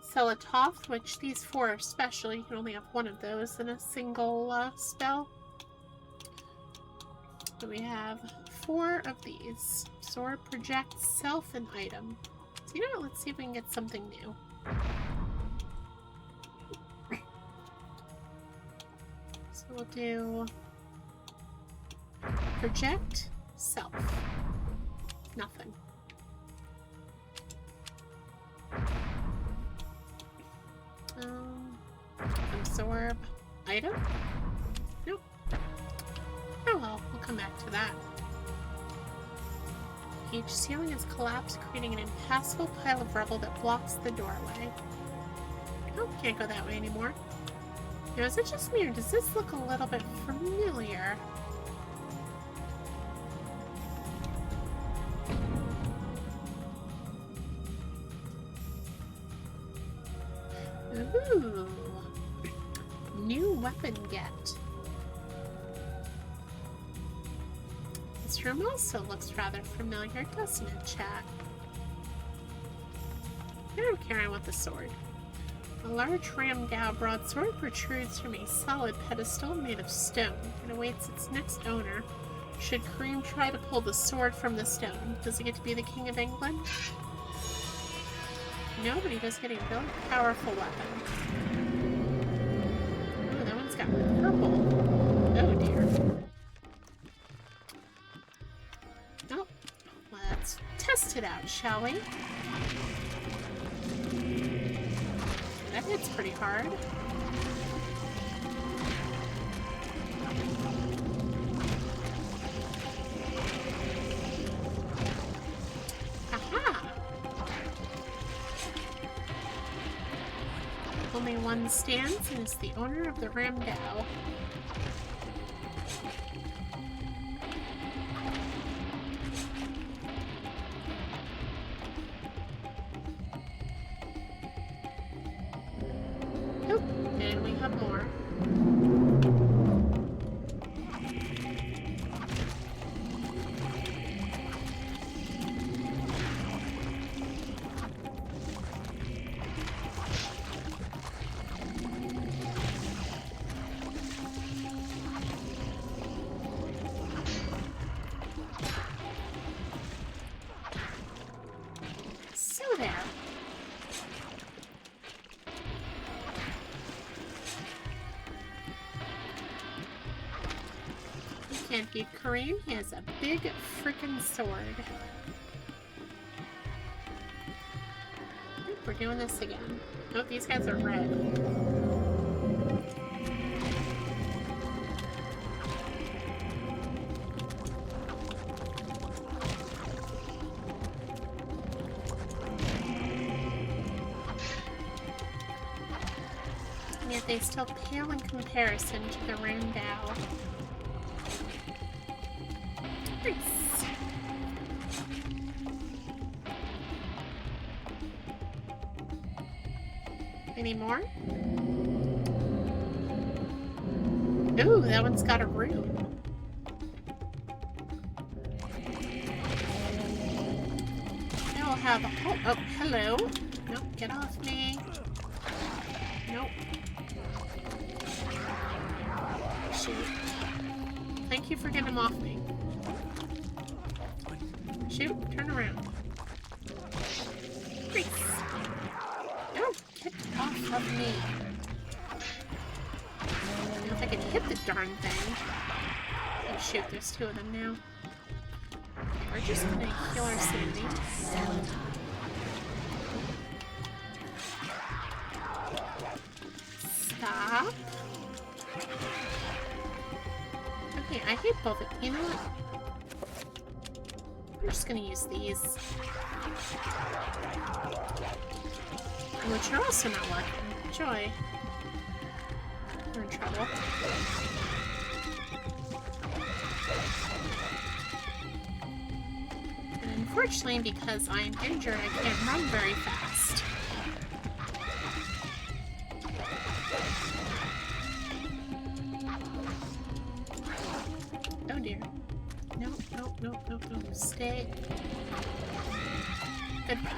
Celatoph, which these 4 are special. You can only have one of those in a single spell. So we have 4 of these. Sword, project, self, and item. So you know what? Let's see if we can get something new. So we'll do project, self. Nothing. Absorb, item? Nope. Oh well, we'll come back to that. Each ceiling is collapsed, creating an impassable pile of rubble that blocks the doorway. Oh, can't go that way anymore. Now, is it just me, or does this look a little bit familiar? Ooh. New weapon get. This room also looks rather familiar, doesn't it, chat? Now I'm carrying with the sword. A large Ramgao broadsword protrudes from a solid pedestal made of stone and awaits its next owner. Should Kareem try to pull the sword from the stone, does he get to be the King of England? No, but he does get a really powerful weapon. Ooh, that one's got purple. Oh dear. Oh, let's test it out, shall we? That hits pretty hard. Aha! Only one stands and is the owner of the Ramgao. Nope, and we have more. So there. You can't beat Kareem. He has a big frickin' sword. Oop, we're doing this again. Oh, these guys are red. And yet they still pale in comparison to the Ramgao. Nice. Any more? Ooh, that one's got a rune. I will have a oh, hello. Nope, get off me. Nope. Shoot. Thank you for getting him off me. Shoot, turn around. Great. No, get off of me. Now if I can hit the darn thing. Oh shoot, there's 2 of them now. We're just gonna heal our sanity. Stop. Okay, I hate both of you know what? I'm just gonna use these. Which are also not working. Joy. We're in trouble. And unfortunately, because I am injured, I can't run very fast. Oh dear. Nope, nope, nope, nope, nope. Stay. Goodbye.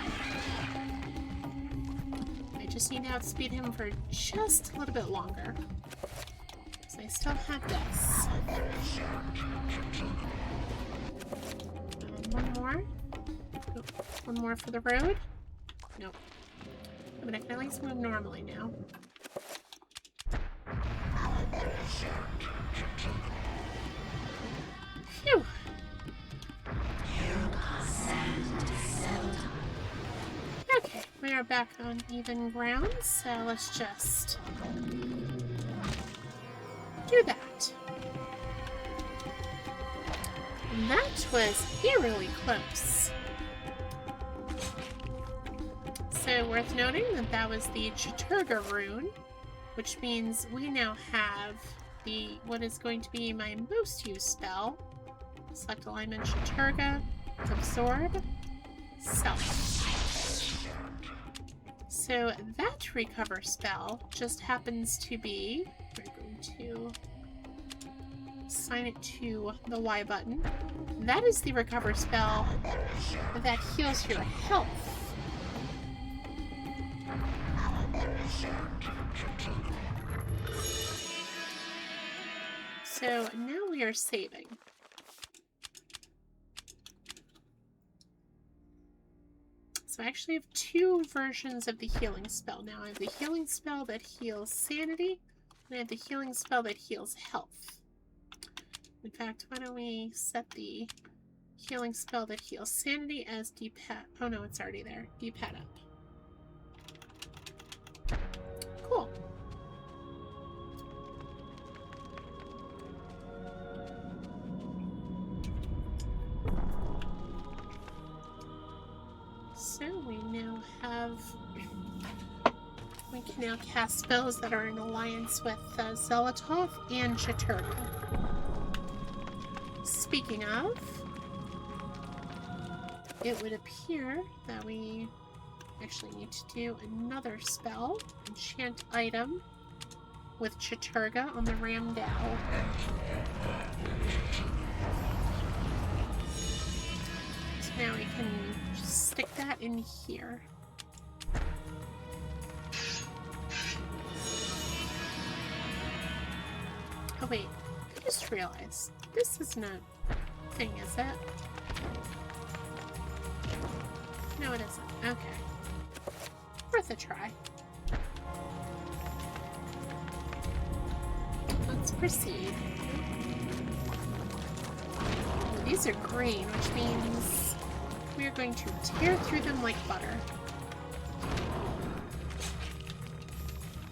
I just need to outspeed him for just a little bit longer. So I still have this. One more. Nope. One more for the road. Nope. But I can at least move normally now. Phew. Okay, we are back on even ground, so let's just do that. That was eerily close. So worth noting that that was the Chaturga rune, which means we now have the what is going to be my most used spell. Select alignment Chaturga, absorb, self. So that recover spell just happens to be, we're going to assign it to the Y button. That is the recover spell that heals your health. So now we are saving. So I actually have two versions of the healing spell now. I have the healing spell that heals sanity, and I have the healing spell that heals health. In fact, why don't we set the healing spell that heals sanity as D-pad. Oh no, it's already there. D-pad up. Cool. So we now have... We can now cast spells that are in alliance with Zelatov and Chaturga. Speaking of, it would appear that we actually need to do another spell, enchant item, with Chaturga on the Ramdao. So now we can just stick that in here. Oh wait, I just realized, this isn't a thing, is it? No, it isn't. Okay. Worth a try. Let's proceed. Oh, these are green, which means we are going to tear through them like butter.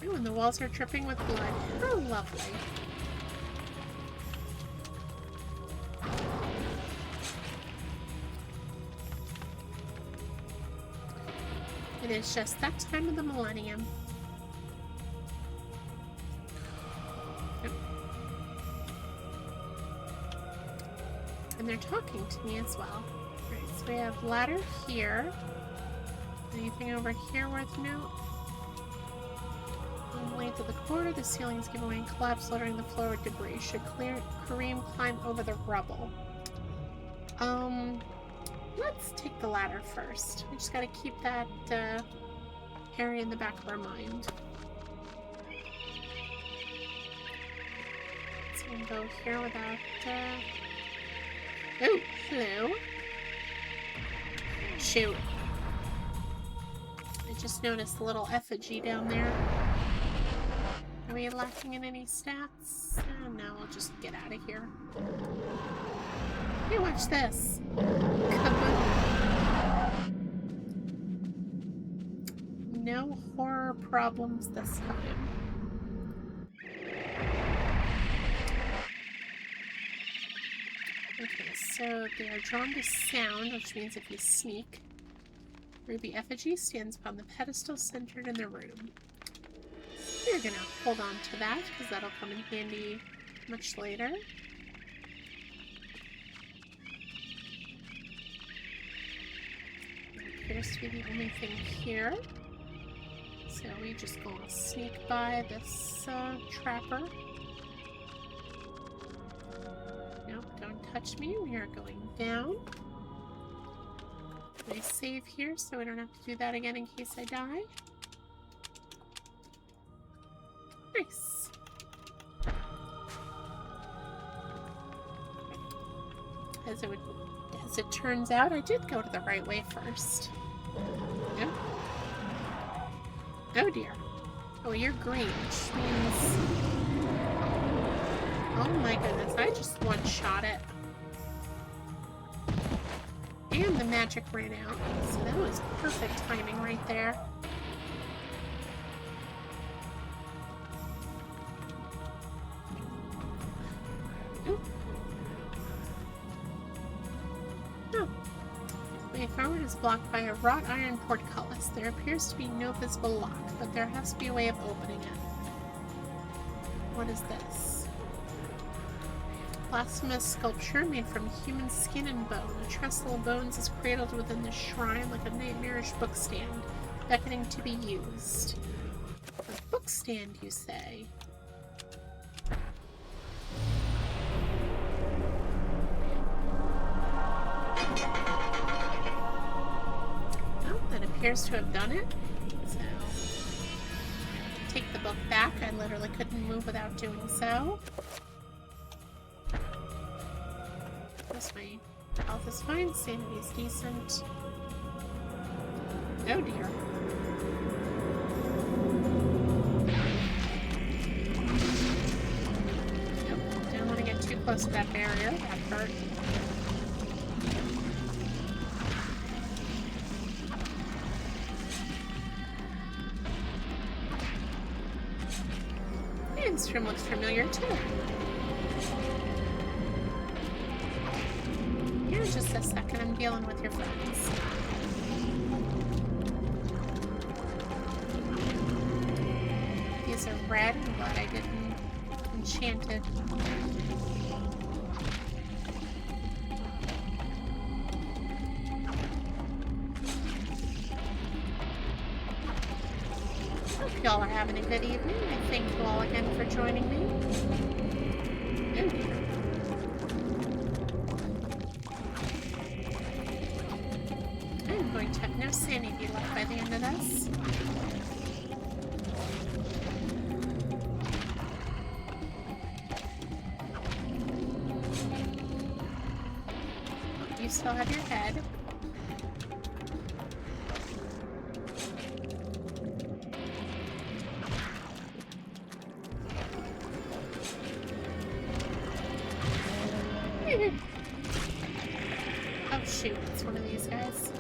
Ooh, and the walls are dripping with blood. How lovely. It is just that time of the millennium. Yep. And they're talking to me as well. Right, so we have ladder here. Anything over here worth note? On the length of the corridor, the ceilings give away and collapse, littering the floor with debris. Should Kareem climb over the rubble? Let's take the ladder first. We just gotta keep that area in the back of our mind. So we'll go here without... Oh, hello. Shoot. I just noticed a little effigy down there. Are we lacking in any stats? No, I'll just get out of here. Hey, watch this. Kaboom. No horror problems this time. So they are drawn to sound, which means if you sneak, ruby effigy stands upon the pedestal centered in the room. We're gonna hold on to that because that'll come in handy much later. That appears to be the only thing here. So we just gonna sneak by this trapper. Nope, don't touch me. We are going down. Can I save here so we don't have to do that again in case I die? Nice. As it turns out, I did go to the right way first. Yep. Oh dear. Oh, you're green, which means... Oh my goodness, I just one-shot it. And the magic ran out, so that was perfect timing right there. Ooh. Oh. Way forward is blocked by a wrought iron portcullis. There appears to be no visible lock, but there has to be a way of opening it. What is this? Blasphemous sculpture made from human skin and bone. A trestle of bones is cradled within the shrine like a nightmarish bookstand, beckoning to be used. A bookstand, you say? Well, that appears to have done it. So, take the book back. I literally couldn't move without doing so. My health is fine, sanity is decent. Oh dear. Nope, don't want to get too close to that barrier. That hurt. And this room looks familiar too. Just a second, I'm dealing with your friends. These are red, I'm glad I didn't enchant it. Hope y'all are having a good evening. I thank you all again for joining me. Oh dear. I'm going to have no sanity left by the end of this. You still have your head. Oh shoot, it's one of these guys.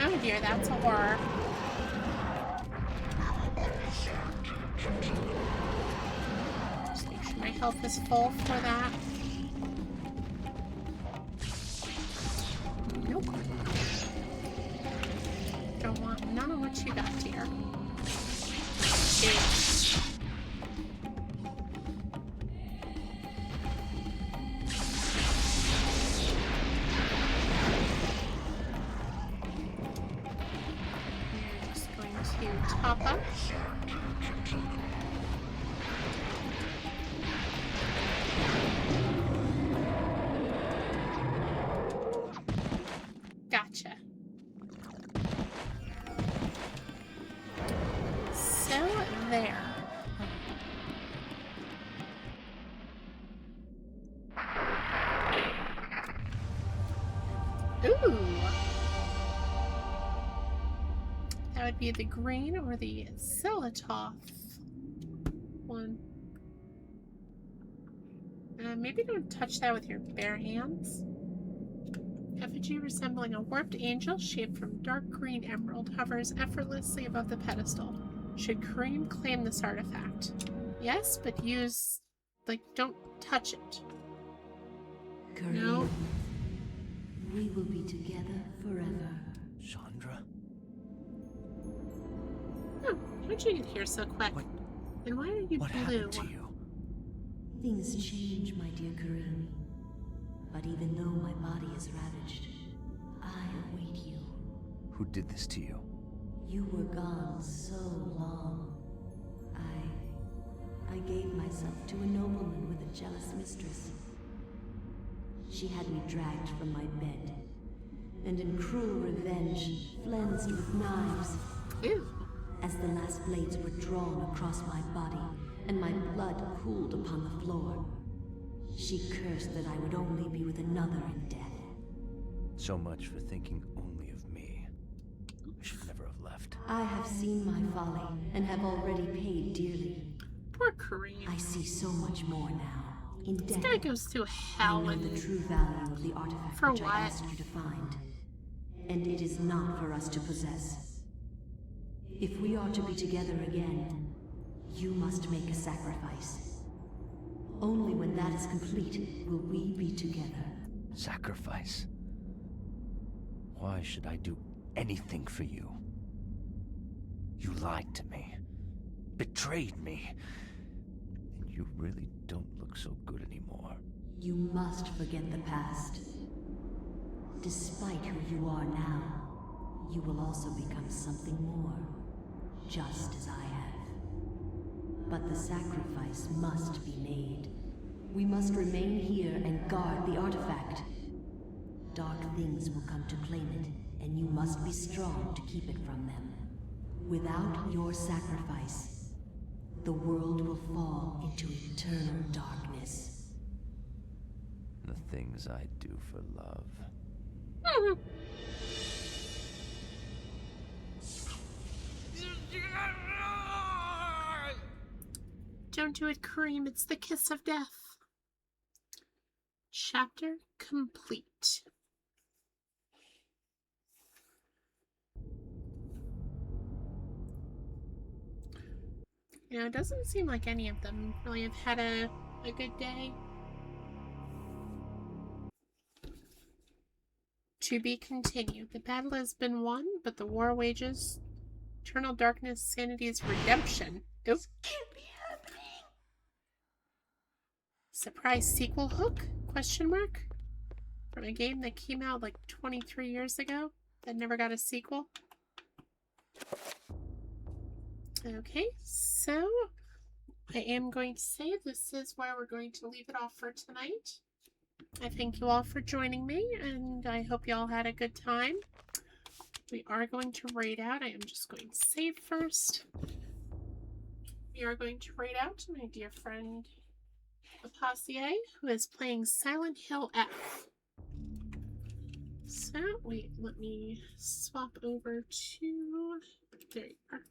Oh dear, that's a horror. Just make sure my health is full for that. Nope. Don't want none of what you got, dear. Okay. Top up. Gotcha. So there. Ooh. That would be the green or the Xylitoth. one. Maybe don't touch that with your bare hands. Effigy resembling a warped angel shaped from dark green emerald hovers effortlessly above the pedestal. Should Kareem claim this artifact? Yes, but use... like, don't touch it. Kareem, no. We will be together forever. Chandra? Oh, how'd you get here so quick? What? And why are you what blue? Happened to you? Things change, my dear Kareem. But even though my body is ravaged, I await you. Who did this to you? You were gone so long. I gave myself to a nobleman with a jealous mistress. She had me dragged from my bed, and in cruel revenge, flensed with knives. Ew. As the last blades were drawn across my body, and my blood cooled upon the floor, she cursed that I would only be with another in death. So much for thinking only of me. I should never have left. I have seen my folly, and have already paid dearly. Poor Kareem. I see so much more now. In This death, guy goes through hell I know the true value of the artifact for which what? I asked you to find. And it is not for us to possess. If we are to be together again, you must make a sacrifice. Only when that is complete will we be together. Sacrifice? Why should I do anything for you? You lied to me. Betrayed me. And you really don't look so good anymore. You must forget the past. Despite who you are now, you will also become something more, just as I have. But the sacrifice must be made. We must remain here and guard the artifact. Dark things will come to claim it, and you must be strong to keep it from them. Without your sacrifice, the world will fall into eternal darkness. The things I do for love. Don't do it, Kareem. It's the kiss of death. Chapter complete. You know, it doesn't seem like any of them really have had a good day. To be continued. The battle has been won, but the war wages. Eternal darkness, Sanity's redemption. Oop. This can't be happening. Surprise sequel hook? Question mark? From a game that came out like 23 years ago that never got a sequel. Okay, so I am going to say this is where we're going to leave it off for tonight. I thank you all for joining me, and I hope you all had a good time. We are going to raid out. I am just going to save first. We are going to raid out my dear friend Apassier, who is playing Silent Hill F. So, wait, let me swap over to... There you are.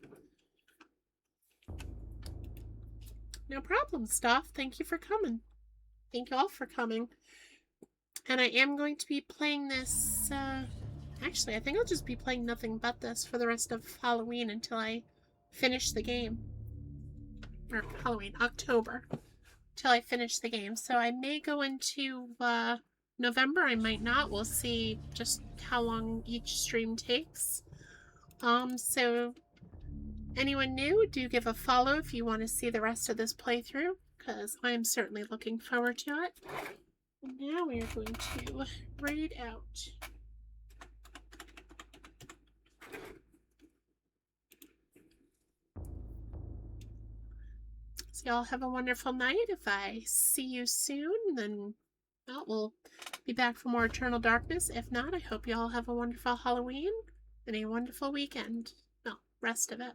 No problem, Stuff. Thank you for coming. Thank you all for coming. And I am going to be playing this, actually, I think I'll just be playing nothing but this for the rest of Halloween until I finish the game. Or Halloween, October. Till I finish the game. So I may go into, November. I might not. We'll see just how long each stream takes. So anyone new, do give a follow if you want to see the rest of this playthrough, because I am certainly looking forward to it. Now we are going to raid out. So y'all have a wonderful night. If I see you soon, then well, we'll be back for more Eternal Darkness. If not, I hope y'all have a wonderful Halloween and a wonderful weekend. Well, rest of it.